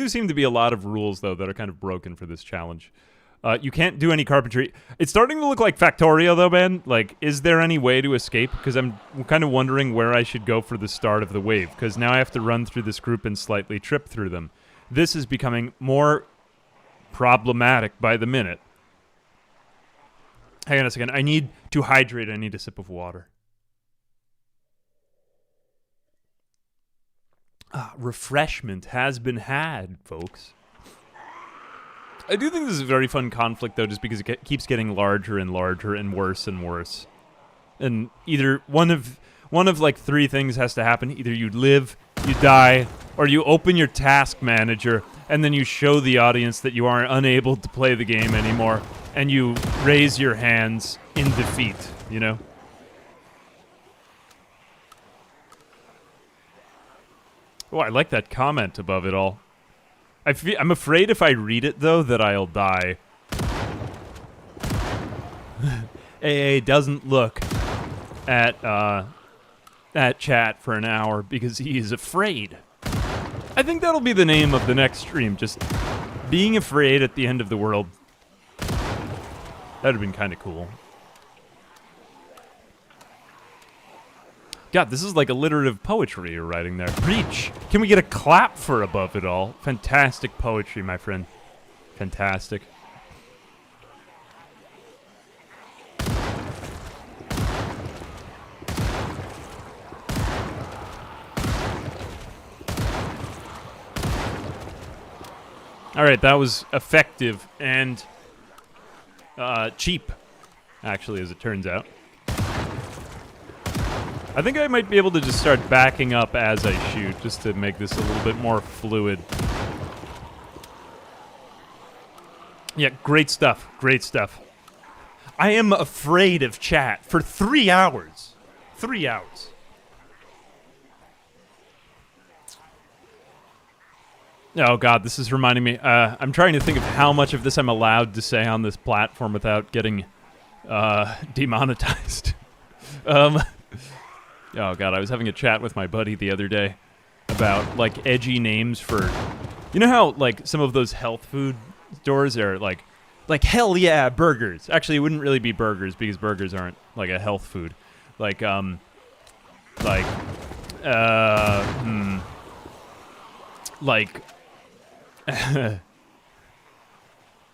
seem to be a lot of rules, though, that are kind of broken for this challenge. You can't do any carpentry. It's starting to look like Factorio, though, man. Like, is there any way to escape? Because I'm kind of wondering where I should go for the start of the wave. Because now I have to run through this group and slightly trip through them. This is becoming more problematic by the minute. Hang on a second. I need to hydrate. I need a sip of water. Refreshment has been had, folks. I do think this is a very fun conflict, though, just because it keeps getting larger and larger and worse and worse. And either one of like 3 things has to happen. Either you live, you die, or you open your task manager, and then you show the audience that you are unable to play the game anymore, and you raise your hands in defeat, you know? Oh, I like that comment above it all. I'm afraid if I read it, though, that I'll die. AA doesn't look at chat for an hour because he is afraid. I think that'll be the name of the next stream, just being afraid at the end of the world. That'd have been kind of cool. God, this is like alliterative poetry you're writing there. Reach! Can we get a clap for above it all? Fantastic poetry, my friend. Fantastic. Alright, that was effective and cheap, actually, as it turns out. I think I might be able to just start backing up as I shoot, just to make this a little bit more fluid. Yeah, great stuff. Great stuff. I am afraid of chat for 3 hours. 3 hours. Oh god, this is reminding me. I'm trying to think of how much of this I'm allowed to say on this platform without getting demonetized. Oh god, I was having a chat with my buddy the other day about like edgy names for, you know how like some of those health food stores are like hell yeah burgers. Actually, it wouldn't really be burgers because burgers aren't like a health food. Like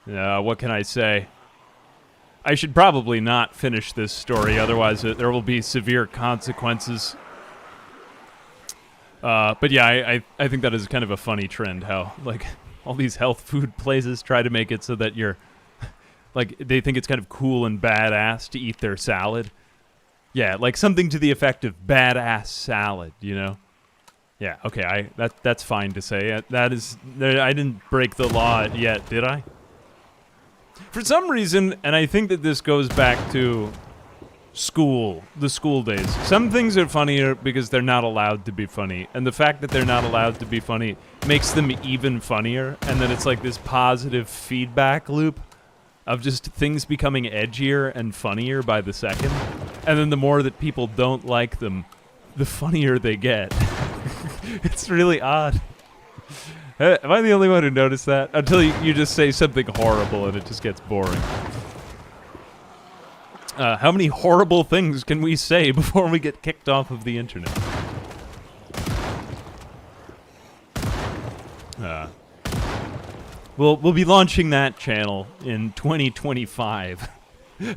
what can I say? I should probably not finish this story, otherwise there will be severe consequences. But yeah, I think that is kind of a funny trend, how, like, all these health food places try to make it so that you're, like, they think it's kind of cool and badass to eat their salad. Yeah, like something to the effect of badass salad, you know? Yeah, okay, that's fine to say. That is, I didn't break the law yet, did I? For some reason, and I think that this goes back to the school days, some things are funnier because they're not allowed to be funny, and the fact that they're not allowed to be funny makes them even funnier, and then it's like this positive feedback loop of just things becoming edgier and funnier by the second, and then the more that people don't like them, the funnier they get. It's really odd. Am I the only one who noticed that? Until you just say something horrible and it just gets boring. How many horrible things can we say before we get kicked off of the internet? We'll be launching that channel in 2025.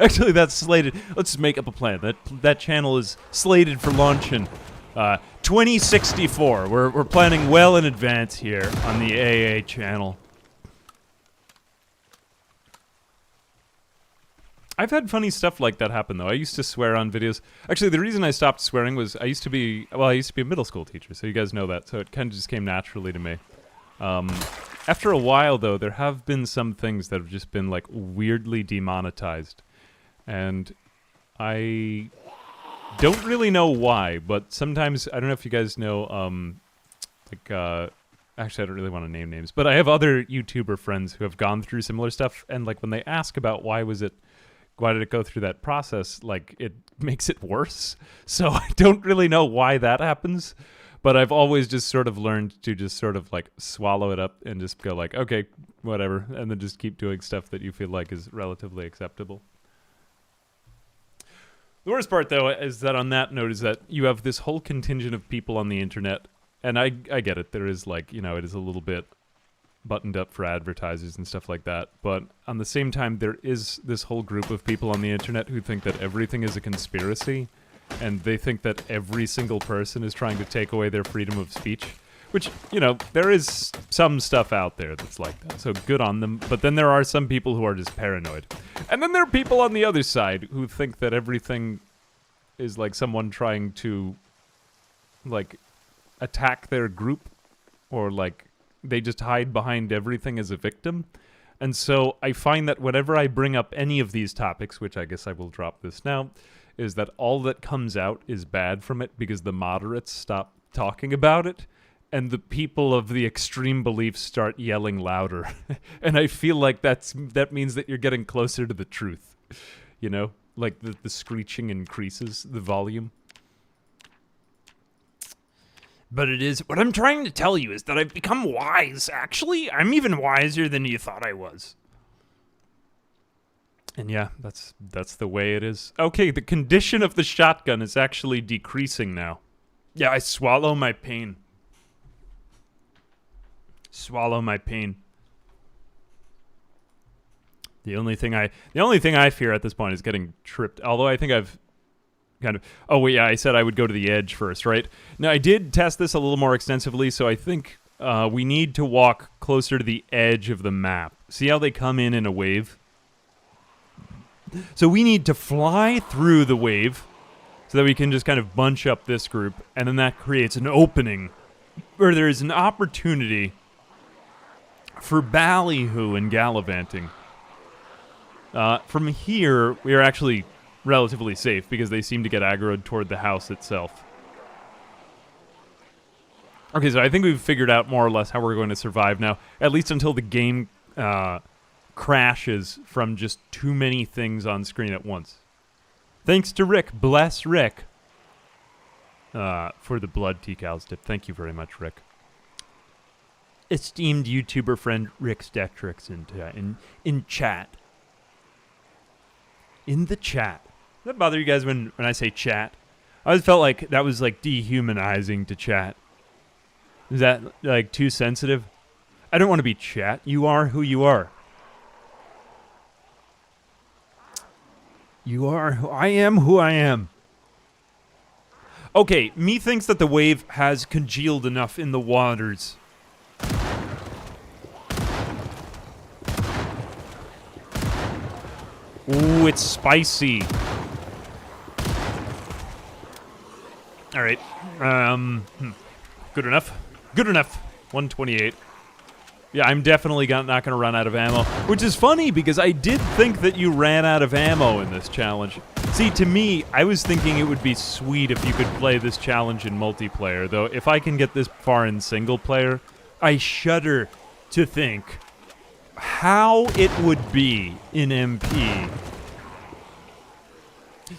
Actually, that's slated. Let's make up a plan. That channel is slated for launch in 2064. We're planning well in advance here on the AA channel. I've had funny stuff like that happen, though. I used to swear on videos. Actually, the reason I stopped swearing was I used to be a middle school teacher, so you guys know that. So it kind of just came naturally to me. After a while, though, there have been some things that have just been, like, weirdly demonetized. And I don't really know why, but sometimes, I don't know if you guys know, actually, I don't really want to name names, but I have other YouTuber friends who have gone through similar stuff, and, like, when they ask about why did it go through that process, like, it makes it worse. So I don't really know why that happens. But I've always just sort of learned to just sort of like swallow it up and just go like, okay, whatever, and then just keep doing stuff that you feel like is relatively acceptable. The worst part, though, is that on that note is that you have this whole contingent of people on the internet, and I get it. There is like, it is a little bit buttoned up for advertisers and stuff like that, but on the same time, there is this whole group of people on the internet who think that everything is a conspiracy. And they think that every single person is trying to take away their freedom of speech, which, there is some stuff out there that's like that, so good on them. But then there are some people who are just paranoid. And then there are people on the other side who think that everything is like someone trying to, like, attack their group, or like they just hide behind everything as a victim. And so I find that whenever I bring up any of these topics, which I guess I will drop this now, is that all that comes out is bad from it because the moderates stop talking about it and the people of the extreme beliefs start yelling louder. And I feel like that means that you're getting closer to the truth. Like the screeching increases the volume. But it is, what I'm trying to tell you is that I've become wise. Actually, I'm even wiser than you thought I was. And yeah, that's the way it is. Okay, the condition of the shotgun is actually decreasing now. Yeah, I swallow my pain. Swallow my pain. The only thing I fear at this point is getting tripped. Although I think I've kind of... Oh, wait, yeah, I said I would go to the edge first, right? Now, I did test this a little more extensively, so I think we need to walk closer to the edge of the map. See how they come in a wave? So we need to fly through the wave so that we can just kind of bunch up this group, and then that creates an opening where there is an opportunity for ballyhoo and gallivanting. From here, we are actually relatively safe because they seem to get aggroed toward the house itself. Okay, so I think we've figured out more or less how we're going to survive now, at least until the game crashes from just too many things on screen at once. Thanks to Rick. Bless Rick. For the blood T-Cows tip. Thank you very much, Rick. Esteemed YouTuber friend Rick Stetrix in chat. In the chat. Does that bother you guys when I say chat? I always felt like that was like dehumanizing to chat. Is that like too sensitive? I don't want to be chat. You are who you are. You are who I am who I am. Okay, me thinks that the wave has congealed enough in the waters. Ooh, it's spicy. All right. Good enough. Good enough. 128. Yeah, I'm definitely not going to run out of ammo. Which is funny, because I did think that you ran out of ammo in this challenge. See, to me, I was thinking it would be sweet if you could play this challenge in multiplayer, though if I can get this far in single player, I shudder to think how it would be in MP.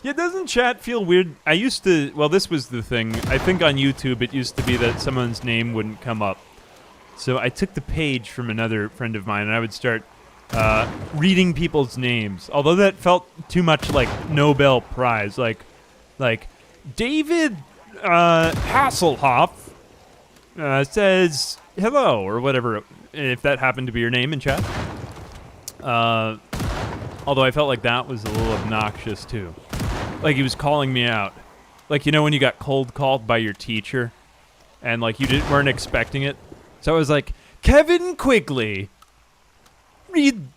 Yeah, doesn't chat feel weird? I used to, well, this was the thing. I think on YouTube it used to be that someone's name wouldn't come up. So I took the page from another friend of mine, and I would start reading people's names. Although that felt too much like Nobel Prize, like David Hasselhoff says hello or whatever, if that happened to be your name in chat. Although I felt like that was a little obnoxious too. Like he was calling me out. Like, you know when you got cold called by your teacher and like you weren't expecting it? So I was like, Kevin Quigley, read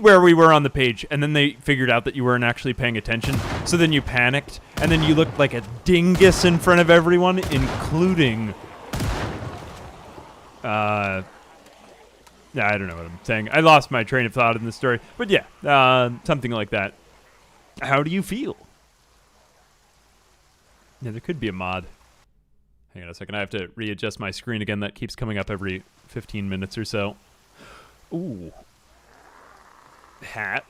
where we were on the page. And then they figured out that you weren't actually paying attention. So then you panicked. And then you looked like a dingus in front of everyone, including... I don't know what I'm saying. I lost my train of thought in this story. But yeah, something like that. How do you feel? Yeah, there could be a mod. Hang on a second. I have to readjust my screen again. That keeps coming up every 15 minutes or so. Ooh. Hat.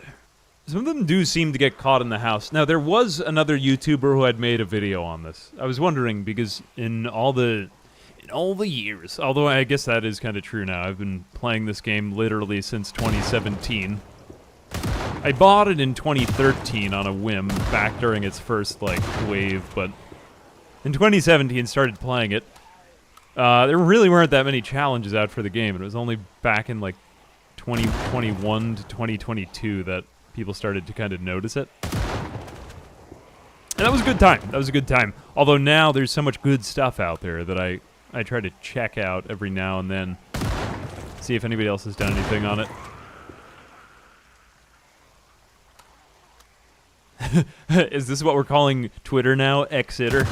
Some of them do seem to get caught in the house. Now, there was another YouTuber who had made a video on this. I was wondering, because in all the years, although I guess that is kind of true now. I've been playing this game literally since 2017. I bought it in 2013 on a whim, back during its first, like, wave, but in 2017 started playing it. There really weren't that many challenges out for the game. It was only back in, like, 2021 to 2022 that people started to kind of notice it. And that was a good time. That was a good time. Although now there's so much good stuff out there that I try to check out every now and then, see if anybody else has done anything on it. Is this what we're calling Twitter now? Exeter.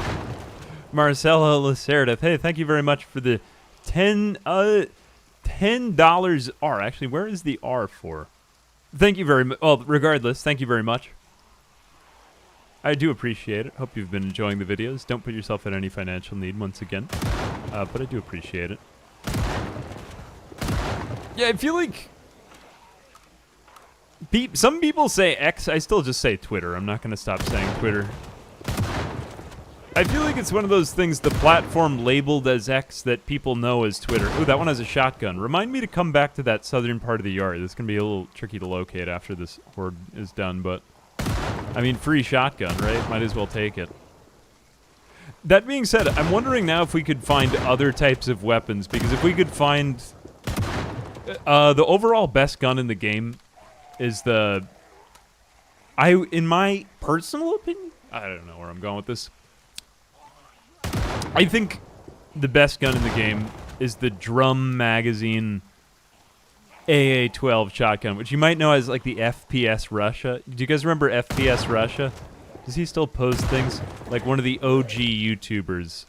Marcella Lacerda. Hey, thank you very much for the $10 R. Actually, where is the R for? Thank you very much. Well, regardless, thank you very much. I do appreciate it. Hope you've been enjoying the videos. Don't put yourself in any financial need once again. But I do appreciate it. Yeah, I feel like... some people say X. I still just say Twitter. I'm not going to stop saying Twitter. I feel like it's one of those things, the platform labeled as X, that people know as Twitter. Ooh, that one has a shotgun. Remind me to come back to that southern part of the yard. This can be a little tricky to locate after this horde is done, but... I mean, free shotgun, right? Might as well take it. That being said, I'm wondering now if we could find other types of weapons, because if we could find... the overall best gun in the game is the... in my personal opinion? I don't know where I'm going with this. I think the best gun in the game is the drum magazine AA-12 shotgun, which you might know as like the FPS Russia. Do you guys remember FPS Russia? Does he still post things? Like one of the OG YouTubers.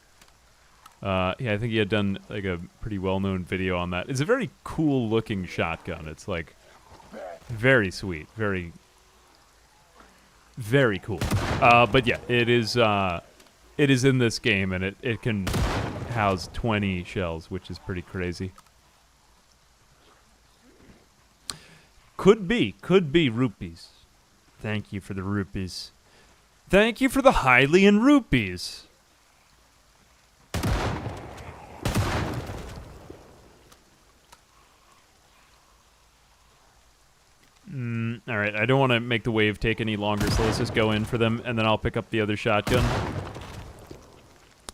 Yeah, I think he had done like a pretty well-known video on that. It's a very cool-looking shotgun. It's like very sweet, very, very cool. But yeah, it is in this game, and it can house 20 shells, which is pretty crazy. Could be rupees. Thank you for the rupees. Thank you for the Hylian rupees. Alright, I don't want to make the wave take any longer, so let's just go in for them, and then I'll pick up the other shotgun.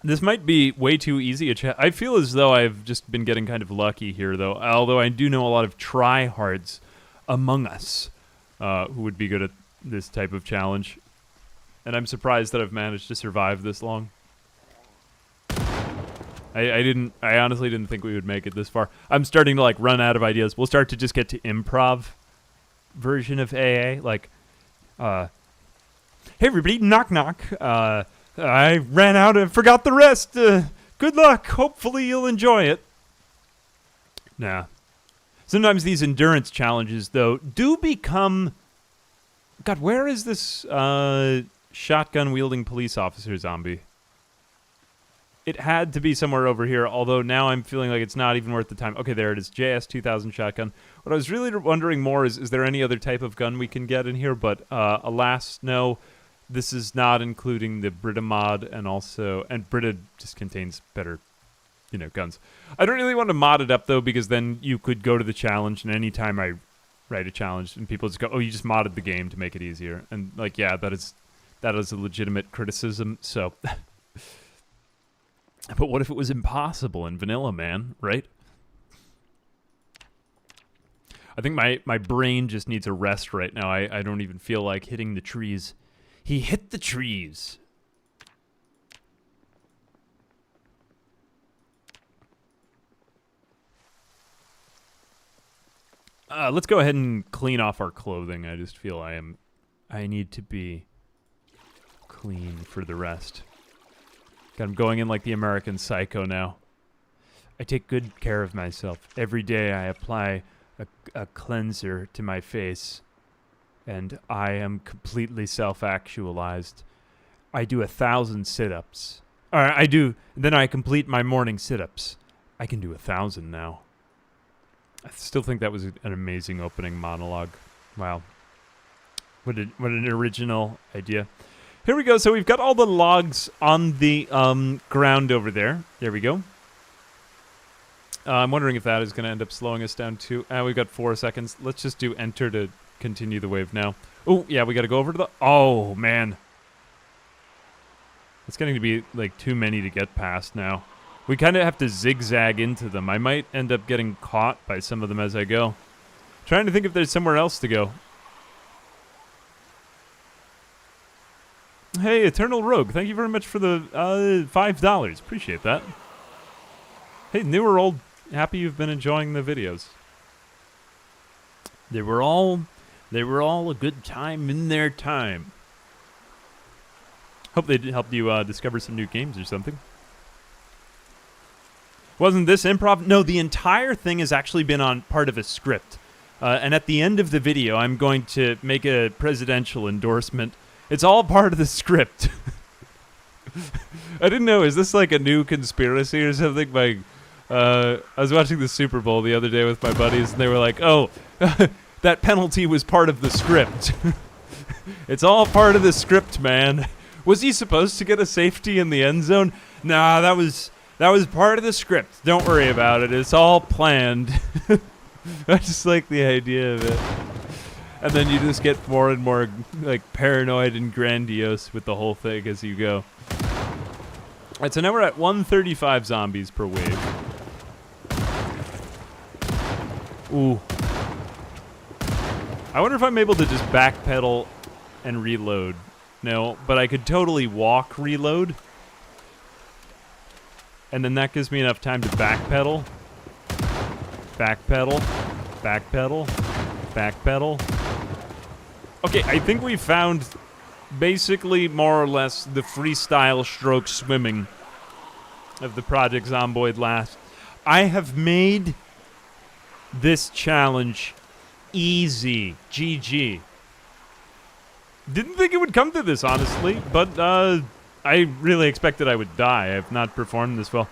This might be way too easy a chat. I feel as though I've just been getting kind of lucky here, though, although I do know a lot of tryhards among us who would be good at this type of challenge. And I'm surprised that I've managed to survive this long. I honestly didn't think we would make it this far. I'm starting to like run out of ideas. We'll start to just get to improv version of AA, like hey everybody, knock knock. I ran out and forgot the rest. Good luck. Hopefully you'll enjoy it. Nah. Sometimes these endurance challenges, though, do become... God, where is this shotgun-wielding police officer zombie? It had to be somewhere over here, although now I'm feeling like it's not even worth the time. Okay, there it is. JS-2000 shotgun. What I was really wondering more is there any other type of gun we can get in here? But alas, no. This is not including the Brita mod, and Brita just contains better guns. I don't really want to mod it up, though, because then you could go to the challenge, and anytime I write a challenge, and people just go, oh, you just modded the game to make it easier. And, like, yeah, that is a legitimate criticism, so... But what if it was impossible in vanilla, man, right? I think my brain just needs a rest right now. I don't even feel like hitting the trees. He hit the trees. Let's go ahead and clean off our clothing. I just feel I need to be clean for the rest. God, I'm going in like the American Psycho now. I take good care of myself. Every day I apply a cleanser to my face, and I am completely self-actualized. I do 1,000 sit-ups. Then I complete my morning sit-ups. I can do 1,000 now. I still think that was an amazing opening monologue. Wow. What an original idea. Here we go. So we've got all the logs on the ground over there. There we go. I'm wondering if that is going to end up slowing us down too. We've got 4 seconds. Let's just do enter to continue the wave now. Oh, yeah, we got to go over to the... Oh, man. It's getting to be, like, too many to get past now. We kind of have to zigzag into them. I might end up getting caught by some of them as I go. Trying to think if there's somewhere else to go. Hey, Eternal Rogue, thank you very much for the $5. Appreciate that. Hey, new or old, happy you've been enjoying the videos. They were all a good time in their time. Hope they helped you discover some new games or something. Wasn't this improv? No, the entire thing has actually been on part of a script. And at the end of the video, I'm going to make a presidential endorsement. It's all part of the script. I didn't know. Is this like a new conspiracy or something? I was watching the Super Bowl the other day with my buddies, and they were like, oh, that penalty was part of the script. It's all part of the script, man. Was he supposed to get a safety in the end zone? Nah, that was part of the script. Don't worry about it. It's all planned. I just like the idea of it. And then you just get more and more like paranoid and grandiose with the whole thing as you go. All right, so now we're at 135 zombies per wave. Ooh. I wonder if I'm able to just backpedal and reload. No, but I could totally walk reload. And then that gives me enough time to backpedal. Backpedal. Backpedal. Backpedal. Okay, I think we found basically more or less the freestyle stroke swimming of the Project Zomboid last. I have made this challenge easy. GG. Didn't think it would come to this, honestly, but I really expected I would die. I have not performed this well.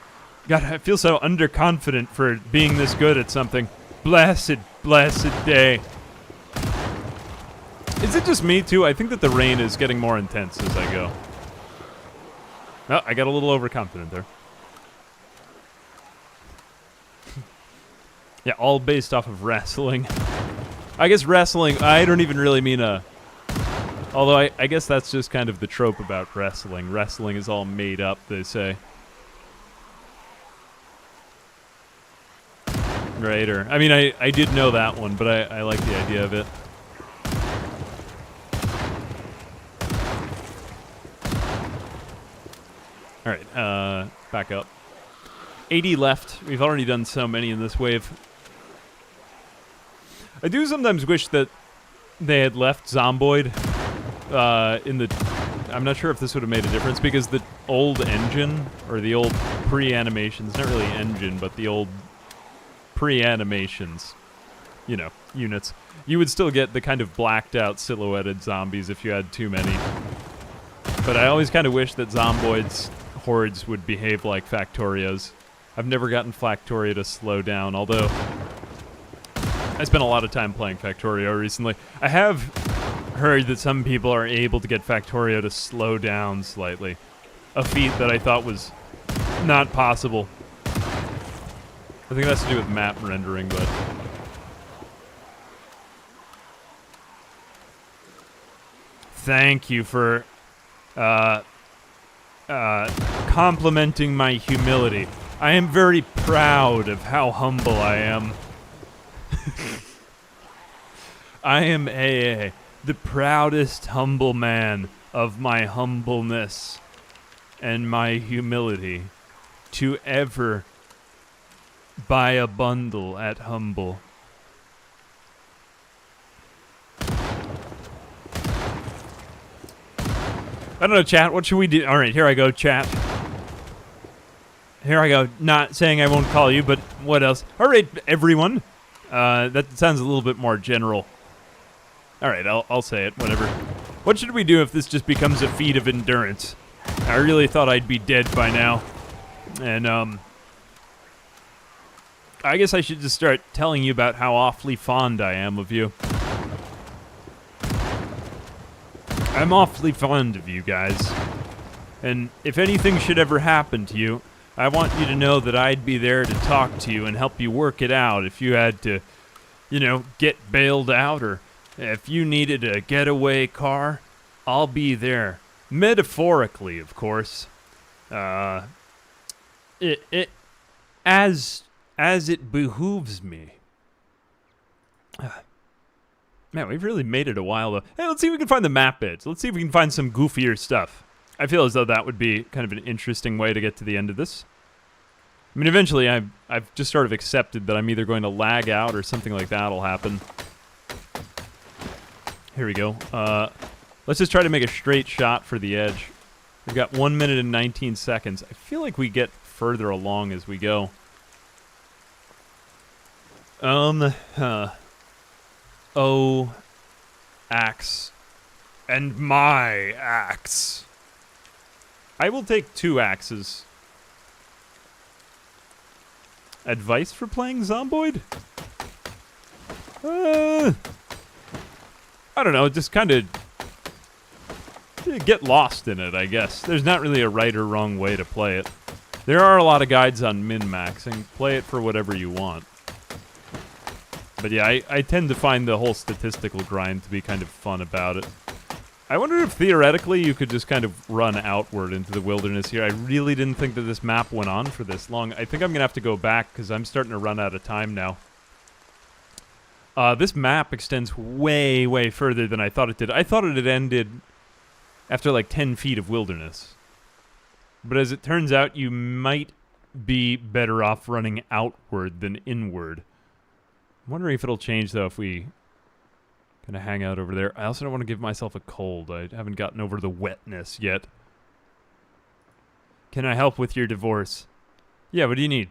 God, I feel so underconfident for being this good at something. Blessed, blessed day. Is it just me, too? I think that the rain is getting more intense as I go. Oh, I got a little overconfident there. Yeah, all based off of wrestling. I guess wrestling, I don't even really mean a... Although I guess that's just kind of the trope about wrestling. Wrestling is all made up, they say. Right, or... I mean, I did know that one, but I like the idea of it. Alright, back up. 80 left. We've already done so many in this wave. I do sometimes wish that they had left Zomboid in the... I'm not sure if this would have made a difference, because the old engine, or the old pre-animations, not really engine, but the old pre-animations, you know, units, you would still get the kind of blacked out silhouetted zombies if you had too many. But I always kind of wish that Zomboid's hordes would behave like Factorios. I've never gotten Factorio to slow down, although I spent a lot of time playing Factorio recently. I have heard that some people are able to get Factorio to slow down slightly. A feat that I thought was not possible. I think it has to do with map rendering, but... Thank you for, complimenting my humility. I am very proud of how humble I am. I am AA, the proudest humble man of my humbleness and my humility to ever buy a bundle at Humble. I don't know, chat. What should we do? All right, here I go, chat. Here I go. Not saying I won't call you, but what else? All right, everyone. That sounds a little bit more general. All right, I'll say it. Whatever. What should we do if this just becomes a feat of endurance? I really thought I'd be dead by now, and I guess I should just start telling you about how awfully fond I am of you. I'm awfully fond of you guys. And if anything should ever happen to you, I want you to know that I'd be there to talk to you and help you work it out if you had to, you know, get bailed out, or if you needed a getaway car, I'll be there. Metaphorically, of course. As it behooves me. Man, we've really made it a while, though. Hey, let's see if we can find the map bits. Let's see if we can find some goofier stuff. I feel as though that would be kind of an interesting way to get to the end of this. I mean, eventually, I've just sort of accepted that I'm either going to lag out or something like that will happen. Here we go. Let's just try to make a straight shot for the edge. We've got 1 minute and 19 seconds. I feel like we get further along as we go. Oh, axe. And my axe. I will take 2 axes. Advice for playing Zomboid? I don't know, just kind of get lost in it, I guess. There's not really a right or wrong way to play it. There are a lot of guides on min-maxing. Play it for whatever you want. But yeah, I tend to find the whole statistical grind to be kind of fun about it. I wonder if theoretically you could just kind of run outward into the wilderness here. I really didn't think that this map went on for this long. I think I'm going to have to go back because I'm starting to run out of time now. This map extends way, way further than I thought it did. I thought it had ended after like 10 feet of wilderness. But as it turns out, you might be better off running outward than inward. I'm wondering if it'll change, though, if we kind of hang out over there. I also don't want to give myself a cold. I haven't gotten over the wetness yet. Can I help with your divorce? Yeah, what do you need?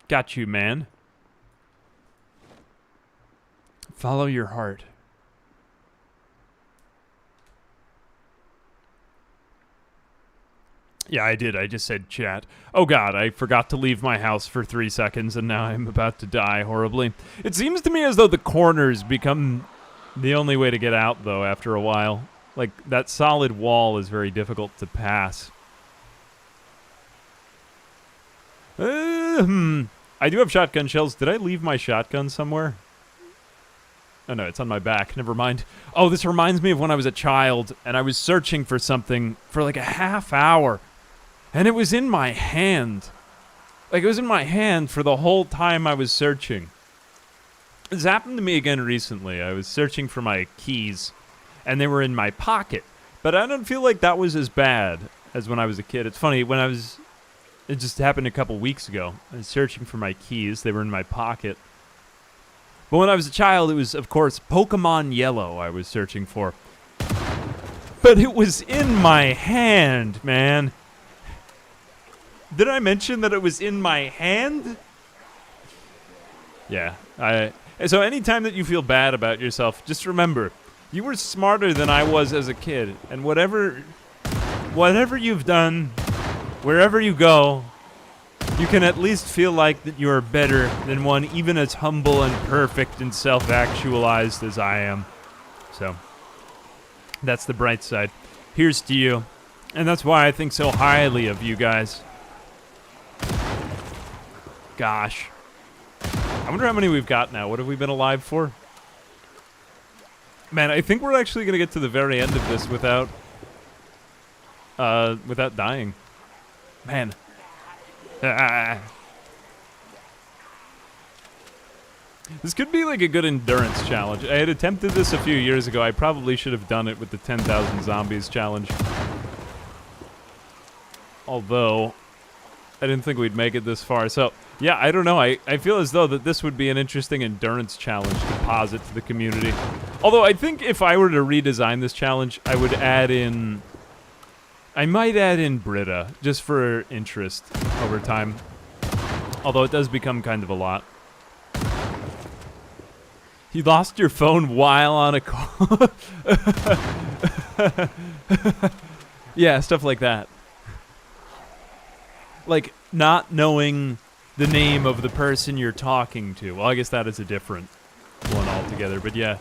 Got you, man. Follow your heart. Yeah, I did. I just said chat. Oh god, I forgot to leave my house for 3 seconds and now I'm about to die horribly. It seems to me as though the corners become the only way to get out, though, after a while. Like, that solid wall is very difficult to pass. I do have shotgun shells. Did I leave my shotgun somewhere? Oh no, it's on my back. Never mind. Oh, this reminds me of when I was a child and I was searching for something for like a half hour. And it was in my hand. Like, it was in my hand for the whole time I was searching. This happened to me again recently. I was searching for my keys, and they were in my pocket. But I don't feel like that was as bad as when I was a kid. It's funny, it just happened a couple weeks ago. I was searching for my keys. They were in my pocket. But when I was a child, it was, of course, Pokemon Yellow I was searching for. But it was in my hand, man. Did I mention that it was in my hand? Yeah. So anytime that you feel bad about yourself, just remember, you were smarter than I was as a kid. And whatever you've done, wherever you go, you can at least feel like that you are better than one even as humble and perfect and self-actualized as I am. So, that's the bright side. Here's to you. And that's why I think so highly of you guys. Gosh. I wonder how many we've got now. What have we been alive for? Man, I think we're actually going to get to the very end of this without dying. Man. This could be like a good endurance challenge. I had attempted this a few years ago. I probably should have done it with the 10,000 zombies challenge. Although, I didn't think we'd make it this far. So, yeah, I don't know. I feel as though that this would be an interesting endurance challenge to posit to the community. Although, I think if I were to redesign this challenge, I would add in... I might add in Britta, just for interest over time. Although it does become kind of a lot. You lost your phone while on a call. Yeah, stuff like that. Like, not knowing the name of the person you're talking to. Well, I guess that is a different one altogether, but yeah.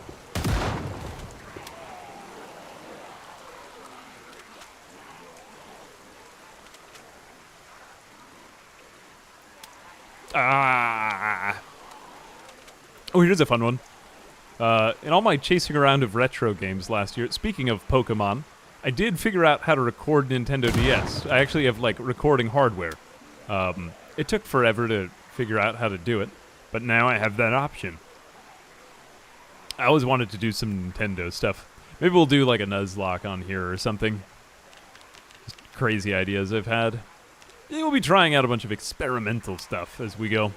Oh, here's a fun one. In all my chasing around of retro games last year, speaking of Pokemon, I did figure out how to record Nintendo DS. I actually have, like, recording hardware. It took forever to figure out how to do it, but now I have that option. I always wanted to do some Nintendo stuff. Maybe we'll do, like, a Nuzlocke on here or something. Just crazy ideas I've had. We'll be trying out a bunch of experimental stuff as we go.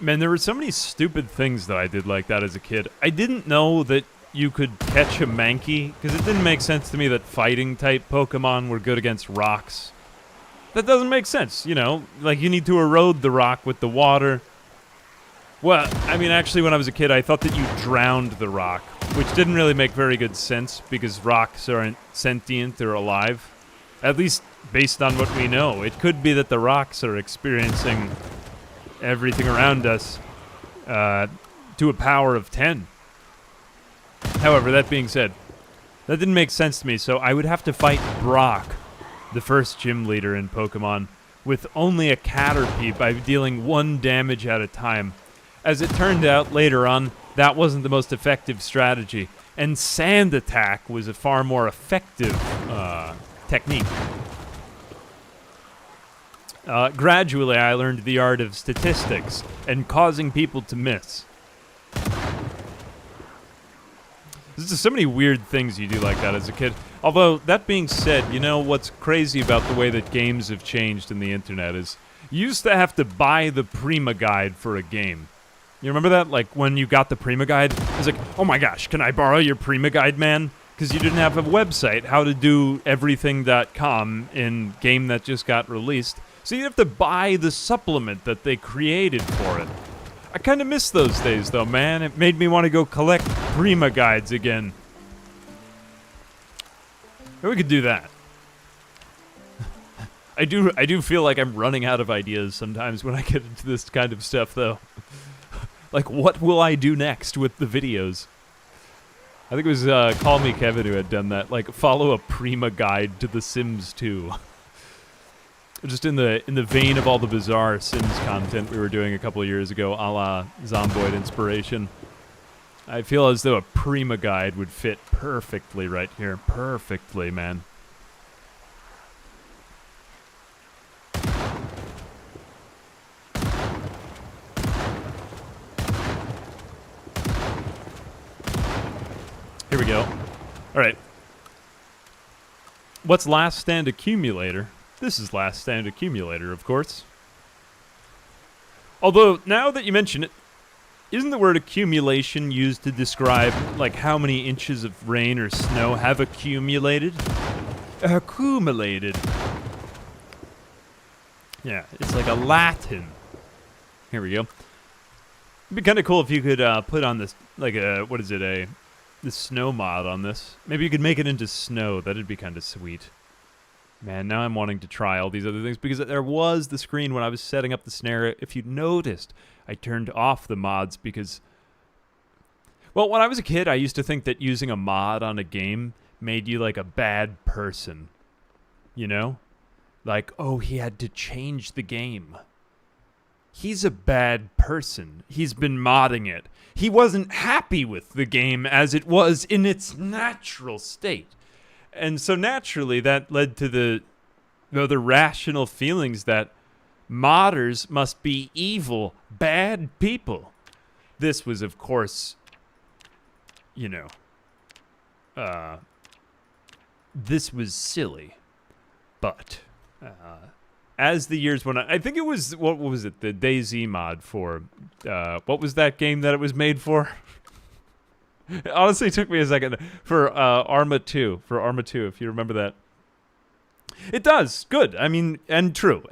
Man, there were so many stupid things that I did like that as a kid. I didn't know that you could catch a Mankey, because it didn't make sense to me that fighting-type Pokemon were good against rocks. That doesn't make sense, you know? Like, you need to erode the rock with the water. Well, I mean, actually, when I was a kid, I thought that you drowned the rock, which didn't really make very good sense, because rocks aren't sentient or alive. At least, based on what we know. It could be that the rocks are experiencing everything around us to a power of 10. However, that being said, that didn't make sense to me, so I would have to fight Brock, the first gym leader in Pokemon, with only a Caterpie by dealing 1 damage at a time. As it turned out later on, that wasn't the most effective strategy, and Sand Attack was a far more effective technique. Gradually, I learned the art of statistics and causing people to miss. There's just so many weird things you do like that as a kid. Although, that being said, you know what's crazy about the way that games have changed in the internet is you used to have to buy the Prima Guide for a game. You remember that? Like, when you got the Prima Guide, it was like, oh my gosh, can I borrow your Prima Guide, man? Because you didn't have a website, howtodoeverything.com, in game that just got released. So you have to buy the supplement that they created for it. I kind of miss those days, though, man. It made me want to go collect Prima Guides again. Maybe we could do that. I do feel like I'm running out of ideas sometimes when I get into this kind of stuff, though. Like, what will I do next with the videos? I think it was Call Me Kevin who had done that. Like, follow a Prima Guide to The Sims 2. Just in the vein of all the bizarre Sims content we were doing a couple of years ago, a la Zomboid inspiration. I feel as though a Prima Guide would fit perfectly right here. Perfectly, man. Here we go. All right. What's Last Stand Accumulator? This is Last Stand Accumulator, of course. Although, now that you mention it, isn't the word accumulation used to describe, like, how many inches of rain or snow have accumulated? Accumulated. Yeah, it's like a Latin. Here we go. It'd be kind of cool if you could put on this, like a, what is it, the snow mod on this. Maybe you could make it into snow. That'd be kind of sweet. Man, now I'm wanting to try all these other things, because there was the screen when I was setting up the snare. If you noticed, I turned off the mods because... Well, when I was a kid, I used to think that using a mod on a game made you, like, a bad person. You know? Like, oh, he had to change the game. He's a bad person. He's been modding it. He wasn't happy with the game as it was in its natural state. And so naturally that led to the rational feelings that modders must be evil, bad people. This was, of course, this was silly. But as the years went on, I think it was, what was it, the DayZ mod for, what was that game that it was made for? It honestly took me a second. For Arma 2, if you remember that. It does. Good. I mean, and true.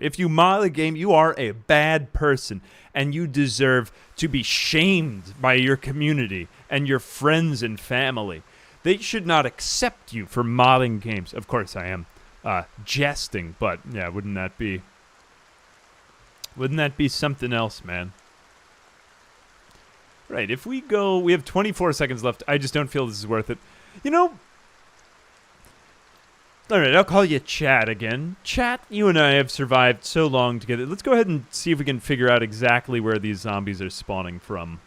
If you mod a game, you are a bad person, and you deserve to be shamed by your community and your friends and family. They should not accept you for modding games. Of course, I am jesting, but yeah, wouldn't that be something else, man? Right, if we go, we have 24 seconds left. I just don't feel this is worth it. Alright, I'll call you Chat again. Chat, you and I have survived so long together. Let's go ahead and see if we can figure out exactly where these zombies are spawning from.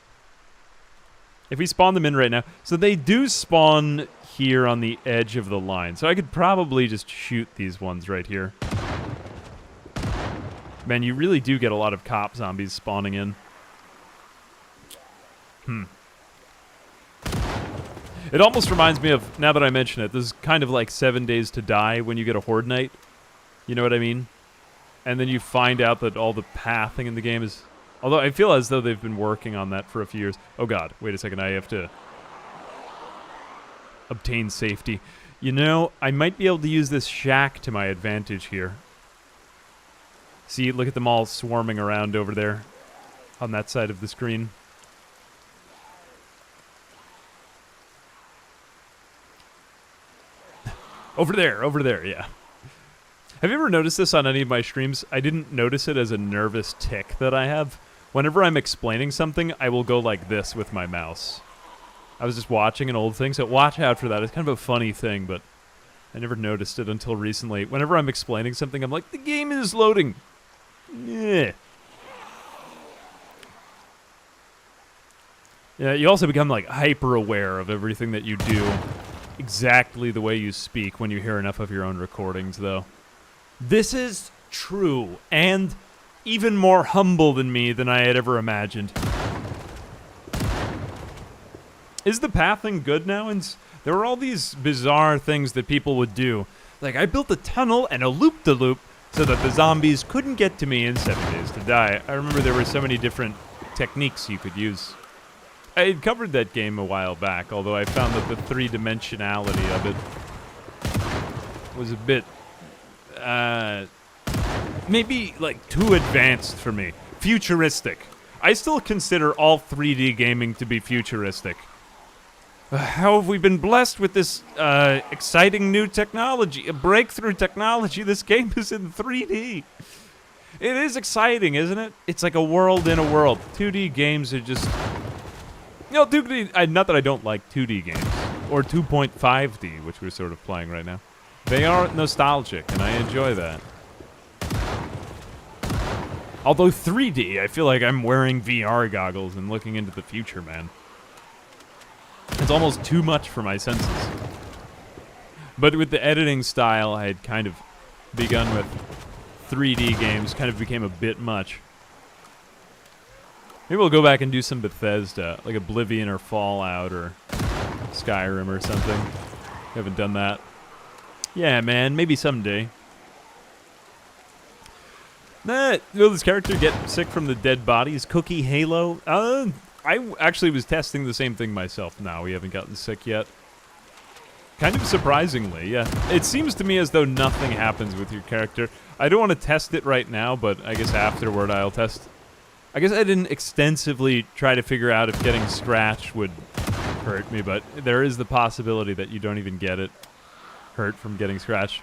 If we spawn them in right now. So they do spawn here on the edge of the line. So I could probably just shoot these ones right here. Man, you really do get a lot of cop zombies spawning in. It almost reminds me of, now that I mention it, this is kind of like 7 Days to Die when you get a Horde Night. You know what I mean? And then you find out that all the pathing in the game is... Although I feel as though they've been working on that for a few years. Oh god, wait a second, I have to obtain safety. I might be able to use this shack to my advantage here. See, look at them all swarming around over there on that side of the screen. Over there, yeah. Have you ever noticed this on any of my streams? I didn't notice it as a nervous tick that I have. Whenever I'm explaining something, I will go like this with my mouse. I was just watching an old thing, so watch out for that. It's kind of a funny thing, but I never noticed it until recently. Whenever I'm explaining something, I'm like, the game is loading. Yeah. Yeah, you also become like hyper aware of everything that you do. Exactly the way you speak when you hear enough of your own recordings, though. This is true, and even more humble than me than I had ever imagined. Is the pathing good now? And there were all these bizarre things that people would do. Like, I built a tunnel and a loop-de-loop so that the zombies couldn't get to me in 7 Days to Die. I remember there were so many different techniques you could use. I had covered that game a while back, although I found that the three-dimensionality of it was a bit, maybe, like, too advanced for me. Futuristic. I still consider all 3D gaming to be futuristic. How have we been blessed with this, exciting new technology, a breakthrough technology? This game is in 3D. It is exciting, isn't it? It's like a world in a world. 2D games are just... 2D, not that I don't like 2D games, or 2.5D, which we're sort of playing right now. They are nostalgic, and I enjoy that. Although 3D, I feel like I'm wearing VR goggles and looking into the future, man. It's almost too much for my senses. But with the editing style I had kind of begun with, 3D games kind of became a bit much. Maybe we'll go back and do some Bethesda, like Oblivion or Fallout or Skyrim or something. Haven't done that. Yeah, man, maybe someday. Will this character get sick from the dead bodies? Cookie Halo? I actually was testing the same thing myself. No, we haven't gotten sick yet. Kind of surprisingly, yeah. It seems to me as though nothing happens with your character. I don't want to test it right now, but I guess afterward I'll test. I guess I didn't extensively try to figure out if getting scratched would hurt me, but there is the possibility that you don't even get it hurt from getting scratched.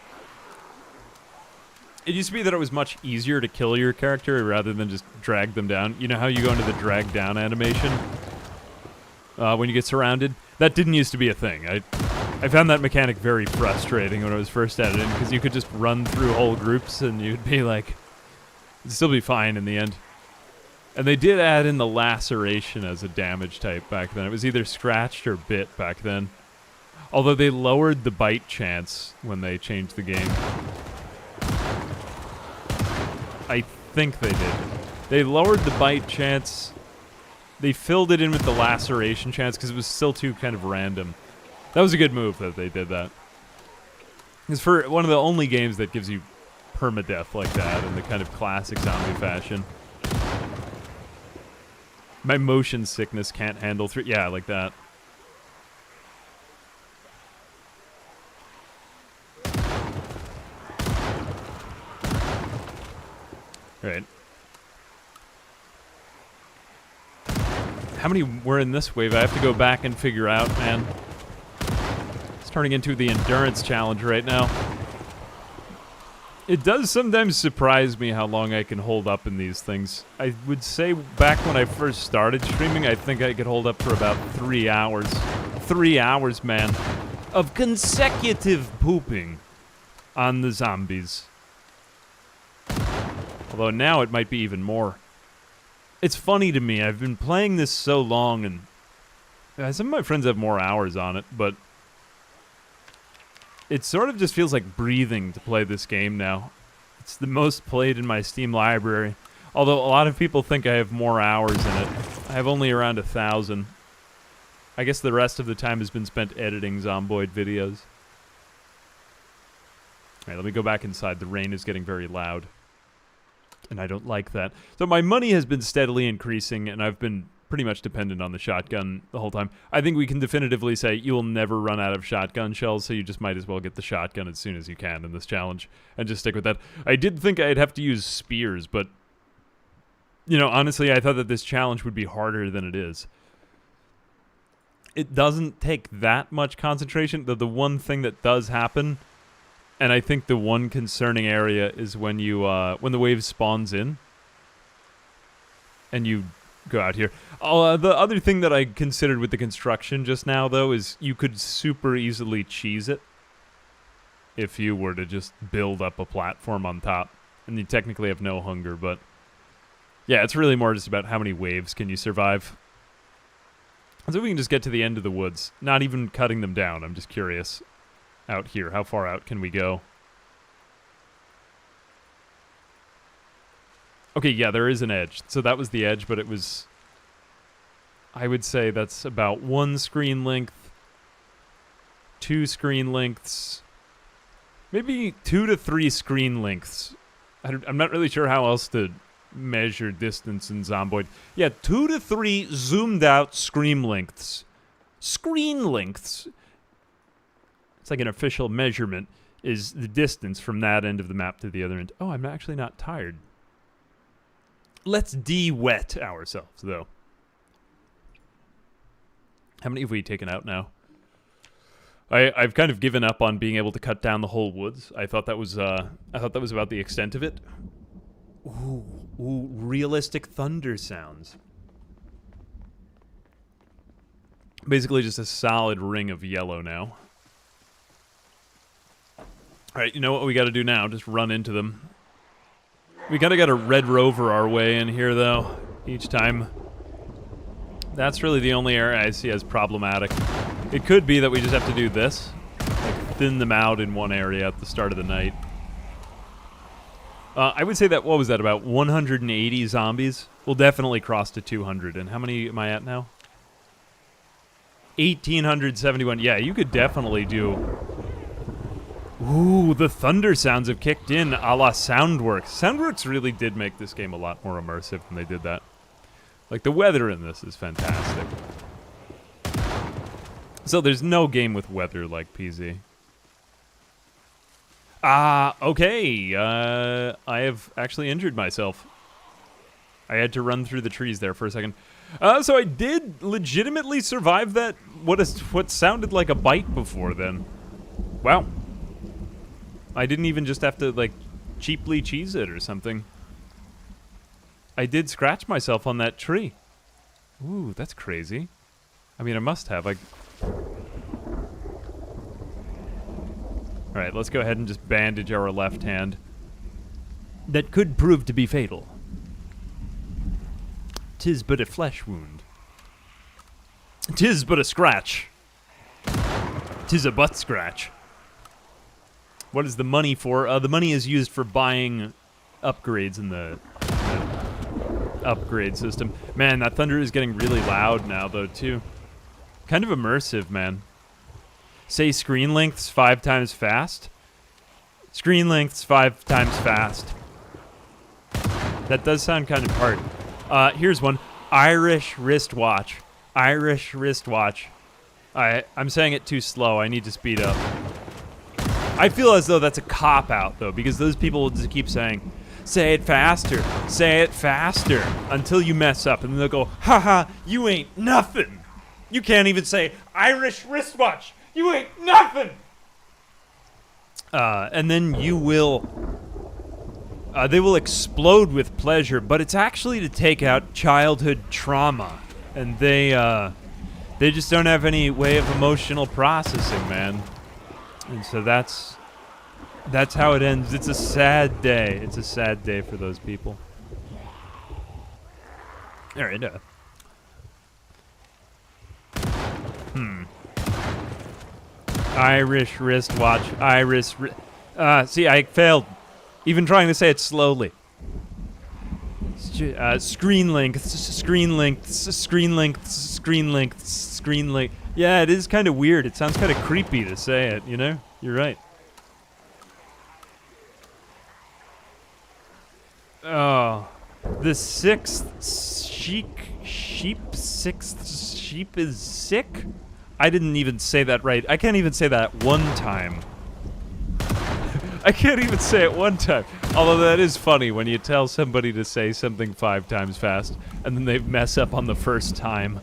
It used to be that it was much easier to kill your character rather than just drag them down. You know how you go into the drag down animation when you get surrounded? That didn't used to be a thing. I found that mechanic very frustrating when I was first editing, because you could just run through whole groups and you'd be like, it'd still be fine in the end. And they did add in the laceration as a damage type back then. It was either scratched or bit back then. Although they lowered the bite chance when they changed the game. I think they did. They lowered the bite chance. They filled it in with the laceration chance because it was still too kind of random. That was a good move that they did that. It's for one of the only games that gives you permadeath like that in the kind of classic zombie fashion. My motion sickness can't handle through. Yeah, like that. Right. How many were in this wave? I have to go back and figure out, man. It's turning into the endurance challenge right now. It does sometimes surprise me how long I can hold up in these things. I would say back when I first started streaming, I think I could hold up for about 3 hours. 3 hours, man, of consecutive pooping on the zombies. Although now it might be even more. It's funny to me. I've been playing this so long, and some of my friends have more hours on it, but it sort of just feels like breathing to play this game now. It's the most played in my Steam library. Although a lot of people think I have more hours in it. I have only around 1,000. I guess the rest of the time has been spent editing Zomboid videos. Alright, let me go back inside. The rain is getting very loud. And I don't like that. So my money has been steadily increasing, and I've been pretty much dependent on the shotgun the whole time. I think we can definitively say you will never run out of shotgun shells, so you just might as well get the shotgun as soon as you can in this challenge, and just stick with that. I did think I'd have to use spears, but, you know, honestly, I thought that this challenge would be harder than it is. It doesn't take that much concentration. The one thing that does happen, and I think the one concerning area, is when you when the wave spawns in and you go out here. The other thing that I considered with the construction just now, though, is you could super easily cheese it if you were to just build up a platform on top. And you technically have no hunger, but yeah, it's really more just about how many waves can you survive. So we can just get to the end of the woods. Not even cutting them down, I'm just curious. Out here, how far out can we go? Okay, yeah, there is an edge. So that was the edge, but it was, I would say that's about 1 screen length, 2 screen lengths, maybe 2 to 3 screen lengths. I'm not really sure how else to measure distance in Zomboid. Yeah, 2 to 3 zoomed out screen lengths. Screen lengths. It's like an official measurement is the distance from that end of the map to the other end. Oh, I'm actually not tired. Let's de-wet ourselves, though. How many have we taken out now? I've kind of given up on being able to cut down the whole woods. I thought that was about the extent of it. Ooh, realistic thunder sounds. Basically just a solid ring of yellow now. Alright, you know what we gotta do now? Just run into them. We kinda gotta Red Rover our way in here, though, each time. That's really the only area I see as problematic. It could be that we just have to do this. Like, thin them out in one area at the start of the night. I would say that, what was that, about 180 zombies? We'll definitely cross to 200. And how many am I at now? 1,871. Yeah, you could definitely do... Ooh, the thunder sounds have kicked in, a la Soundworks. Soundworks really did make this game a lot more immersive when they did that. Like, the weather in this is fantastic. So there's no game with weather like PZ. Okay. I have actually injured myself. I had to run through the trees there for a second. So I did legitimately survive that, what sounded like a bite before then. Wow. I didn't even just have to, like, cheaply cheese it or something. I did scratch myself on that tree. Ooh, that's crazy. I mean, I must have. All right, let's go ahead and just bandage our left hand. That could prove to be fatal. 'Tis but a flesh wound. 'Tis but a scratch. 'Tis a butt scratch. What is the money for? The money is used for buying upgrades in the upgrade system. Man, that thunder is getting really loud now, though, too. Kind of immersive, man. Say screen lengths 5 times fast. Screen lengths 5 times fast. That does sound kind of hard. Here's one. Irish wristwatch. Irish wristwatch. I'm saying it too slow. I need to speed up. I feel as though that's a cop-out, though, because those people will just keep saying, say it faster, until you mess up, and then they'll go, haha, you ain't nothing. You can't even say Irish wristwatch. You ain't nothing. And then you will, they will explode with pleasure, but it's actually to take out childhood trauma, and they just don't have any way of emotional processing, man. And so that's how it ends. It's a sad day. It's a sad day for those people. All right. Irish wristwatch. See, I failed. Even trying to say it slowly. Screen lengths. Yeah, it is kind of weird. It sounds kind of creepy to say it, you know? You're right. Oh. The sixth sheep is sick? I didn't even say that right. I can't even say that one time. I can't even say it one time. Although that is funny when you tell somebody to say something 5 times fast and then they mess up on the first time.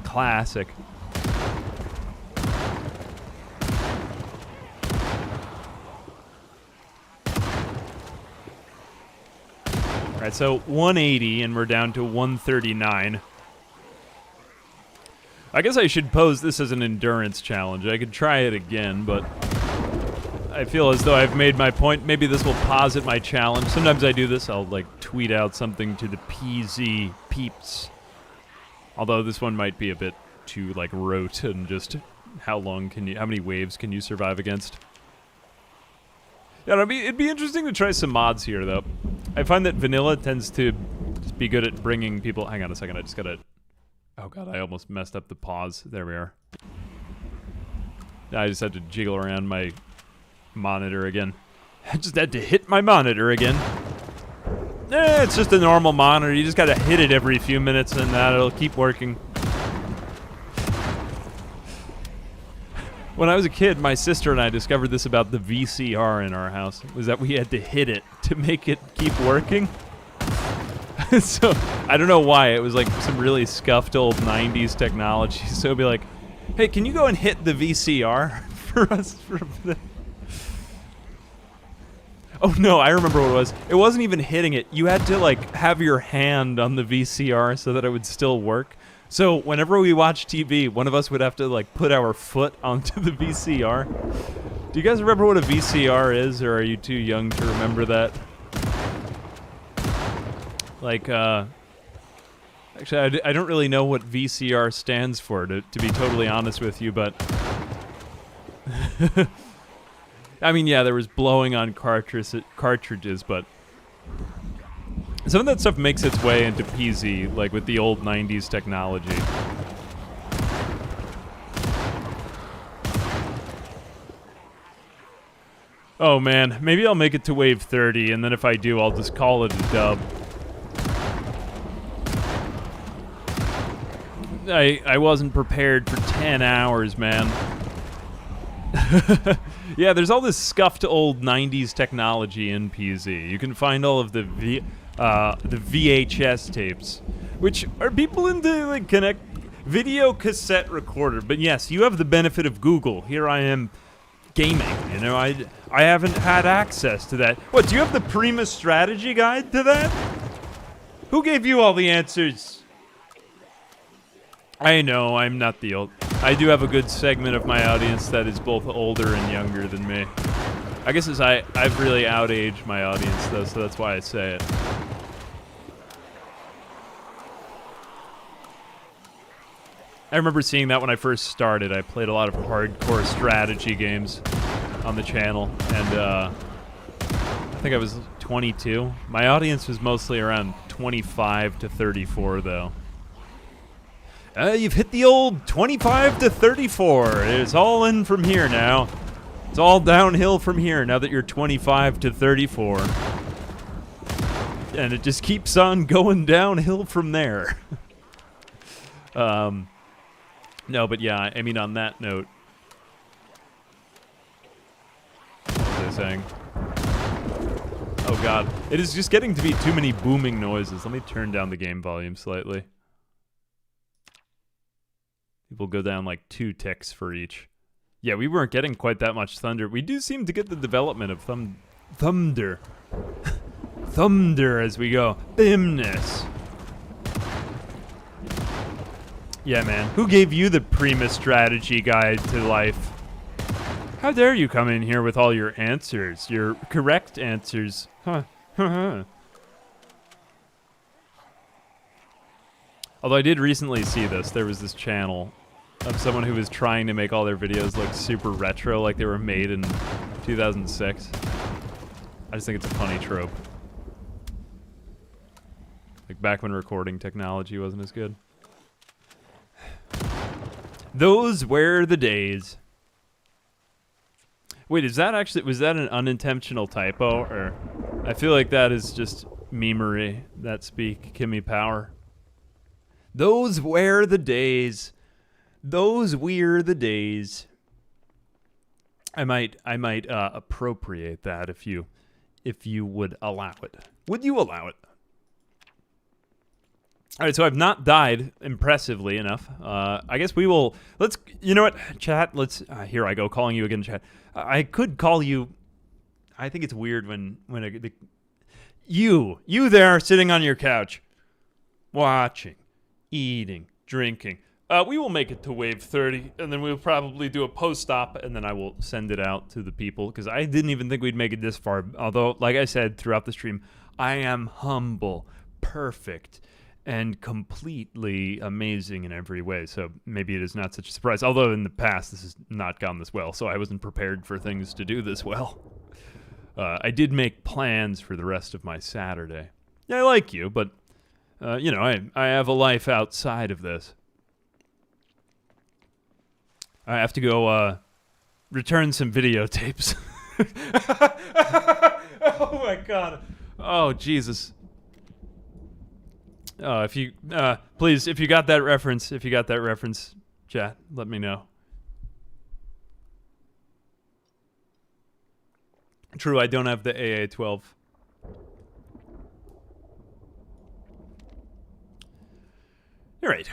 Classic. Alright, so 180 and we're down to 139. I guess I should pose this as an endurance challenge. I could try it again, but I feel as though I've made my point. Maybe this will posit my challenge. Sometimes I do this. I'll, like, tweet out something to the PZ peeps. Although this one might be a bit too, like, rote and just how many waves can you survive against? Yeah, it'd be interesting to try some mods here, though. I find that vanilla tends to be good at bringing people... Hang on a second, I just gotta... Oh god, I almost messed up the pause. There we are. I just had to jiggle around my monitor again. I just had to hit my monitor again. It's just a normal monitor. You just gotta hit it every few minutes and it'll keep working. When I was a kid, my sister and I discovered this about the VCR in our house, was that we had to hit it to make it keep working. So, I don't know why, it was like some really scuffed old 90s technology, so it'd be like, hey, can you go and hit the VCR for us? Oh no, I remember what it was. It wasn't even hitting it. You had to like have your hand on the VCR so that it would still work. So whenever we watch TV, one of us would have to like put our foot onto the VCR. Do you guys remember what a VCR is, or are you too young to remember that? Like, actually, I don't really know what VCR stands for, to be totally honest with you, but... I mean, yeah, there was blowing on cartridges, but... Some of that stuff makes its way into PZ, like with the old 90s technology. Oh man, maybe I'll make it to wave 30, and then if I do, I'll just call it a dub. I wasn't prepared for 10 hours, man. Yeah, there's all this scuffed old 90s technology in PZ. You can find all of the VHS tapes, which are people into like video cassette recorder. But yes, you have the benefit of Google. Here I am gaming, you know, I haven't had access to that. What, do you have the Prima strategy guide to that? Who gave you all the answers? I know, I'm not the old... I do have a good segment of my audience that is both older and younger than me. I guess I've really outaged my audience, though, so that's why I say it. I remember seeing that when I first started. I played a lot of hardcore strategy games on the channel, and I think I was 22. My audience was mostly around 25 to 34, though. You've hit the old 25 to 34. It's all in from here now. It's all downhill from here now that you're 25 to 34. And it just keeps on going downhill from there. No, but yeah, I mean, on that note, what was I saying? Oh god, it is just getting to be too many booming noises. Let me turn down the game volume slightly. People go down like 2 ticks for each. Yeah, we weren't getting quite that much thunder. We do seem to get the development of thunder. Thunder as we go. Bimness. Yeah, man. Who gave you the Prima strategy guide to life? How dare you come in here with all your answers, your correct answers? Huh. Although I did recently see this. There was this channel of someone who was trying to make all their videos look super retro, like they were made in 2006. I just think it's a funny trope. Like back when recording technology wasn't as good. Those were the days. Wait, was that an unintentional typo? Or I feel like that is just memery that speak Kimmy Power. Those were the days. Those were the days. I might appropriate that if you would allow it. Would you allow it? All right, so I've not died impressively enough. I guess we will. You know what, chat? Here I go calling you again, chat. I could call you. I think it's weird when you there sitting on your couch, watching, eating, drinking. We will make it to wave 30, and then we'll probably do a post-op, and then I will send it out to the people, because I didn't even think we'd make it this far. Although, like I said throughout the stream, I am humble, perfect, and completely amazing in every way, so maybe it is not such a surprise. Although in the past, this has not gone this well, so I wasn't prepared for things to do this well. I did make plans for the rest of my Saturday. Yeah, I like you, but, you know, I have a life outside of this. I have to go return some videotapes. Oh my god. Oh Jesus. If you please, if you got that reference, chat, let me know. True, I don't have the AA-12. All right,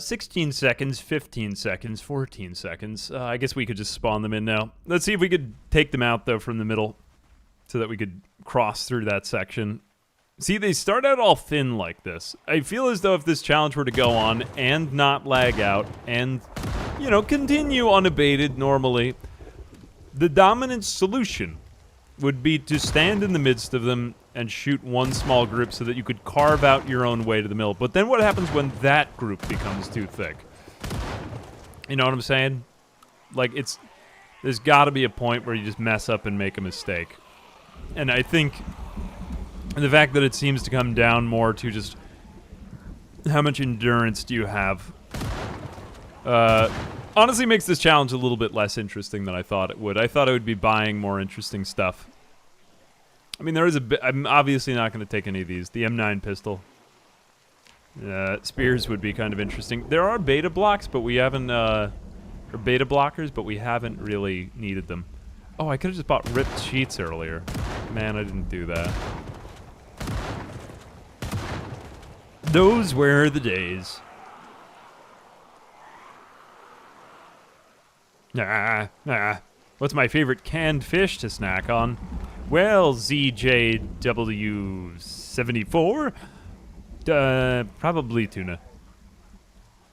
16 seconds, 15 seconds, 14 seconds. I guess we could just spawn them in now. Let's see if we could take them out, though, from the middle so that we could cross through that section. See, they start out all thin like this. I feel as though if this challenge were to go on and not lag out and, you know, continue unabated normally, the dominant solution would be to stand in the midst of them and shoot one small group so that you could carve out your own way to the middle. But then what happens when that group becomes too thick? You know what I'm saying? Like, there's got to be a point where you just mess up and make a mistake. And I think the fact that it seems to come down more to just how much endurance do you have, honestly makes this challenge a little bit less interesting than I thought it would. I thought I would be buying more interesting stuff. I mean, there is a bit. I'm obviously not going to take any of these. The M9 pistol. Spears would be kind of interesting. There are beta blocks, but we haven't, or beta blockers, but we haven't really needed them. Oh, I could have just bought ripped sheets earlier. Man, I didn't do that. Those were the days. What's my favorite canned fish to snack on? Well, ZJW74? Probably tuna.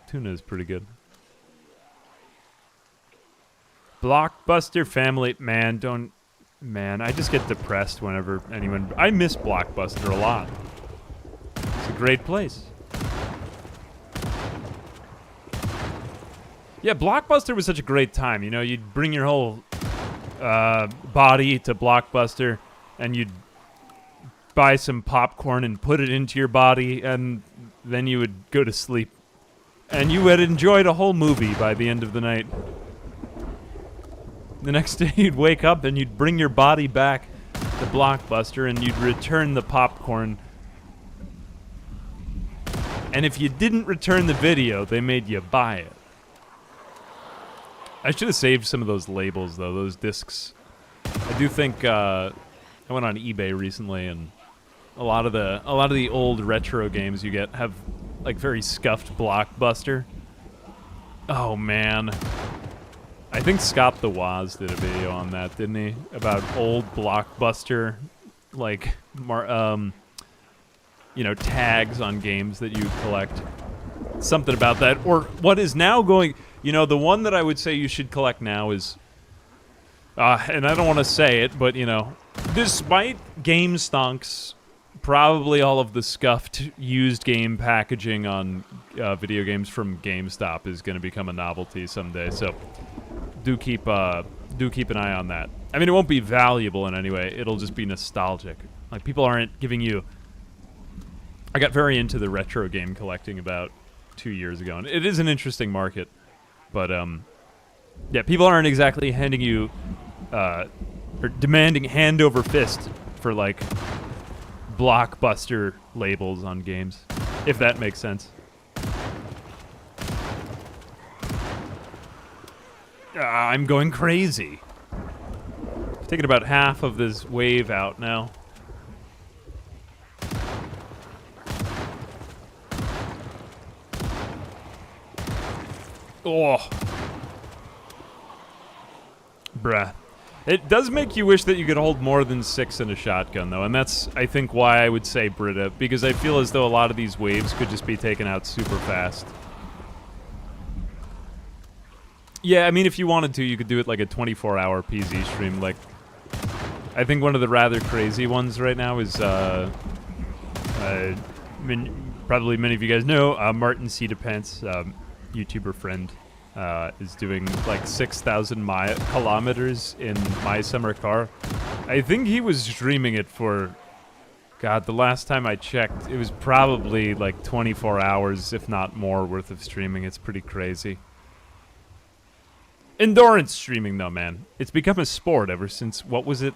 Tuna is pretty good. Blockbuster family, man, don't... Man, I just get depressed whenever anyone... I miss Blockbuster a lot. It's a great place. Yeah, Blockbuster was such a great time. You know, you'd bring your whole body to Blockbuster, and you'd buy some popcorn and put it into your body, and then you would go to sleep. And you had enjoyed a whole movie by the end of the night. The next day you'd wake up and you'd bring your body back to Blockbuster and you'd return the popcorn. And if you didn't return the video, they made you buy it. I should have saved some of those labels though, those discs. I do think I went on eBay recently and a lot of the old retro games you get have like very scuffed Blockbuster. Oh man. I think Scott the Woz did a video on that, didn't he? About old Blockbuster, like, you know, tags on games that you collect. Something about that. Or what is now going... You know, the one that I would say you should collect now is... and I don't want to say it, but, you know, despite game stonks, probably all of the scuffed used game packaging on video games from GameStop is going to become a novelty someday, so... Do keep an eye on that. I mean, it won't be valuable in any way. It'll just be nostalgic. Like, people aren't giving you... I got very into the retro game collecting about 2 years ago, and it is an interesting market. But, yeah, people aren't exactly handing you, or demanding hand over fist for, like, Blockbuster labels on games, if that makes sense. I'm going crazy. I've taken about half of this wave out now. Oh. Bruh. It does make you wish that you could hold more than 6 in a shotgun, though, and that's, I think, why I would say Brita, because I feel as though a lot of these waves could just be taken out super fast. Yeah, I mean, if you wanted to, you could do it like a 24-hour PZ stream. Like, I think one of the rather crazy ones right now is, probably many of you guys know, Martin Cedapants, YouTuber friend, is doing like 6,000 kilometers in My Summer Car. I think he was streaming it for, God, the last time I checked, it was probably like 24 hours, if not more, worth of streaming. It's pretty crazy. Endurance streaming, though, man. It's become a sport ever since, what was it?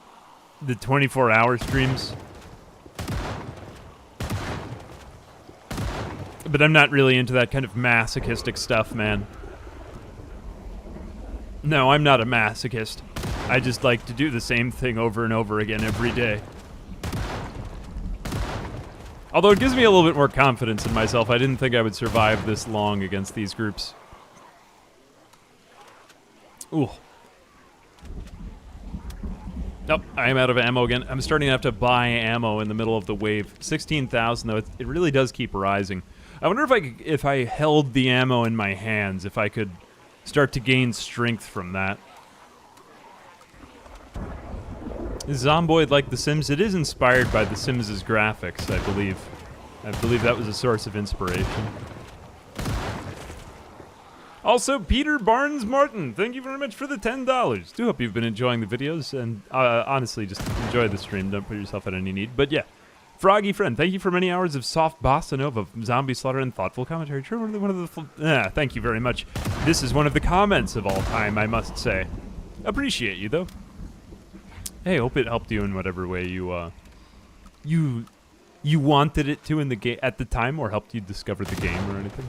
The 24-hour streams? But I'm not really into that kind of masochistic stuff, man. No, I'm not a masochist. I just like to do the same thing over and over again every day. Although it gives me a little bit more confidence in myself. I didn't think I would survive this long against these groups. Ooh. Nope, I'm out of ammo again. I'm starting to have to buy ammo in the middle of the wave. 16,000, though, it really does keep rising. I wonder if I held the ammo in my hands, if I could start to gain strength from that. Is Zomboid like The Sims? It is inspired by The Sims' graphics, I believe. I believe that was a source of inspiration. Also, Peter Barnes Martin, thank you very much for the $10. Do hope you've been enjoying the videos, and honestly, just enjoy the stream. Don't put yourself at any need. But yeah, Froggy Friend, thank you for many hours of soft bossa nova, zombie slaughter, and thoughtful commentary. Sure, one of the thank you very much. This is one of the comments of all time, I must say. Appreciate you, though. Hey, hope it helped you in whatever way you wanted it to in the game at the time, or helped you discover the game or anything.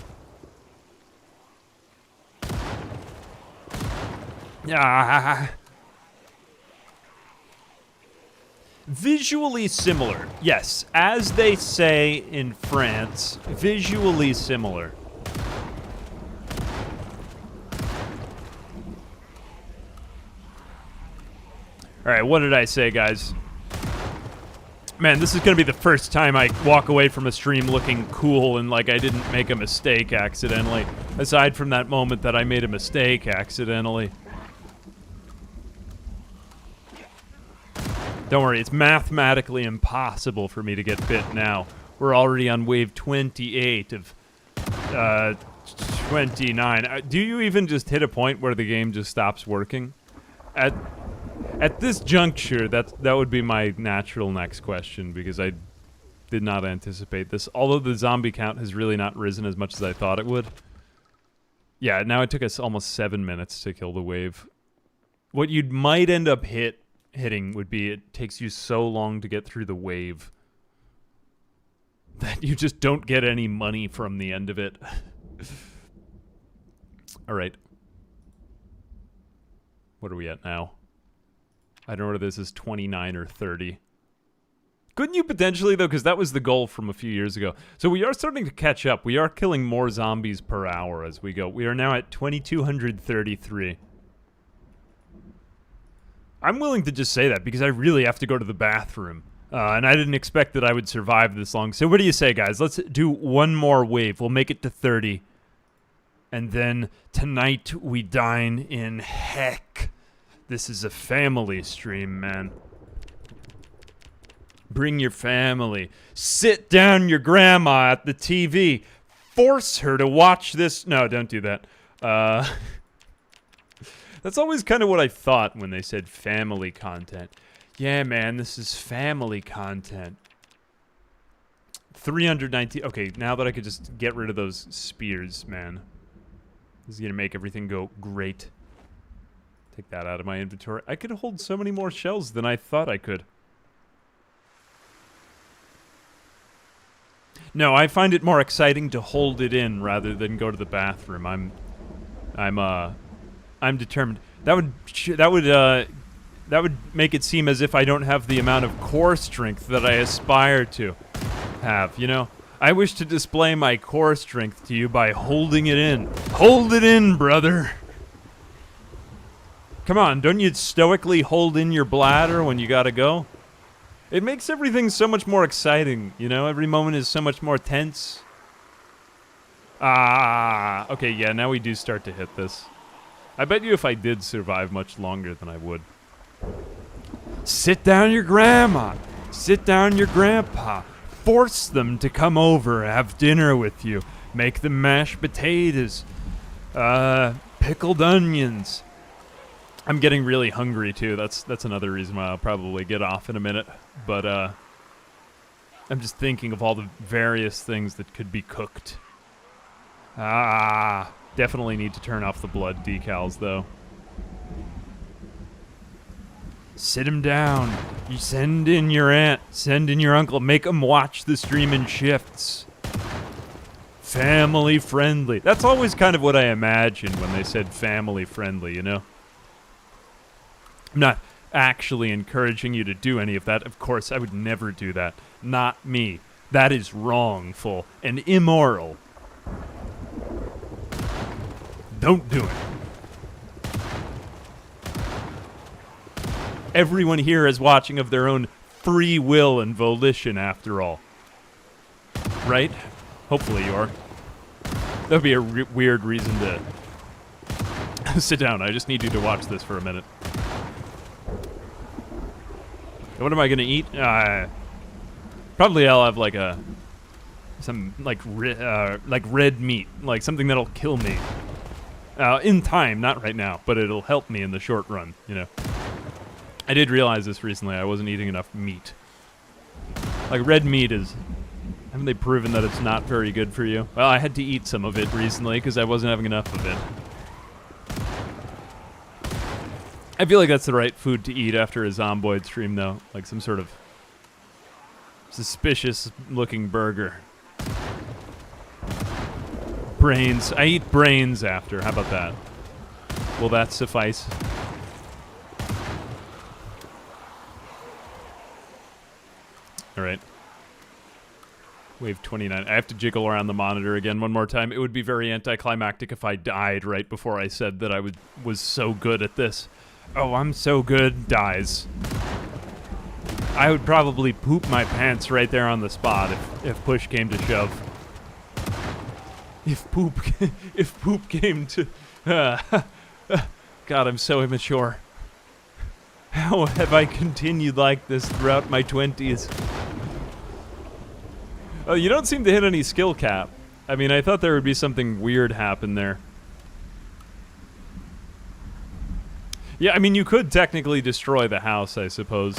Ah. Visually similar. Yes, as they say in France, visually similar. Alright, what did I say, guys? Man, this is gonna be the first time I walk away from a stream looking cool and like I didn't make a mistake accidentally. Aside from that moment that I made a mistake accidentally. Don't worry, it's mathematically impossible for me to get bit now. We're already on wave 28 of 29. Do you even just hit a point where the game just stops working? At this juncture, that would be my natural next question, because I did not anticipate this. Although the zombie count has really not risen as much as I thought it would. Yeah, now it took us almost 7 minutes to kill the wave. What you might end up hitting would be it takes you so long to get through the wave that you just don't get any money from the end of it. All right. What are we at now? I don't know whether this is 29 or 30. Couldn't you potentially, though? Because that was the goal from a few years ago. So we are starting to catch up. We are killing more zombies per hour as we go. We are now at 2,233. I'm willing to just say that because I really have to go to the bathroom. And I didn't expect that I would survive this long. So what do you say, guys? Let's do one more wave. We'll make it to 30. And then tonight we dine in heck. This is a family stream, man. Bring your family. Sit down your grandma at the TV. Force her to watch this. No, don't do that. That's always kind of what I thought when they said family content. Yeah, man, this is family content. 319. Okay, now that I could just get rid of those spears, man. This is going to make everything go great. Take that out of my inventory. I could hold so many more shells than I thought I could. No, I find it more exciting to hold it in rather than go to the bathroom. I'm determined. That would make it seem as if I don't have the amount of core strength that I aspire to have, you know? I wish to display my core strength to you by holding it in. Hold it in, brother! Come on, don't you stoically hold in your bladder when you gotta go? It makes everything so much more exciting, you know? Every moment is so much more tense. Okay, yeah, now we do start to hit this. I bet you if I did survive much longer than I would. Sit down your grandma. Sit down your grandpa. Force them to come over, have dinner with you. Make them mashed potatoes. Pickled onions. I'm getting really hungry too. That's another reason why I'll probably get off in a minute. But I'm just thinking of all the various things that could be cooked. Definitely need to turn off the blood decals though. Sit him down. You send in your aunt, send in your uncle, make them watch the stream in shifts. Family friendly. That's always kind of what I imagined when they said family friendly, you know? I'm not actually encouraging you to do any of that. Of course, I would never do that. Not me. That is wrongful and immoral. Don't do it. Everyone here is watching of their own free will and volition, after all. Right? Hopefully you are. That would be a weird reason to sit down. I just need you to watch this for a minute. What am I gonna eat? Probably I'll have like some red meat, like something that'll kill me. In time, not right now, but it'll help me in the short run, you know. I did realize this recently. I wasn't eating enough meat. Like, red meat is... Haven't they proven that it's not very good for you? Well, I had to eat some of it recently because I wasn't having enough of it. I feel like that's the right food to eat after a Zomboid stream, though. Like some sort of suspicious-looking burger. Brains. I eat brains after. How about that? Will that suffice? All right. Wave 29. I have to jiggle around the monitor again one more time. It would be very anticlimactic if I died right before I said that I was so good at this. Oh, I'm so good. Dies. I would probably poop my pants right there on the spot if push came to shove. If poop came to... God, I'm so immature. How have I continued like this throughout my 20s? Oh, you don't seem to hit any skill cap. I mean, I thought there would be something weird happen there. Yeah, I mean, you could technically destroy the house, I suppose.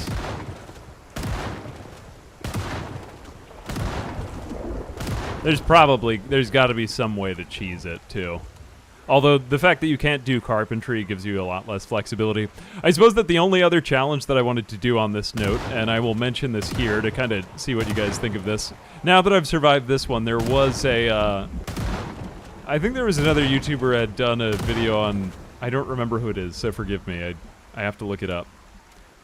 There's got to be some way to cheese it, too. Although, the fact that you can't do carpentry gives you a lot less flexibility. I suppose that the only other challenge that I wanted to do on this note, and I will mention this here to kind of see what you guys think of this. Now that I've survived this one, there was a, I think there was another YouTuber had done a video on, I don't remember who it is, so forgive me, I have to look it up.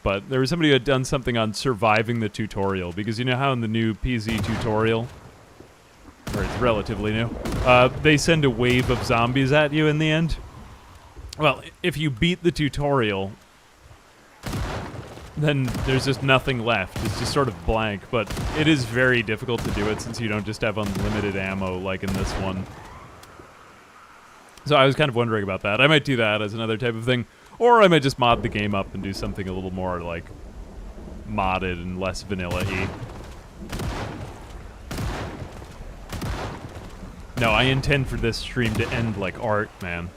But there was somebody who had done something on surviving the tutorial, because you know how in the new PZ tutorial, or it's relatively new, they send a wave of zombies at you in the end? Well, if you beat the tutorial, then there's just nothing left. It's just sort of blank, but it is very difficult to do it since you don't just have unlimited ammo like in this one. So I was kind of wondering about that. I might do that as another type of thing, or I might just mod the game up and do something a little more, like, modded and less vanilla-y. No, I intend for this stream to end like art, man.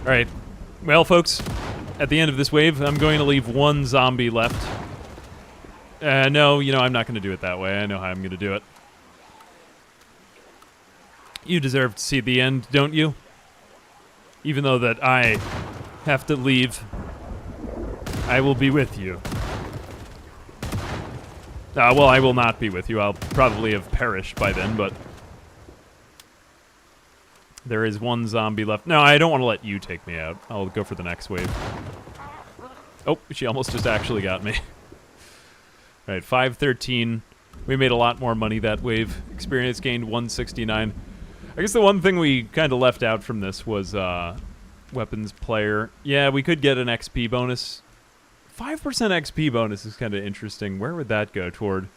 Alright. Well, folks, at the end of this wave, I'm going to leave one zombie left. No, you know, I'm not going to do it that way. I know how I'm going to do it. You deserve to see the end, don't you? Even though that I have to leave, I will be with you. Well, I will not be with you. I'll probably have perished by then, but there is one zombie left. No, I don't want to let you take me out. I'll go for the next wave. Oh, she almost just actually got me. All right, 513. We made a lot more money that wave. Experience gained 169. I guess the one thing we kind of left out from this was weapons player. Yeah, we could get an XP bonus. 5% XP bonus is kind of interesting. Where would that go toward?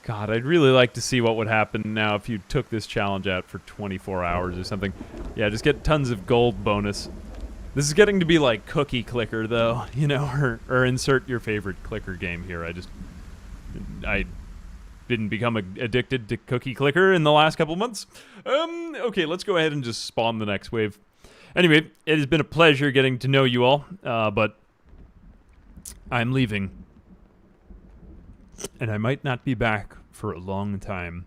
God, I'd really like to see what would happen now if you took this challenge out for 24 hours or something. Yeah, just get tons of gold bonus. This is getting to be like Cookie Clicker, though, you know, or insert your favorite clicker game here. I didn't become addicted to Cookie Clicker in the last couple months. Okay, let's go ahead and just spawn the next wave. Anyway, it has been a pleasure getting to know you all, but I'm leaving. And I might not be back for a long time.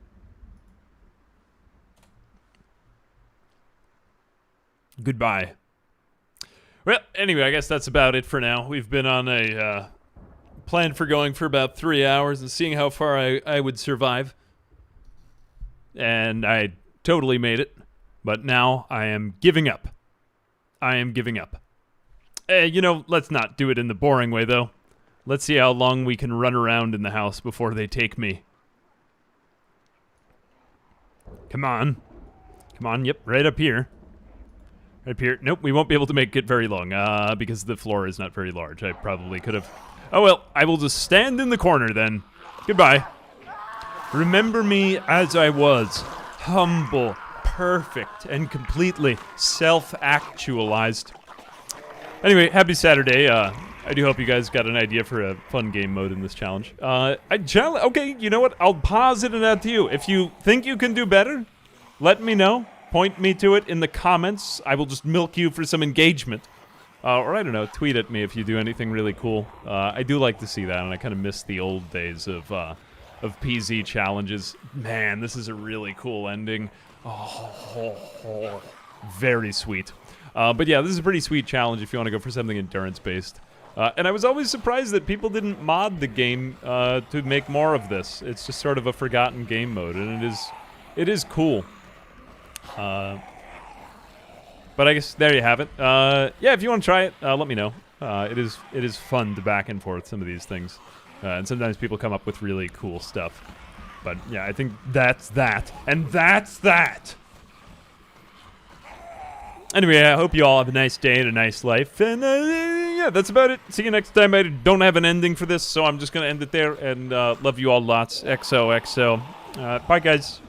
Goodbye. Well, anyway, I guess that's about it for now. We've been on a plan for going for about 3 hours and seeing how far I would survive. And I totally made it. But now I am giving up. I am giving up. You know, let's not do it in the boring way, though. Let's see how long we can run around in the house before they take me. Come on. Come on, yep, right up here. Right up here. Nope, we won't be able to make it very long, because the floor is not very large. I probably could have... Oh, well, I will just stand in the corner, then. Goodbye. Remember me as I was. Humble, perfect, and completely self-actualized. Anyway, happy Saturday. I do hope you guys got an idea for a fun game mode in this challenge. Okay, you know what? I'll posit it out to you. If you think you can do better, let me know. Point me to it in the comments. I will just milk you for some engagement. Or I don't know, tweet at me if you do anything really cool. I do like to see that, and I kind of miss the old days of PZ challenges. Man, this is a really cool ending. Oh, very sweet. But yeah, this is a pretty sweet challenge if you want to go for something endurance-based. And I was always surprised that people didn't mod the game to make more of this. It's just sort of a forgotten game mode, and it is cool. But I guess there you have it. Yeah, if you want to try it, let me know. It is fun to back and forth some of these things, and sometimes people come up with really cool stuff. But yeah, I think that's that, and that's that. Anyway, I hope you all have a nice day and a nice life, and yeah, that's about it. See you next time. I don't have an ending for this, so I'm just going to end it there. And love you all lots. XOXO. Bye, guys.